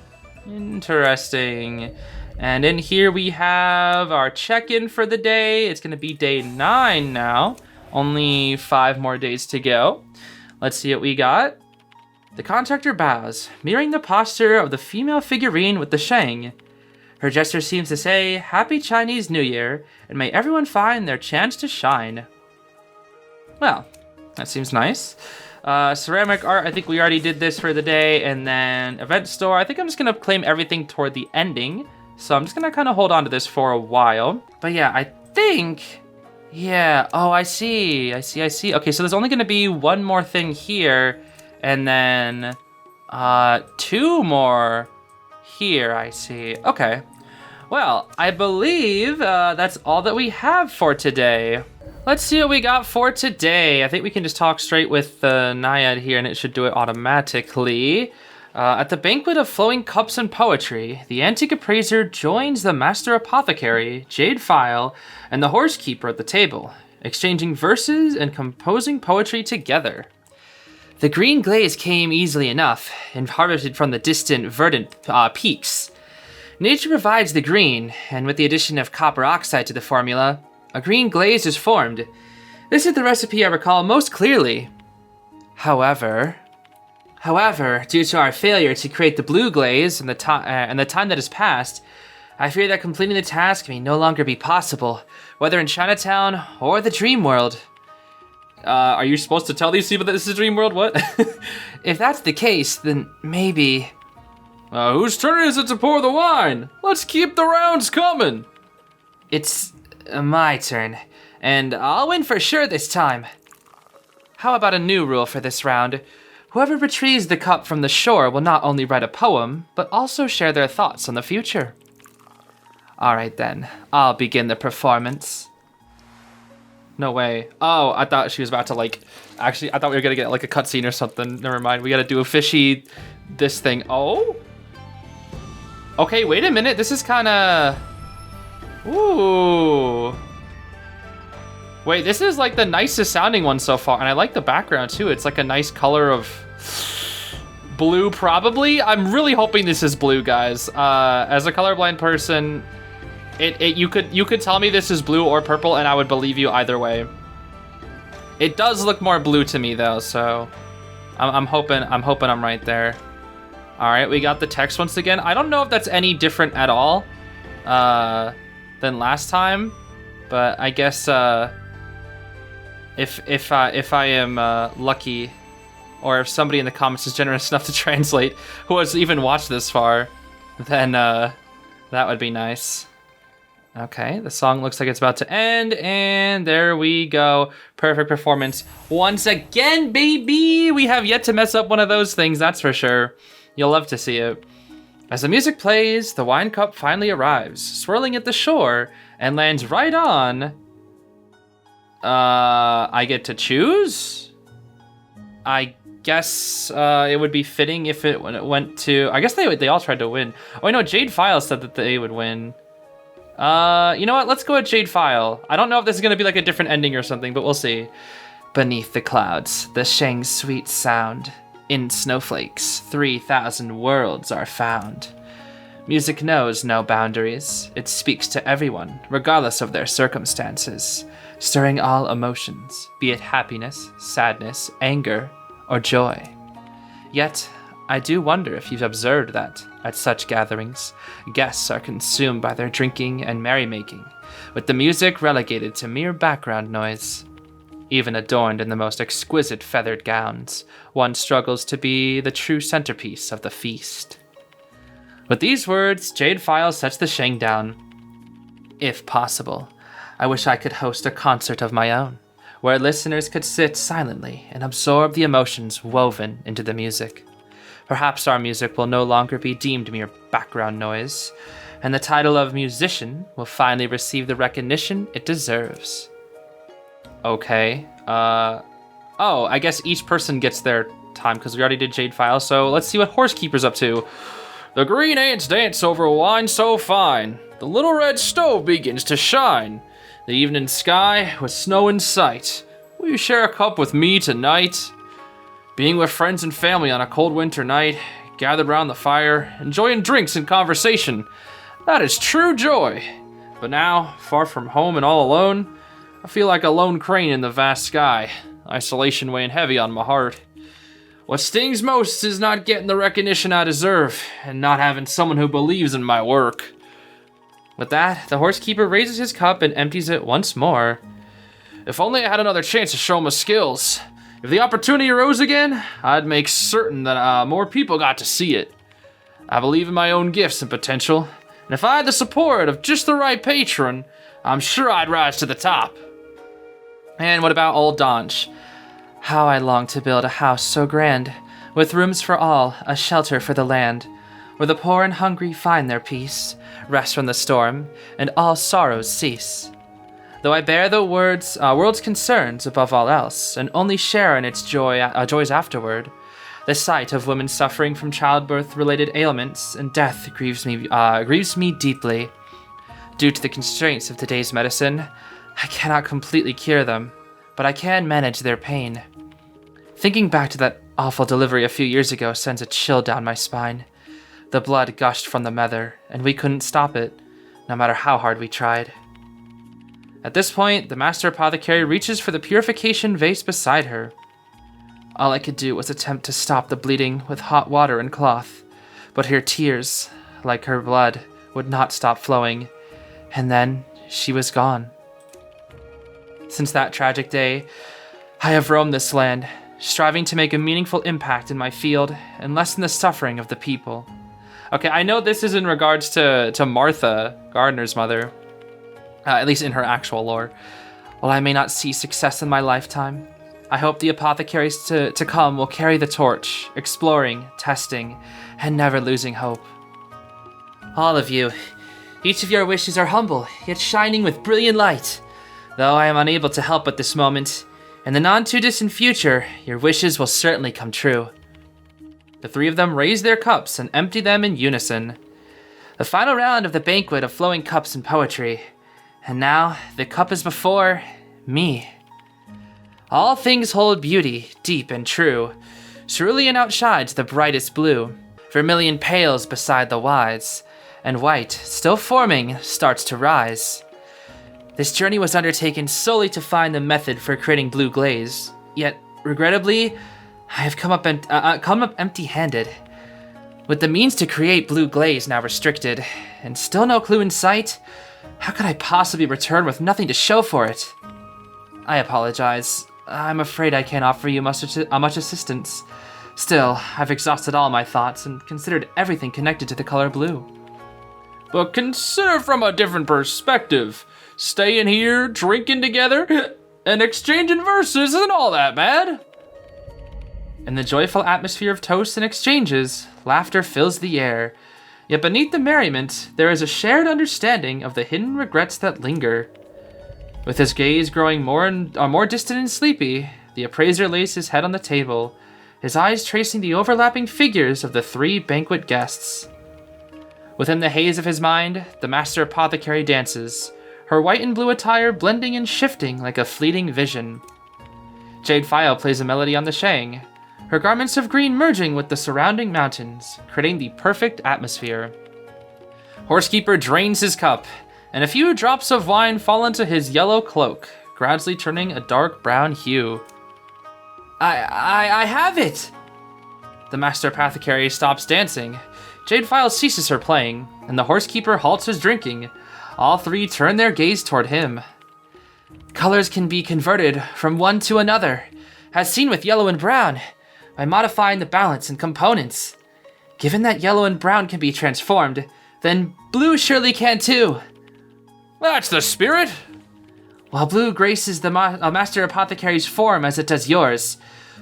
Interesting. And in here we have our check-in for the day. It's gonna be day 9 now. Only 5 more days to go. Let's see what we got. The contractor bows, mirroring the posture of the female figurine with the shang. Her gesture seems to say, Happy Chinese New Year, and may everyone find their chance to shine. Well, that seems nice. Ceramic art, I think we already did this for the day. And then event store, I think I'm just going to claim everything toward the ending. So I'm just going to kind of hold on to this for a while. But yeah, I think... Yeah, oh, I see. Okay, so there's only going to be one more thing here. And then 2 more here, I see. Okay. Well, I believe that's all that we have for today. Let's see what we got for today. I think we can just talk straight with the Naiad here and it should do it automatically. At the banquet of flowing cups and poetry, the antique appraiser joins the master apothecary, Jade File, and the horsekeeper at the table, exchanging verses and composing poetry together. The green glaze came easily enough, and harvested from the distant, verdant peaks. Nature provides the green, and with the addition of copper oxide to the formula, a green glaze is formed. This is the recipe I recall most clearly. However, due to our failure to create the blue glaze and the time that has passed, I fear that completing the task may no longer be possible, whether in Chinatown or the dream world. Are you supposed to tell these people that this is a dream world? What? If that's the case, then maybe... Whose turn is it to pour the wine? Let's keep the rounds coming. It's my turn, and I'll win for sure this time. How about a new rule for this round? Whoever retrieves the cup from the shore will not only write a poem, but also share their thoughts on the future. Alright then, I'll begin the performance. No way. Oh, I thought she was about to actually, I thought we were gonna get like a cutscene or something. Never mind, we gotta do a fishy, this thing. Oh? Okay, wait a minute, this is kinda... Ooh. Wait, this is like the nicest sounding one so far, and I like the background too. It's like a nice color of blue, probably. I'm really hoping this is blue, guys. As a colorblind person, you could tell me this is blue or purple, and I would believe you either way. It does look more blue to me though, so I'm hoping I'm right there. All right, we got the text once again. I don't know if that's any different at all than last time, but I guess if I am lucky, or if somebody in the comments is generous enough to translate who has even watched this far, then that would be nice. Okay, the song looks like it's about to end, and there we go. Perfect performance once again, baby! We have yet to mess up one of those things, that's for sure. You'll love to see it. As the music plays, the wine cup finally arrives, swirling at the shore, and lands right on... I get to choose? I guess it would be fitting if it went to... I guess they all tried to win. Oh, I know Jade File said that they would win. You know what? Let's go with Jade File. I don't know if this is going to be like a different ending or something, but we'll see. Beneath the clouds, the Shang's sweet sound. In snowflakes, 3,000 worlds are found. Music knows no boundaries. It speaks to everyone, regardless of their circumstances, stirring all emotions, be it happiness, sadness, anger, or joy. Yet, I do wonder if you've observed that, at such gatherings, guests are consumed by their drinking and merrymaking, with the music relegated to mere background noise. Even adorned in the most exquisite feathered gowns, one struggles to be the true centerpiece of the feast. With these words, Jade File sets the Shang down. If possible, I wish I could host a concert of my own, where listeners could sit silently and absorb the emotions woven into the music. Perhaps our music will no longer be deemed mere background noise, and the title of musician will finally receive the recognition it deserves. Okay, oh, I guess each person gets their time because we already did Jade File, so let's see what Horsekeeper's up to. The green ants dance over wine so fine. The little red stove begins to shine. The evening sky with snow in sight. Will you share a cup with me tonight? Being with friends and family on a cold winter night, gathered round the fire, enjoying drinks and conversation. That is true joy. But now, far from home and all alone, I feel like a lone crane in the vast sky, isolation weighing heavy on my heart. What stings most is not getting the recognition I deserve, and not having someone who believes in my work. With that, the horsekeeper raises his cup and empties it once more. If only I had another chance to show my skills. If the opportunity arose again, I'd make certain that more people got to see it. I believe in my own gifts and potential, and if I had the support of just the right patron, I'm sure I'd rise to the top. And what about old Donch? How I long to build a house so grand, with rooms for all, a shelter for the land, where the poor and hungry find their peace, rest from the storm, and all sorrows cease. Though I bear the world's concerns above all else, and only share in its joys afterward, the sight of women suffering from childbirth-related ailments and death grieves me deeply. Due to the constraints of today's medicine, I cannot completely cure them, but I can manage their pain. Thinking back to that awful delivery a few years ago sends a chill down my spine. The blood gushed from the mother, and we couldn't stop it, no matter how hard we tried. At this point, the master apothecary reaches for the purification vase beside her. All I could do was attempt to stop the bleeding with hot water and cloth, but her tears, like her blood, would not stop flowing, and then she was gone. Since that tragic day, I have roamed this land, striving to make a meaningful impact in my field and lessen the suffering of the people. Okay, I know this is in regards to Martha, Gardner's mother, at least in her actual lore. While I may not see success in my lifetime, I hope the apothecaries to come will carry the torch, exploring, testing, and never losing hope. All of you, each of your wishes are humble, yet shining with brilliant light. Though I am unable to help at this moment, in the not-too-distant future, your wishes will certainly come true. The three of them raise their cups and empty them in unison. The final round of the banquet of flowing cups and poetry. And now, the cup is before me. All things hold beauty, deep and true. Cerulean outshines the brightest blue. Vermilion pales beside the wise. And white, still forming, starts to rise. This journey was undertaken solely to find the method for creating blue glaze. Yet, regrettably, I have come up empty-handed. With the means to create blue glaze now restricted, and still no clue in sight, how could I possibly return with nothing to show for it? I apologize. I'm afraid I can't offer you much assistance. Still, I've exhausted all my thoughts and considered everything connected to the color blue. But consider from a different perspective. Staying here, drinking together, and exchanging verses isn't all that bad. In the joyful atmosphere of toasts and exchanges, laughter fills the air. Yet beneath the merriment, there is a shared understanding of the hidden regrets that linger. With his gaze growing more distant and sleepy, the appraiser lays his head on the table, his eyes tracing the overlapping figures of the three banquet guests. Within the haze of his mind, the master apothecary dances, her white and blue attire blending and shifting like a fleeting vision. Jade File plays a melody on the shang, her garments of green merging with the surrounding mountains, creating the perfect atmosphere. Horsekeeper drains his cup, and a few drops of wine fall into his yellow cloak, gradually turning a dark brown hue. I have it! The master apothecary stops dancing. Jade File ceases her playing, and the horsekeeper halts his drinking. All three turn their gaze toward him. Colors can be converted from one to another, as seen with yellow and brown, by modifying the balance and components. Given that yellow and brown can be transformed, then blue surely can too. That's the spirit! While blue graces the master apothecary's form as it does yours,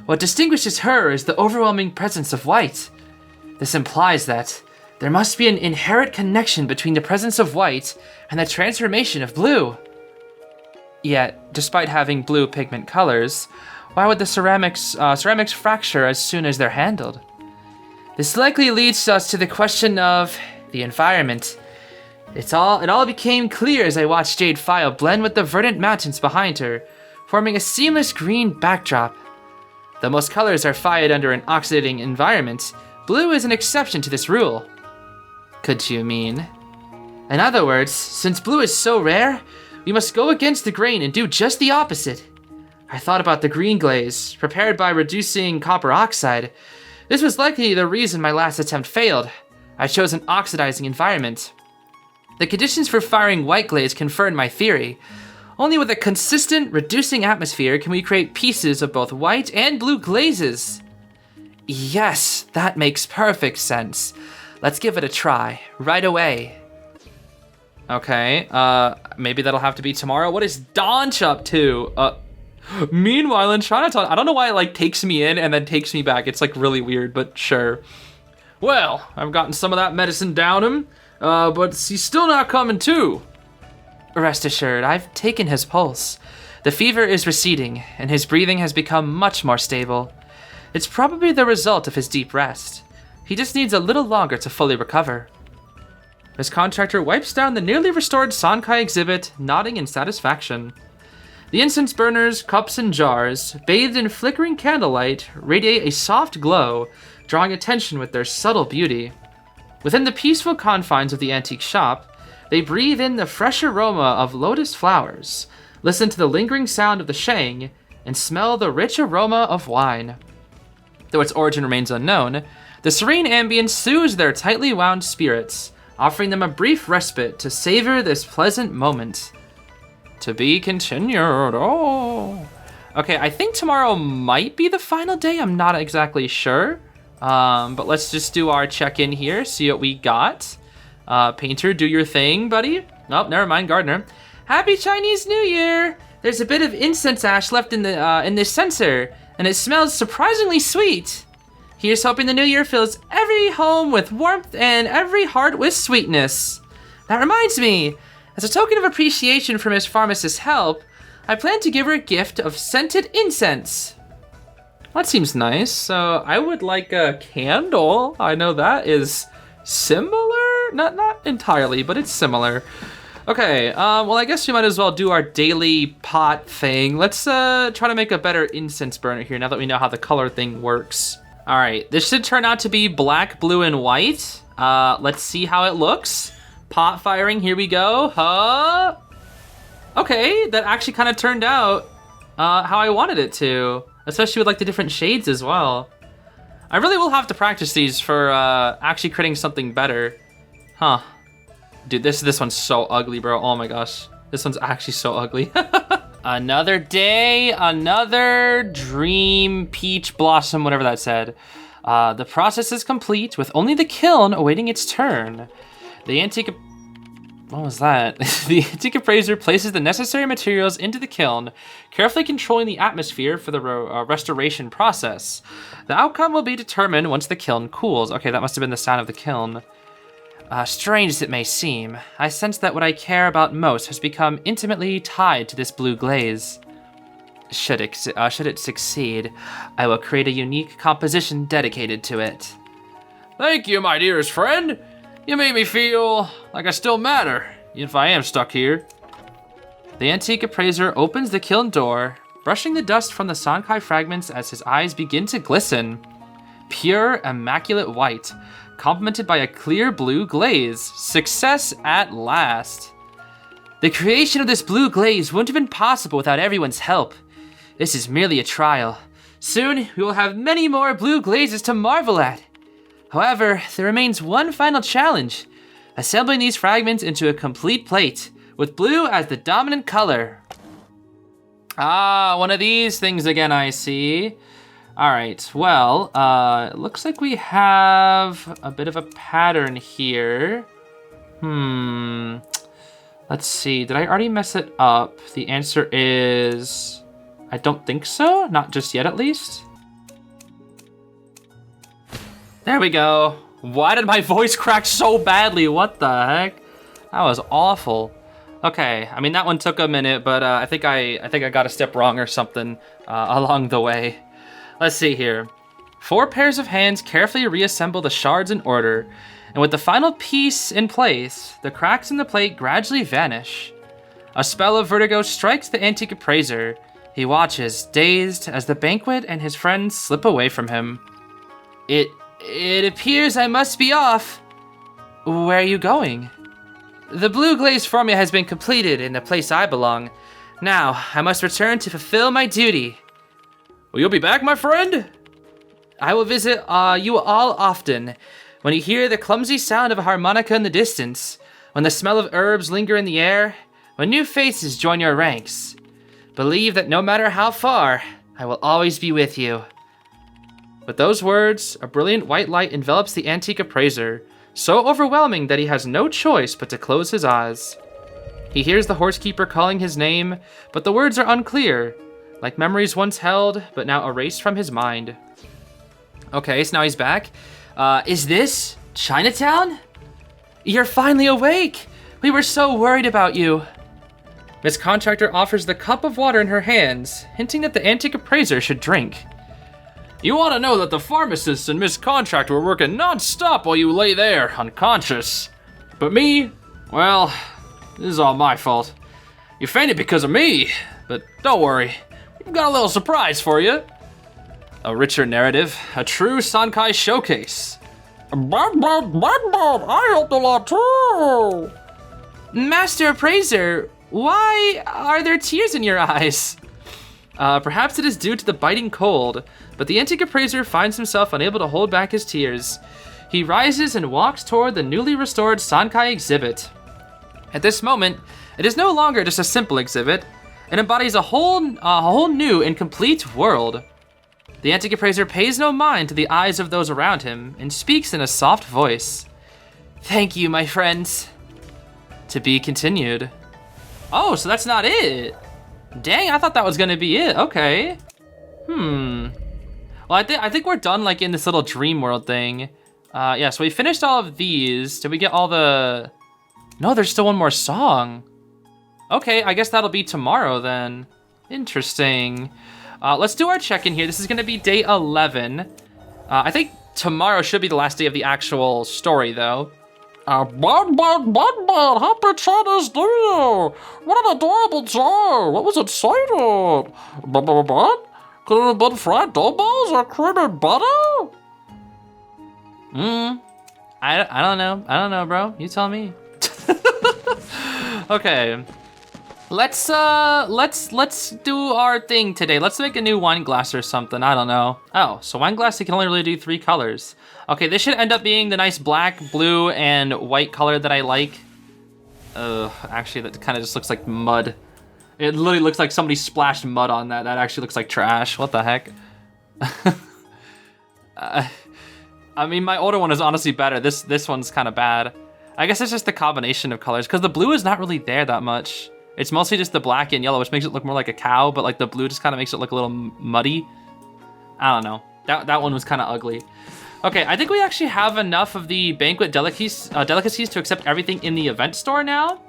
what distinguishes her is the overwhelming presence of white. This implies that there must be an inherent connection between the presence of white and the transformation of blue. Yet, despite having blue pigment colors, why would the ceramics fracture as soon as they're handled? This likely leads us to the question of the environment. It all became clear as I watched Jade File blend with the verdant mountains behind her, forming a seamless green backdrop. Though most colors are fired under an oxidating environment, blue is an exception to this rule. Could you mean? In other words, since blue is so rare, we must go against the grain and do just the opposite. I thought about the green glaze, prepared by reducing copper oxide. This was likely the reason my last attempt failed. I chose an oxidizing environment. The conditions for firing white glaze confirmed my theory. Only with a consistent, reducing atmosphere can we create pieces of both white and blue glazes. Yes, that makes perfect sense. Let's give it a try, right away. Okay, maybe that'll have to be tomorrow. What is Donch up to? Meanwhile in Chinatown, I don't know why it like takes me in and then takes me back. It's like really weird, but sure. Well, I've gotten some of that medicine down him, but he's still not coming to. Rest assured, I've taken his pulse. The fever is receding, and his breathing has become much more stable. It's probably the result of his deep rest. He just needs a little longer to fully recover. His contractor wipes down the nearly restored Sankai exhibit, nodding in satisfaction. The incense burners, cups, and jars, bathed in flickering candlelight, radiate a soft glow, drawing attention with their subtle beauty. Within the peaceful confines of the antique shop, they breathe in the fresh aroma of lotus flowers, listen to the lingering sound of the sheng, and smell the rich aroma of wine. Though its origin remains unknown, the serene ambience soothes their tightly wound spirits, offering them a brief respite to savor this pleasant moment. To be continued. Oh. Okay, I think tomorrow might be the final day. I'm not exactly sure. But let's just do our check-in here, see what we got. Painter, do your thing, buddy. Oh, never mind, Gardener. Happy Chinese New Year! There's a bit of incense ash left in this censer, and it smells surprisingly sweet. Here's hoping the new year fills every home with warmth and every heart with sweetness. That reminds me, as a token of appreciation for Miss Pharmacist's help, I plan to give her a gift of scented incense. That seems nice. So I would like a candle. I know that is similar. Not entirely, but it's similar. Okay, well, I guess we might as well do our daily pot thing. Let's try to make a better incense burner here now that we know how the color thing works. All right, this should turn out to be black, blue, and white. Let's see how it looks. Pot firing, here we go. Okay, that actually kind of turned out how I wanted it to, especially with like the different shades as well. I really will have to practice these for actually creating something better. Huh. Dude, this one's so ugly, bro. Oh my gosh. This one's actually so ugly. Another day, another dream, peach blossom, whatever that said. The process is complete with only the kiln awaiting its turn. The antique... What was that? The antique appraiser places the necessary materials into the kiln, carefully controlling the atmosphere for the restoration process. The outcome will be determined once the kiln cools. Okay, that must have been the sound of the kiln. Strange as it may seem, I sense that what I care about most has become intimately tied to this blue glaze. Should it succeed, I will create a unique composition dedicated to it. Thank you, my dearest friend. You made me feel like I still matter, if I am stuck here. The antique appraiser opens the kiln door, brushing the dust from the Sankai fragments as his eyes begin to glisten. Pure, immaculate white, complemented by a clear blue glaze. Success at last. The creation of this blue glaze wouldn't have been possible without everyone's help. This is merely a trial. Soon, we will have many more blue glazes to marvel at. However, there remains one final challenge. Assembling these fragments into a complete plate, with blue as the dominant color. Ah, one of these things again, I see. All right, well, it looks like we have a bit of a pattern here. Let's see, did I already mess it up? The answer is, I don't think so, not just yet at least. There we go. Why did my voice crack so badly? What the heck? That was awful. Okay, I mean, that one took a minute, but I think I got a step wrong or something along the way. Let's see here. 4 pairs of hands carefully reassemble the shards in order. and with the final piece in place, the cracks in the plate gradually vanish. A spell of vertigo strikes the antique appraiser. He watches, dazed, as the banquet and his friends slip away from him. It appears I must be off. Where are you going? The blue glaze formula has been completed in the place I belong. Now, I must return to fulfill my duty. Will you be back, my friend? I will visit you all often. When you hear the clumsy sound of a harmonica in the distance, when the smell of herbs linger in the air, when new faces join your ranks, believe that no matter how far, I will always be with you. With those words, a brilliant white light envelops the antique appraiser, so overwhelming that he has no choice but to close his eyes. He hears the horsekeeper calling his name, but the words are unclear, like memories once held, but now erased from his mind. Okay, so now he's back. Is this Chinatown? You're finally awake! We were so worried about you. Miss Contractor offers the cup of water in her hands, hinting that the antique appraiser should drink. You ought to know that the pharmacist and Miss Contractor were working non-stop while you lay there, unconscious. But me, well, this is all my fault. You fainted because of me, but don't worry. We've got a little surprise for you. A richer narrative, a true Sankai showcase. I helped a lot too. Master Appraiser, why are there tears in your eyes? Perhaps it is due to the biting cold, but the antique appraiser finds himself unable to hold back his tears. He rises and walks toward the newly restored Sankai exhibit. At this moment, it is no longer just a simple exhibit. It embodies a whole new and complete world. The antique appraiser pays no mind to the eyes of those around him and speaks in a soft voice. Thank you, my friends. To be continued. Oh, so that's not it. Dang, I thought that was gonna be it. Okay. Well, I think we're done like in this little dream world thing. Yeah, so we finished all of these. Did we get all the... No, there's still one more song. Okay, I guess that'll be tomorrow then. Interesting. Let's do our check-in here. This is gonna be day 11. I think tomorrow should be the last day of the actual story though. Happy Chinese New Year! What an adorable jar! What was inside it? Could it have been fried dough balls or cream and butter? I don't know. I don't know, bro. You tell me. Okay. Let's do our thing today. Let's make a new wine glass or something. I don't know. Oh, so wine glass, you can only really do 3 colors. Okay, this should end up being the nice black, blue, and white color that I like. Actually, that kind of just looks like mud. It literally looks like somebody splashed mud on that. That actually looks like trash. What the heck? I mean, my older one is honestly better. This one's kind of bad. I guess it's just the combination of colors, because the blue is not really there that much. It's mostly just the black and yellow, which makes it look more like a cow, but like the blue just kind of makes it look a little muddy. I don't know. That one was kind of ugly. Okay, I think we actually have enough of the banquet delicacies to accept everything in the event store now.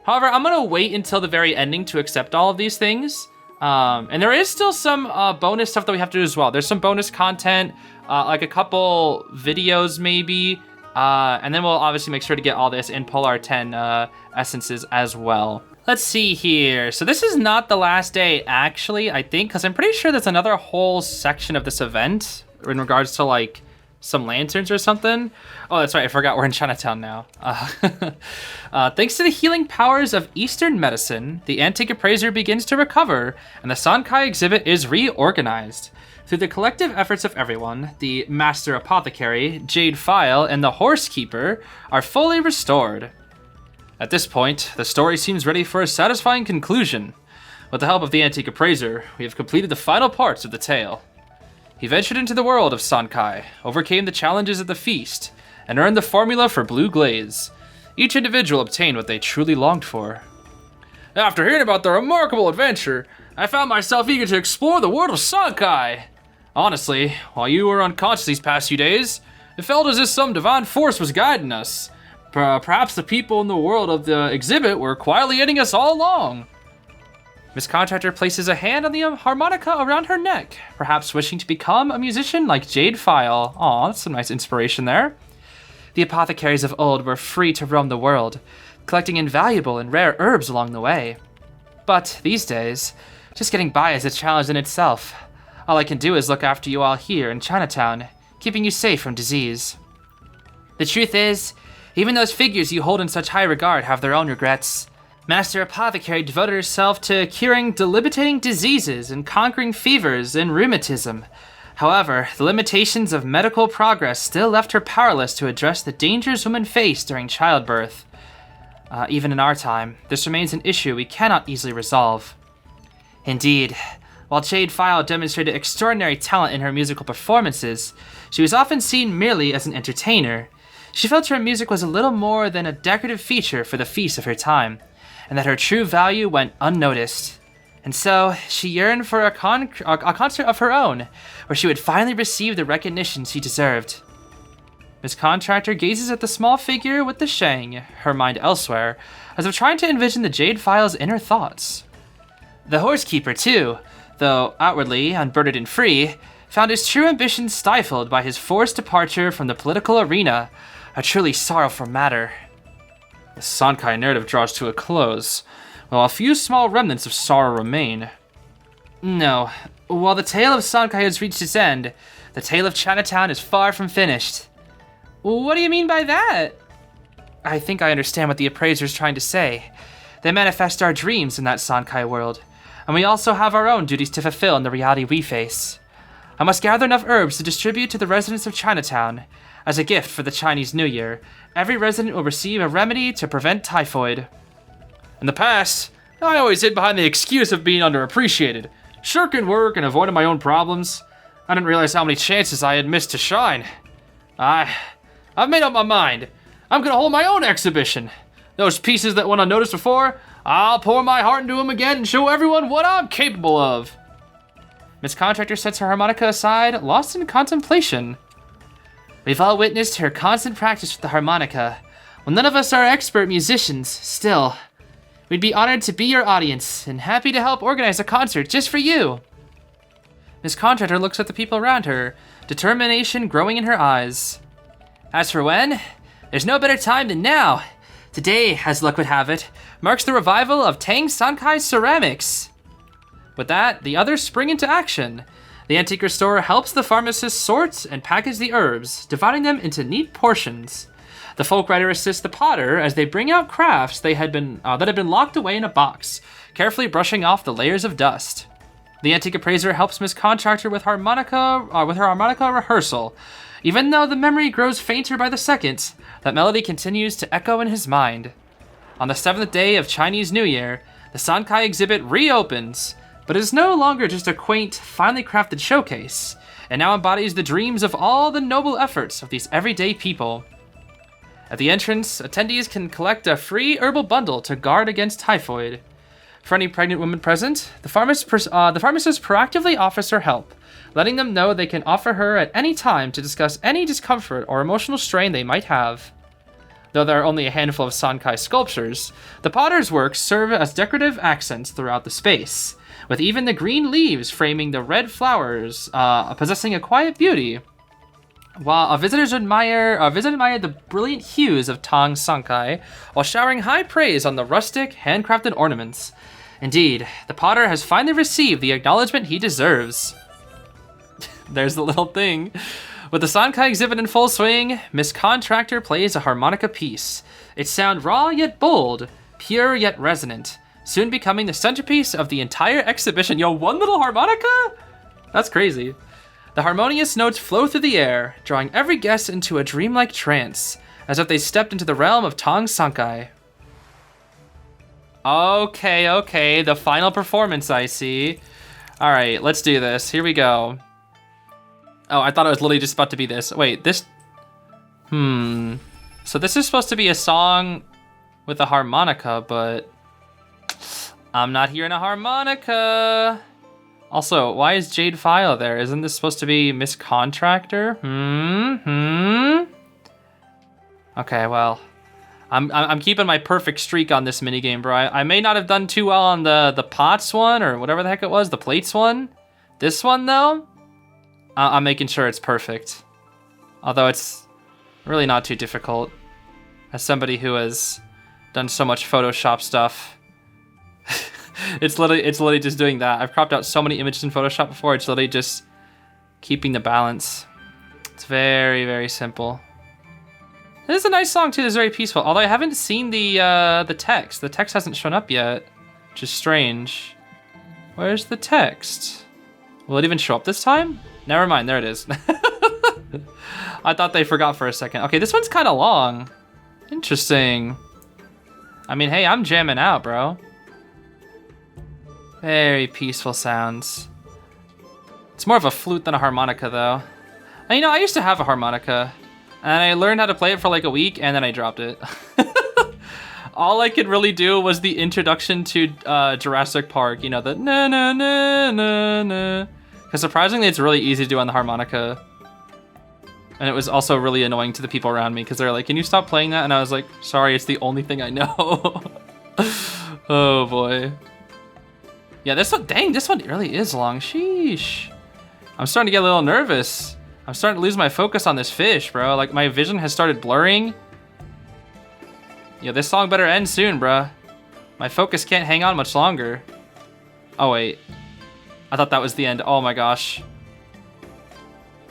However, I'm gonna wait until the very ending to accept all of these things. And there is still some bonus stuff that we have to do as well. There's some bonus content, like a couple videos maybe. And then we'll obviously make sure to get all this in Polar 10 essences as well. Let's see here. So this is not the last day, actually, I think, because I'm pretty sure there's another whole section of this event in regards to like some lanterns or something. Oh, that's right. I forgot we're in Chinatown now. Thanks to the healing powers of Eastern medicine, the antique appraiser begins to recover, and the Sankai exhibit is reorganized. Through the collective efforts of everyone, the Master Apothecary, Jade File, and the Horsekeeper are fully restored. At this point, the story seems ready for a satisfying conclusion. With the help of the antique appraiser, we have completed the final parts of the tale. He ventured into the world of Sankai, overcame the challenges of the feast, and earned the formula for blue glaze. Each individual obtained what they truly longed for. After hearing about the remarkable adventure, I found myself eager to explore the world of Sankai. Honestly, while you were unconscious these past few days, it felt as if some divine force was guiding us. Perhaps the people in the world of the exhibit were quietly aiding us all along. Miss Contractor places a hand on the harmonica around her neck, perhaps wishing to become a musician like Jade File. Aw, that's some nice inspiration there. The apothecaries of old were free to roam the world, collecting invaluable and rare herbs along the way. But these days, just getting by is a challenge in itself. All I can do is look after you all here in Chinatown, keeping you safe from disease. The truth is, even those figures you hold in such high regard have their own regrets. Master Apothecary devoted herself to curing debilitating diseases and conquering fevers and rheumatism. However, the limitations of medical progress still left her powerless to address the dangers women face during childbirth. Even in our time, this remains an issue we cannot easily resolve. Indeed, while Jade File demonstrated extraordinary talent in her musical performances, she was often seen merely as an entertainer. She felt her music was a little more than a decorative feature for the feast of her time, and that her true value went unnoticed. And so, she yearned for a concert of her own, where she would finally receive the recognition she deserved. Miss Contractor gazes at the small figure with the shang, her mind elsewhere, as if trying to envision the Jade File's inner thoughts. The Horsekeeper, too, though outwardly unburdened and free, found his true ambition stifled by his forced departure from the political arena, a truly sorrowful matter. The Sankai narrative draws to a close, while a few small remnants of sorrow remain. No, while the tale of Sankai has reached its end, the tale of Chinatown is far from finished. What do you mean by that? I think I understand what the appraiser's trying to say. They manifest our dreams in that Sankai world, and we also have our own duties to fulfill in the reality we face. I must gather enough herbs to distribute to the residents of Chinatown. As a gift for the Chinese New Year, every resident will receive a remedy to prevent typhoid. In the past, I always hid behind the excuse of being underappreciated, shirking work and avoiding my own problems. I didn't realize how many chances I had missed to shine. I've made up my mind. I'm gonna hold my own exhibition. Those pieces that went unnoticed before, I'll pour my heart into them again and show everyone what I'm capable of. Miss Contractor sets her harmonica aside, lost in contemplation. We've all witnessed her constant practice with the harmonica. While none of us are expert musicians, still, we'd be honored to be your audience and happy to help organize a concert just for you. Miss Contractor looks at the people around her, determination growing in her eyes. As for when, there's no better time than now. Today, as luck would have it, marks the revival of Tang Sankai's ceramics. With that, the others spring into action. The antique restorer helps the pharmacist sort and package the herbs, dividing them into neat portions. The folk writer assists the potter as they bring out crafts that had been locked away in a box, carefully brushing off the layers of dust. The antique appraiser helps Miss Contractor with her harmonica rehearsal. Even though the memory grows fainter by the second, that melody continues to echo in his mind. On the 7th day of Chinese New Year, the Sankai exhibit reopens, but it is no longer just a quaint, finely crafted showcase. It now embodies the dreams of all the noble efforts of these everyday people. At the entrance, attendees can collect a free herbal bundle to guard against typhoid. For any pregnant women present, the pharmacist proactively offers her help, letting them know they can offer her at any time to discuss any discomfort or emotional strain they might have. Though there are only a handful of Sankai sculptures, the potter's works serve as decorative accents throughout the space, with even the green leaves framing the red flowers, possessing a quiet beauty. While visitors admire the brilliant hues of Tang Sankai, while showering high praise on the rustic, handcrafted ornaments. Indeed, the potter has finally received the acknowledgement he deserves. There's the little thing. With the Sankai exhibit in full swing, Miss Contractor plays a harmonica piece. Its sound raw yet bold, pure yet resonant, soon becoming the centerpiece of the entire exhibition. Yo, one little harmonica? That's crazy. The harmonious notes flow through the air, drawing every guest into a dreamlike trance, as if they stepped into the realm of Tang Sankai. Okay, the final performance I see. All right, let's do this. Here we go. Oh, I thought it was literally just about to be this. Wait, this... So this is supposed to be a song with a harmonica, but... I'm not hearing a harmonica. Also, why is Jade File there? Isn't this supposed to be Miss Contractor? Okay, well... I'm keeping my perfect streak on this minigame, bro. I may not have done too well on the pots one, or whatever the heck it was, the plates one. This one, though... I'm making sure it's perfect. Although it's Really not too difficult. As somebody who has done so much Photoshop stuff, it's literally just doing that. I've cropped out so many images in Photoshop before. It's literally just keeping the balance. It's very, very simple. This is a nice song too. It's very peaceful. Although I haven't seen the text. The text hasn't shown up yet, which is strange. Where's the text? Will it even show up this time? Never mind. There it is. I thought they forgot for a second. Okay, this one's kind of long. Interesting. I mean, hey, I'm jamming out, bro. Very peaceful sounds. It's more of a flute than a harmonica, though. And, you know, I used to have a harmonica, and I learned how to play it for like a week, and then I dropped it. All I could really do was the introduction to Jurassic Park, you know, the na na na na na. Because surprisingly, it's really easy to do on the harmonica. And it was also really annoying to the people around me because they're like, can you stop playing that? And I was like, sorry, it's the only thing I know. Oh boy. Yeah, this one, dang, this one really is long. Sheesh. I'm starting to get a little nervous. I'm starting to lose my focus on this fish, bro. Like, my vision has started blurring. Yeah, this song better end soon, bro. My focus can't hang on much longer. Oh, wait. I thought that was the end. Oh my gosh.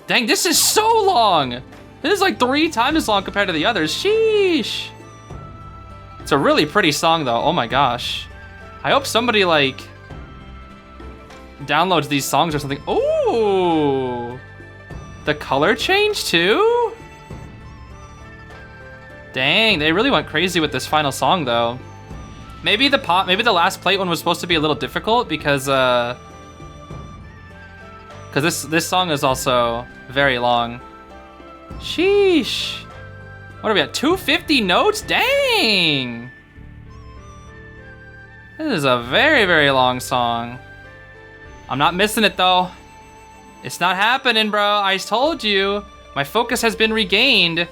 Dang, this is so long! This is like 3 times as long compared to the others. Sheesh! It's a really pretty song, though. Oh my gosh. I hope somebody, like, downloads these songs or something. Ooh! The color change, too? Dang, they really went crazy with this final song, though. Maybe the last plate one was supposed to be a little difficult because this song is also very long. Sheesh. What are we at? 250 notes? Dang. This is a very, very long song. I'm not missing it though. It's not happening, bro. I told you. My focus has been regained.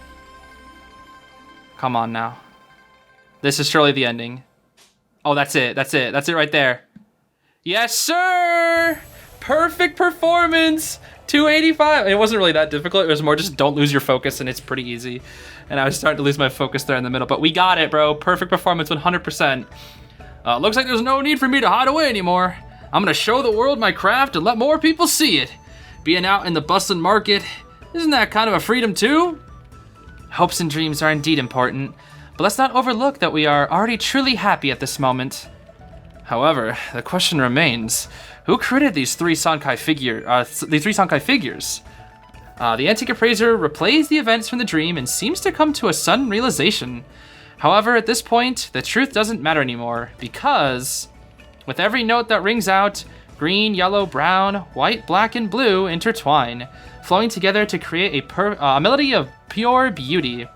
Come on now. This is surely the ending. Oh, that's it. That's it. That's it right there. Yes, sir. Perfect performance. 285. It wasn't really that difficult. It was more just don't lose your focus, and it's pretty easy. And I was starting to lose my focus there in the middle, but we got it, bro. Perfect performance, 100%. Looks like there's no need for me to hide away anymore. I'm gonna show the world my craft and let more people see it. Being out in the bustling market, isn't that kind of a freedom too? Hopes and dreams are indeed important, but let's not overlook that we are already truly happy at this moment. However, the question remains, who created these three Sankai figures? The Antique Appraiser replays the events from the dream and seems to come to a sudden realization. However, at this point, the truth doesn't matter anymore, because with every note that rings out, green, yellow, brown, white, black, and blue intertwine, flowing together to create a melody of pure beauty.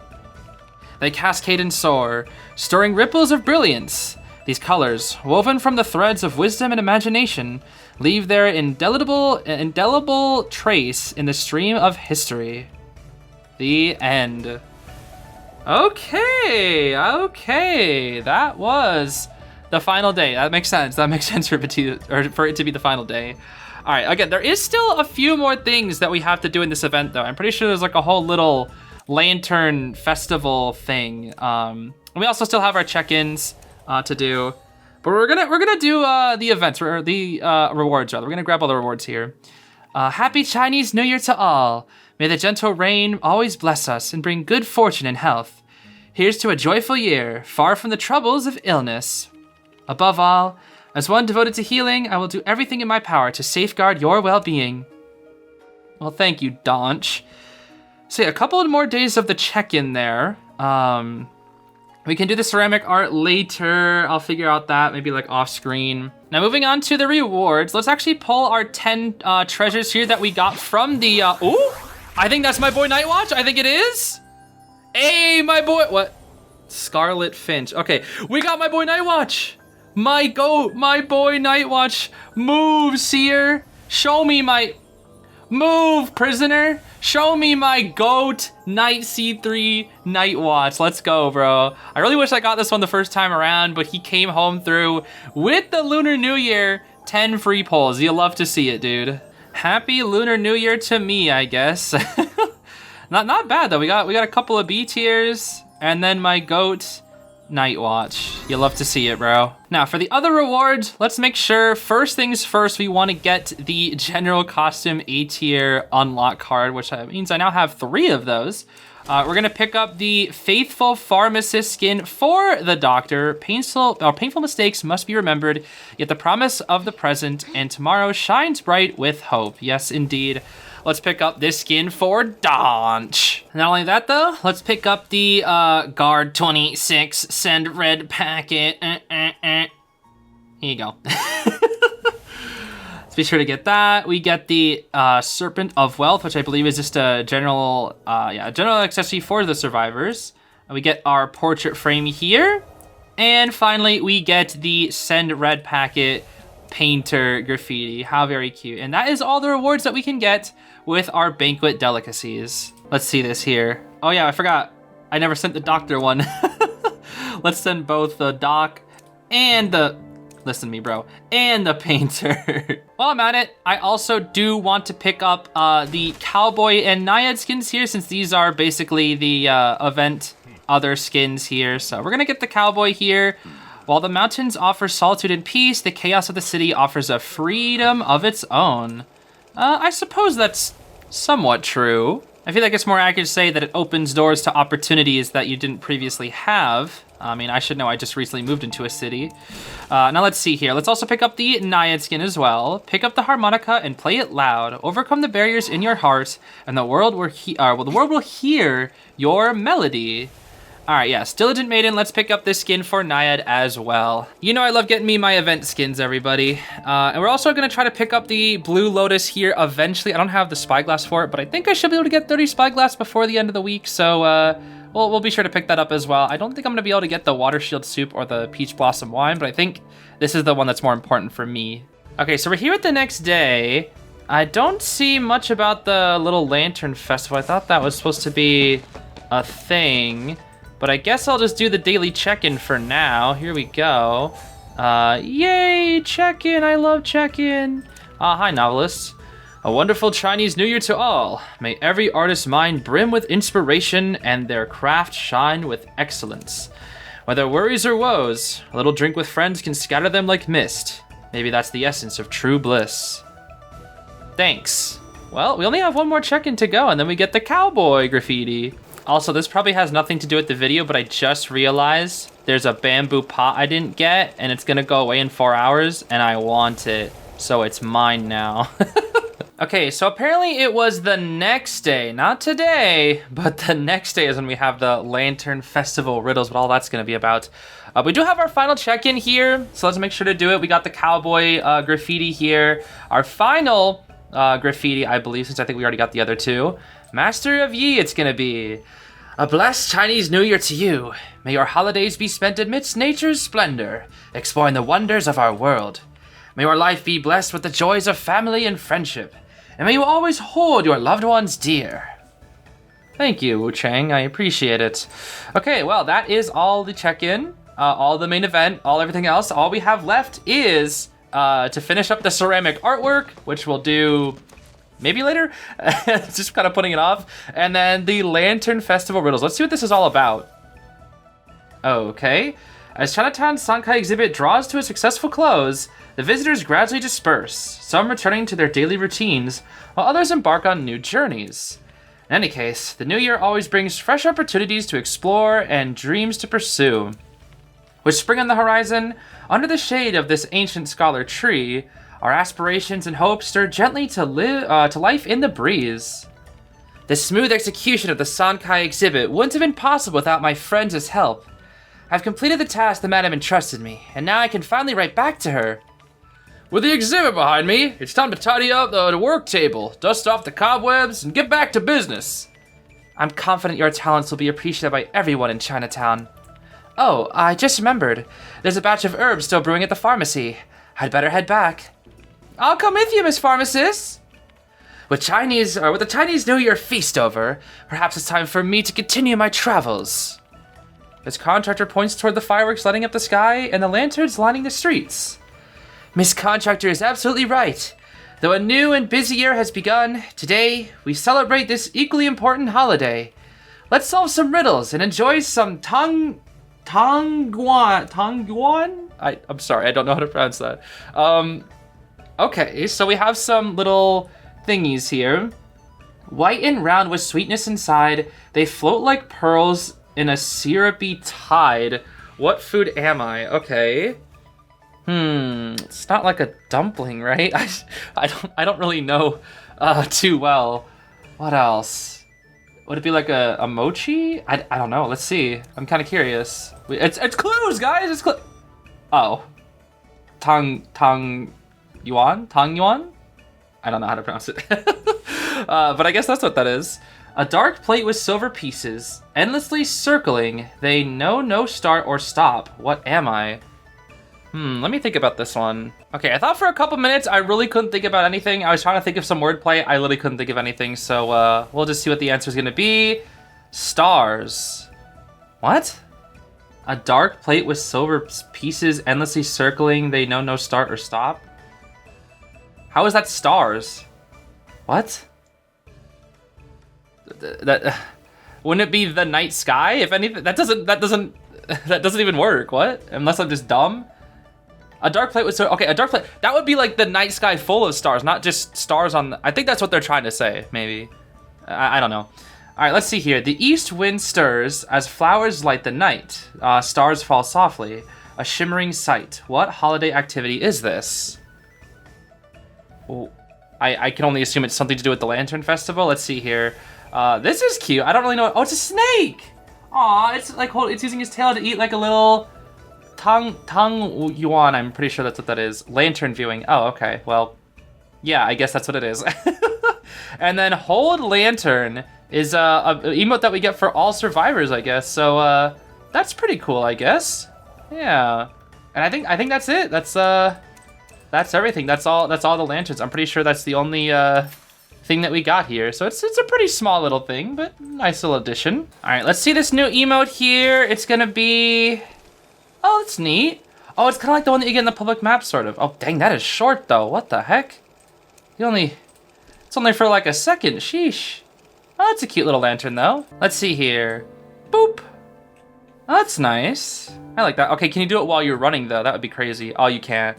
They cascade and soar, stirring ripples of brilliance. These colors, woven from the threads of wisdom and imagination, leave their indelible trace in the stream of history. The end. Okay, that was the final day. That makes sense. That makes sense for it to be the final day. All right, again, there is still a few more things that we have to do in this event, though. I'm pretty sure there's like a whole little lantern festival thing. We also still have our check-ins to do, but we're gonna do the events or the rewards rather. We're gonna grab all the rewards here. Happy Chinese New Year to all. May the gentle rain always bless us and bring good fortune and health. Here's to a joyful year, far from the troubles of illness. Above all, as one devoted to healing, I will do everything in my power to safeguard your well-being. Well, thank you, Donch. So yeah, a couple of more days of the check-in there. We can do the ceramic art later. I'll figure out that, maybe like off screen. Now moving on to the rewards, let's actually pull our 10 treasures here that we got from the, ooh, I think that's my boy Nightwatch. I think it is. Hey, my boy, what? Scarlet Finch. Okay, we got my boy Nightwatch. My goat, my boy Nightwatch. Move, Seer. Show me my, move, prisoner. Show me my goat, Night C3 Nightwatch. Let's go, bro. I really wish I got this one the first time around, but he came home through with the Lunar New Year 10 free pulls. You'll love to see it, dude. Happy Lunar New Year to me, I guess. Not bad though. We got a couple of B tiers, and then my goat Night Watch. You'll love to see it, bro. Now for the other rewards, let's make sure first things first, we want to get the general costume A tier unlock card, which means I now have 3 of those. We're gonna pick up the Faithful Pharmacist skin for the Doctor. Painful mistakes must be remembered, yet the promise of the present and tomorrow shines bright with hope. Yes, indeed. Let's pick up this skin for Donch. Not only that though, let's pick up the Guard 26 Send Red Packet. Here you go. Be sure to get that. We get the Serpent of Wealth, which I believe is just a general accessory for the survivors. And we get our portrait frame here. And finally, we get the Send Red Packet Painter Graffiti. How very cute. And that is all the rewards that we can get with our banquet delicacies. Let's see this here. Oh yeah, I forgot. I never sent the Doctor one. Let's send both the Doc and the... Listen to me, bro. And the painter. While I'm at it, I also do want to pick up the Cowboy and Naiad skins here, since these are basically the event other skins here. So we're gonna get the Cowboy here. While the mountains offer solitude and peace, the chaos of the city offers a freedom of its own. I suppose that's somewhat true. I feel like it's more accurate to say that it opens doors to opportunities that you didn't previously have. I mean, I should know, I just recently moved into a city. Now let's see here. Let's also pick up the Naiad skin as well. Pick up the harmonica and play it loud. Overcome the barriers in your heart, and the world will hear your melody. All right, yes, Diligent Maiden, let's pick up this skin for Naiad as well. You know I love getting me my event skins, everybody. And we're also gonna try to pick up the Blue Lotus here eventually. I don't have the Spyglass for it, but I think I should be able to get 30 Spyglass before the end of the week, so we'll be sure to pick that up as well. I don't think I'm gonna be able to get the Water Shield Soup or the Peach Blossom Wine, but I think this is the one that's more important for me. Okay, so we're here at the next day. I don't see much about the little Lantern Festival. I thought that was supposed to be a thing. But I guess I'll just do the daily check-in for now. Here we go. Yay, check-in, I love check-in. Hi, novelists. A wonderful Chinese New Year to all. May every artist's mind brim with inspiration and their craft shine with excellence. Whether worries or woes, a little drink with friends can scatter them like mist. Maybe that's the essence of true bliss. Thanks. Well, we only have one more check-in to go, and then we get the Cowboy graffiti. Also, this probably has nothing to do with the video, but I just realized there's a bamboo pot I didn't get, and it's gonna go away in 4 hours, and I want it, so it's mine now. Okay, so apparently it was the next day, not today, but the next day is when we have the Lantern Festival riddles, what all that's gonna be about. We do have our final check-in here, so let's make sure to do it. We got the Cowboy graffiti here. Our final graffiti, I believe, since I think we already got the other two. Master of Yi, it's gonna be. A blessed Chinese New Year to you. May your holidays be spent amidst nature's splendor, exploring the wonders of our world. May your life be blessed with the joys of family and friendship, and may you always hold your loved ones dear. Thank you, Wu Chang, I appreciate it. Okay, well, that is all the check-in, all the main event, all everything else. All we have left is to finish up the ceramic artwork, which we'll do maybe later, just kind of putting it off. And then the Lantern Festival riddles. Let's see what this is all about. Okay. As Chinatown's Sankai exhibit draws to a successful close, the visitors gradually disperse, some returning to their daily routines, while others embark on new journeys. In any case, the new year always brings fresh opportunities to explore and dreams to pursue. With spring on the horizon, under the shade of this ancient scholar tree, our aspirations and hopes stir gently to life in the breeze. The smooth execution of the Sankai exhibit wouldn't have been possible without my friends' help. I've completed the task the madam entrusted me, and now I can finally write back to her. With the exhibit behind me, it's time to tidy up the work table, dust off the cobwebs, and get back to business. I'm confident your talents will be appreciated by everyone in Chinatown. Oh, I just remembered. There's a batch of herbs still brewing at the pharmacy. I'd better head back. I'll come with you, Miss Pharmacist. With the Chinese New Year feast over, perhaps it's time for me to continue my travels. This contractor points toward the fireworks lighting up the sky and the lanterns lining the streets. Miss Contractor is absolutely right. Though a new and busy year has begun, today we celebrate this equally important holiday. Let's solve some riddles and enjoy some Tangguan? I'm sorry, I don't know how to pronounce that. Okay, so we have some little thingies here. White and round with sweetness inside, they float like pearls in a syrupy tide. What food am I? Okay. It's not like a dumpling, right? I don't really know too well. What else? Would it be like a mochi? I don't know. Let's see. I'm kind of curious. It's clues, guys. It's clues. Oh, Tang Yuan? I don't know how to pronounce it. But I guess that's what that is. A dark plate with silver pieces, endlessly circling. They know no start or stop. What am I? Let me think about this one. Okay, I thought for a couple minutes I really couldn't think about anything. I was trying to think of some wordplay. I literally couldn't think of anything. So we'll just see what the answer is going to be. Stars. What? A dark plate with silver pieces endlessly circling. They know no start or stop. How is that stars? What? That wouldn't it be the night sky? If anything, that doesn't even work. What? Unless I'm just dumb. A dark plate with okay, a dark plate. That would be like the night sky full of stars, not just stars on. I think that's what they're trying to say. Maybe. I don't know. All right, let's see here. The east wind stirs as flowers light the night. Stars fall softly. A shimmering sight. What holiday activity is this? Oh, I can only assume it's something to do with the Lantern Festival. Let's see here. This is cute. I don't really know. Oh, it's a snake. Aw, it's like it's using his tail to eat like a little Tang Yuan. I'm pretty sure that's what that is. Lantern viewing. Oh, okay. Well, yeah, I guess that's what it is. And then hold lantern is a emote that we get for all survivors, I guess. So that's pretty cool, I guess. Yeah. And I think that's it. That's everything. That's all the lanterns. I'm pretty sure that's the only thing that we got here. So it's a pretty small little thing, but nice little addition. All right, let's see this new emote here. It's gonna be, oh, it's neat. Oh, it's kind of like the one that you get in the public map, sort of. Oh, dang, that is short though. What the heck? It's only for like a second. Sheesh. Oh, it's a cute little lantern though. Let's see here. Boop. Oh, that's nice. I like that. Okay, can you do it while you're running though? That would be crazy. Oh, you can't.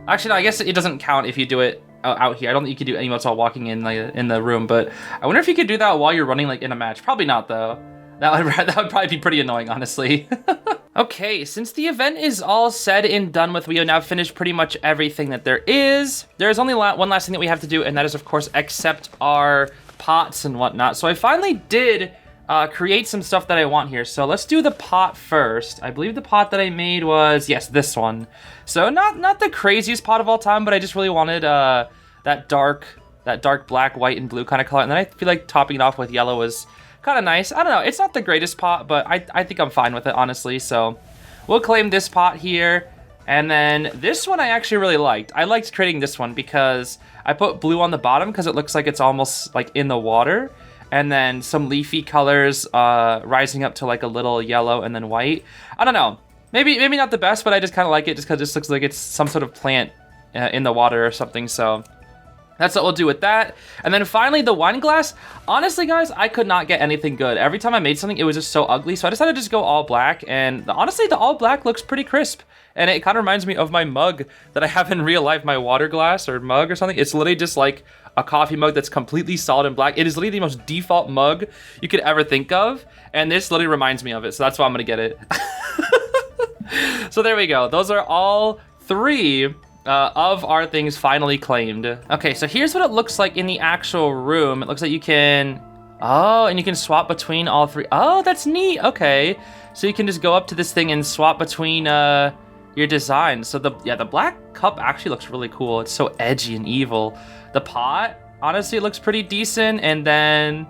Actually, no, I guess it doesn't count if you do it out here. I don't think you could do emotes while walking in the room, but I wonder if you could do that while you're running like in a match. Probably not though. That would probably be pretty annoying, honestly. Okay, since the event is all said and done with, we have now finished pretty much everything that there is. There's only one last thing that we have to do, and that is, of course, accept our pots and whatnot. So I finally did create some stuff that I want here. So let's do the pot first. I believe the pot that I made was, yes, this one. So not the craziest pot of all time, but I just really wanted that dark black, white, and blue kind of color. And then I feel like topping it off with yellow was kind of nice. I don't know. It's not the greatest pot, but I think I'm fine with it, honestly. So we'll claim this pot here. And then this one I actually really liked. I liked creating this one because I put blue on the bottom because it looks like it's almost like in the water. And then some leafy colors rising up to like a little yellow and then white. I don't know. Maybe not the best, but I just kind of like it just because it just looks like it's some sort of plant in the water or something. So that's what we'll do with that. And then finally, the wine glass. Honestly, guys, I could not get anything good. Every time I made something, it was just so ugly. So I decided to just go all black. And honestly, the all black looks pretty crisp. And it kind of reminds me of my mug that I have in real life, my water glass or mug or something. It's literally just like a coffee mug that's completely solid and black. It is literally the most default mug you could ever think of. And this literally reminds me of it. So that's why I'm going to get it. So there we go. Those are all three of our things finally claimed. Okay, so here's what it looks like in the actual room. It looks like you can, oh, and you can swap between all three. Oh, that's neat. Okay, so you can just go up to this thing and swap between your designs. So the black cup actually looks really cool. It's so edgy and evil. The pot, honestly, it looks pretty decent. And then,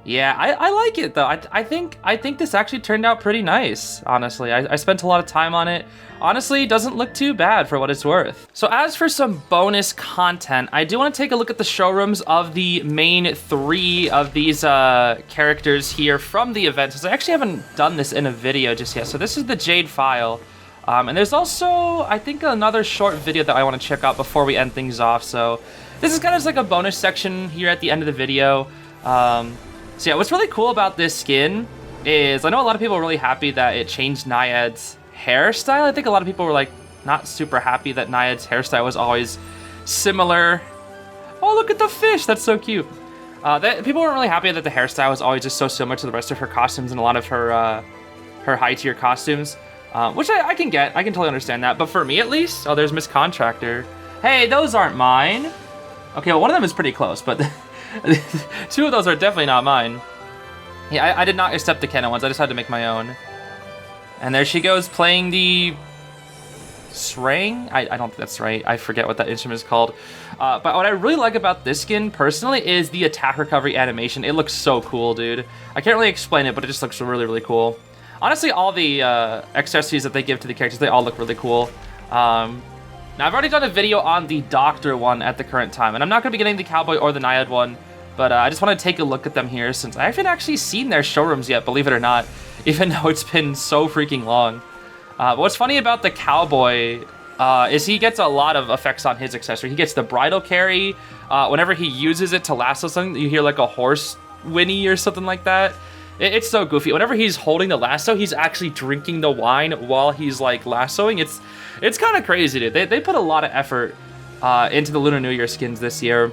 yeah, I like it though. I think this actually turned out pretty nice, honestly. I spent a lot of time on it. Honestly, it doesn't look too bad for what it's worth. So as for some bonus content, I do want to take a look at the showrooms of the main three of these characters here from the event, since I actually haven't done this in a video just yet. So this is the Jade file. And there's also, I think, another short video that I want to check out before we end things off. So this is kind of just like a bonus section here at the end of the video. So yeah, what's really cool about this skin is I know a lot of people are really happy that it changed Naiad's hairstyle. I think a lot of people were like not super happy that Naiad's hairstyle was always similar. Oh, look at the fish. That's so cute. People weren't really happy that the hairstyle was always just so similar to the rest of her costumes and a lot of her high tier costumes, which I can get. I can totally understand that. But for me at least, oh, there's Miss Contractor. Hey, those aren't mine. Okay, well, one of them is pretty close, but two of those are definitely not mine. Yeah, I did not accept the canon ones. I just had to make my own. And there she goes playing the Srang? I don't think that's right. I forget what that instrument is called. But what I really like about this skin, personally, is the attack recovery animation. It looks so cool, dude. I can't really explain it, but it just looks really, really cool. Honestly, all the accessories that they give to the characters, they all look really cool. Now, I've already done a video on the Doctor one at the current time, and I'm not going to be getting the Cowboy or the Naiad one, but I just want to take a look at them here since I haven't actually seen their showrooms yet, believe it or not, even though it's been so freaking long. But what's funny about the Cowboy is he gets a lot of effects on his accessory. He gets the bridle carry. Whenever he uses it to lasso something, you hear like a horse whinny or something like that. It's so goofy. Whenever he's holding the lasso, he's actually drinking the wine while he's like lassoing. It's kind of crazy, dude. They put a lot of effort into the Lunar New Year skins this year,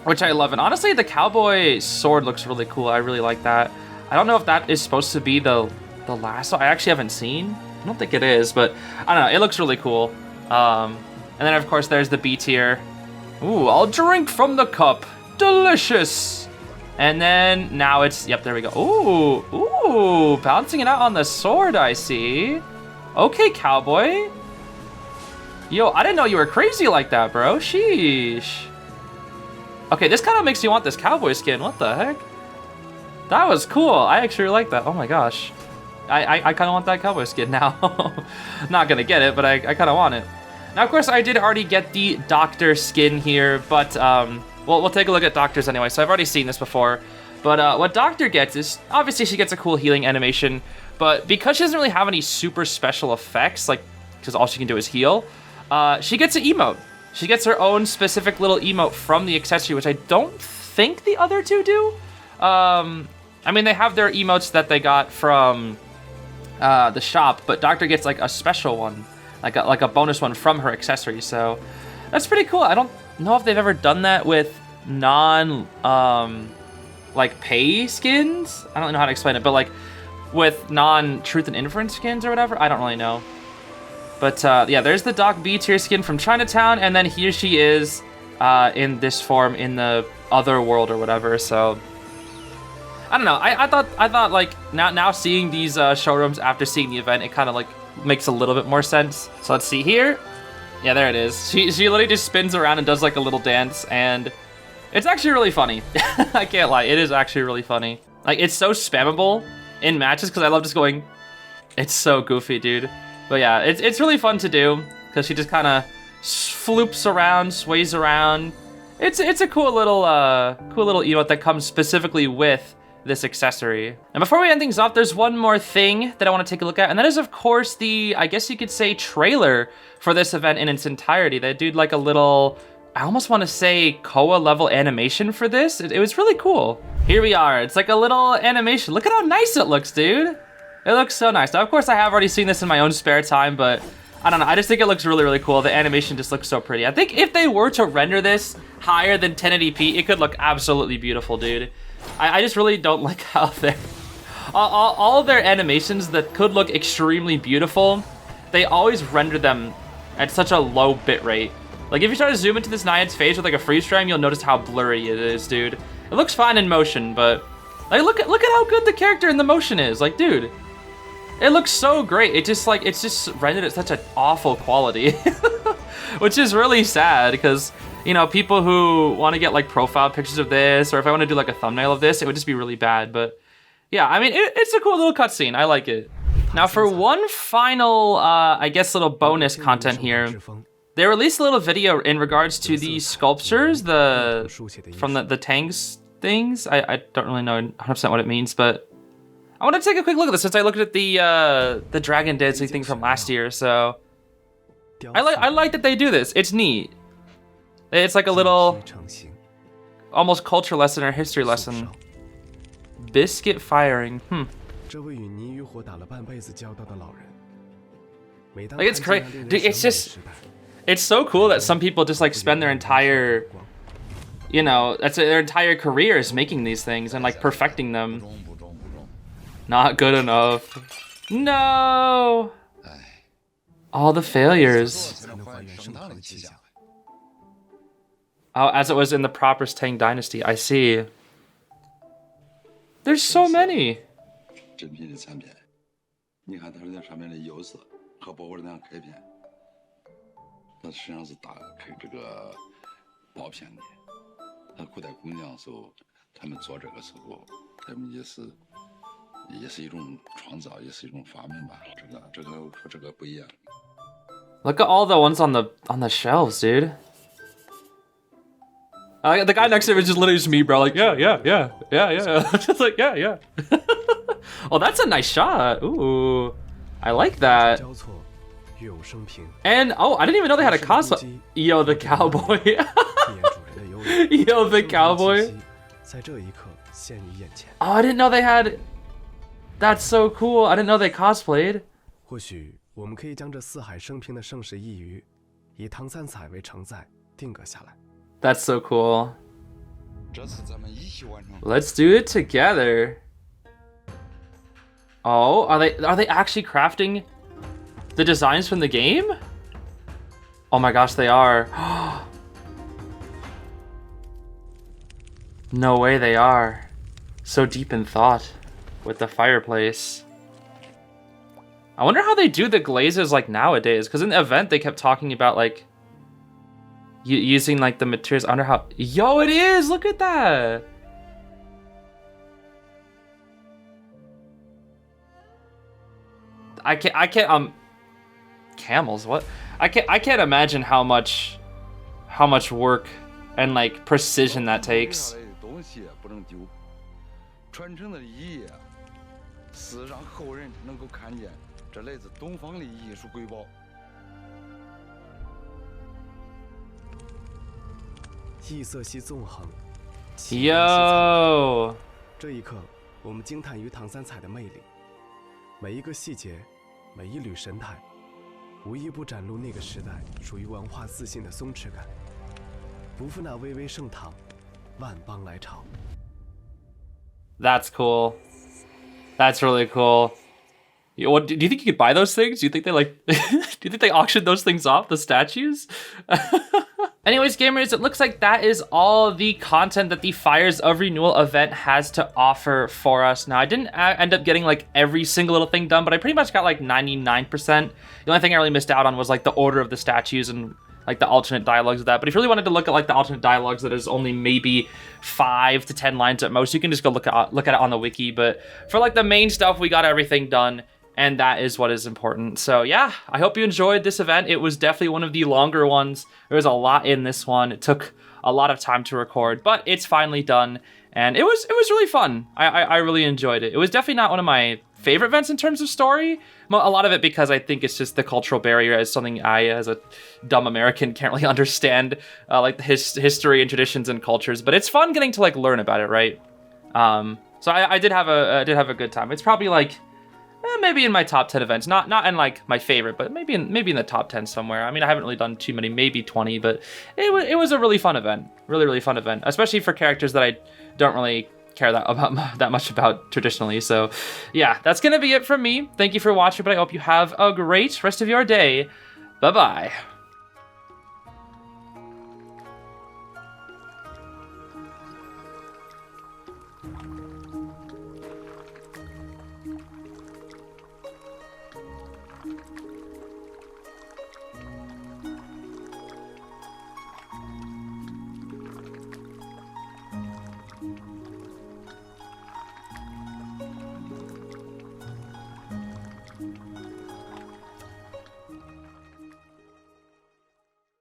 which I love. And honestly, the Cowboy sword looks really cool. I really like that. I don't know if that is supposed to be the lasso. I actually haven't seen. I don't think it is, but I don't know. It looks really cool. And then, of course, there's the B tier. Ooh, I'll drink from the cup. Delicious. And then now it's, yep, there we go. Ooh, bouncing it out on the sword, I see. Okay, Cowboy. Yo, I didn't know you were crazy like that, bro. Sheesh. Okay, this kind of makes me want this Cowboy skin. What the heck? That was cool. I actually like that. Oh my gosh. I kind of want that Cowboy skin now. Not gonna get it, but I kind of want it. Now, of course, I did already get the Doctor skin here, but well, we'll take a look at Doctor's anyway. So I've already seen this before, but what Doctor gets is obviously she gets a cool healing animation, but because she doesn't really have any super special effects, like because all she can do is heal, she gets an emote. She gets her own specific little emote from the accessory, which I don't think the other two do. I mean, they have their emotes that they got from the shop, but Doctor gets like a special one, like a bonus one from her accessory. So that's pretty cool. I don't know if they've ever done that with non like pay skins. I don't know how to explain it, but like with non truth and inference skins or whatever. I don't really know. But yeah, there's the Doc B tier skin from Chinatown, and then here she is in this form in the other world or whatever. So I don't know. I thought like now seeing these showrooms after seeing the event, it kind of like makes a little bit more sense. So let's see here. Yeah, there it is. She literally just spins around and does like a little dance, and it's actually really funny. I can't lie. It is actually really funny. Like, it's so spammable in matches because I love just going. It's so goofy, dude. But yeah, it's really fun to do because she just kind of floops around, sways around. It's a cool little emote that comes specifically with this accessory. And before we end things off, there's one more thing that I want to take a look at, and that is, of course, the, I guess you could say, trailer for this event in its entirety. They did like a little, I almost want to say Koa level animation for this. It was really cool. Here we are. It's like a little animation. Look at how nice it looks, dude. It looks so nice. Now, of course, I have already seen this in my own spare time, but I don't know. I just think it looks really, really cool. The animation just looks so pretty. I think if they were to render this higher than 1080p, it could look absolutely beautiful, dude. I just really don't like how they're... all of their animations that could look extremely beautiful, they always render them at such a low bit rate. Like, if you try to zoom into this Naiad's face with like a freeze frame, you'll notice how blurry it is, dude. It looks fine in motion, but like, look at how good the character in the motion is. Like, dude, it looks so great. It's just rendered at such an awful quality, which is really sad because, you know, people who want to get like profile pictures of this, or if I want to do like a thumbnail of this, it would just be really bad. But yeah, I mean, it's a cool little cutscene. I like it. Now for one final, I guess, little bonus content here, they released a little video in regards to the sculptures, from the Tang's things. I don't really know 100% what it means, but I want to take a quick look at this since I looked at the dragon dancing thing from last year. So I like that they do this. It's neat. It's like a little, almost culture lesson or history lesson. Biscuit firing. Like it's crazy. Dude, it's just, it's so cool that some people just like spend their entire, you know, that's their entire careers making these things and like perfecting them. Not good enough. No. All the failures. Oh, as it was in the proper Tang dynasty. I see. There's so many. 真品的产品，你看它这上面的釉色和包括这样开片，它实际上是打开这个薄片的。那古代工匠时候，他们做这个时候，他们也是一种创造，也是一种发明吧。这个和这个不一样。Look at all the ones on the shelves, dude. The guy next to him is just literally just me, bro. Like, yeah. Just like, yeah. Oh, that's a nice shot. Ooh, I like that. And oh, I didn't even know they had a cosplay. Yo, the cowboy. Yo, the cowboy. Oh, I didn't know they had. That's so cool. I didn't know they cosplayed. 或许我们可以将这四海升平的盛世一隅，以唐三彩为承载，定格下来。 That's so cool. Let's do it together. Oh, are they actually crafting the designs from the game? Oh my gosh, they are. No way they are. So deep in thought with the fireplace. I wonder how they do the glazes like nowadays, because in the event they kept talking about like using like the materials. I wonder how. Yo, it is. Look at that. I can't camels, what? I can't imagine how much work and like precision that takes. 传承的意义是让后人能够看见这来自东方的艺术瑰宝。异色系纵横。 Yo， 这一刻，我们惊叹于唐三彩的魅力，每一个细节，每一缕神态，无一不展露那个时代属于文化自信的松弛感，不负那巍巍盛唐，万邦来朝。 That's cool. That's really cool. What do you think you could buy those things? Do you think they like? Do you think they auctioned those things off? The statues? Anyways, gamers, it looks like that is all the content that the Fires of Renewal event has to offer for us. Now, I didn't end up getting like every single little thing done, but I pretty much got like 99%. The only thing I really missed out on was like the order of the statues and like the alternate dialogues of that. But if you really wanted to look at like the alternate dialogues that is only maybe 5 to 10 lines at most, you can just go look at it on the wiki. But for like the main stuff, we got everything done. And that is what is important. So yeah, I hope you enjoyed this event. It was definitely one of the longer ones. There was a lot in this one. It took a lot of time to record, but it's finally done. And it was really fun. I really enjoyed it. It was definitely not one of my favorite events in terms of story. A lot of it because I think it's just the cultural barrier as something I, as a dumb American, can't really understand, like the history and traditions and cultures. But it's fun getting to like learn about it, right? So I did have a good time. It's probably like maybe in my top 10 events, not in like my favorite, but maybe in the top 10 somewhere. I mean, I haven't really done too many, maybe 20, but it was a really fun event, really fun event, especially for characters that I don't really care that much about traditionally. So yeah, that's gonna be it from me. Thank you for watching, but I hope you have a great rest of your day. Bye bye.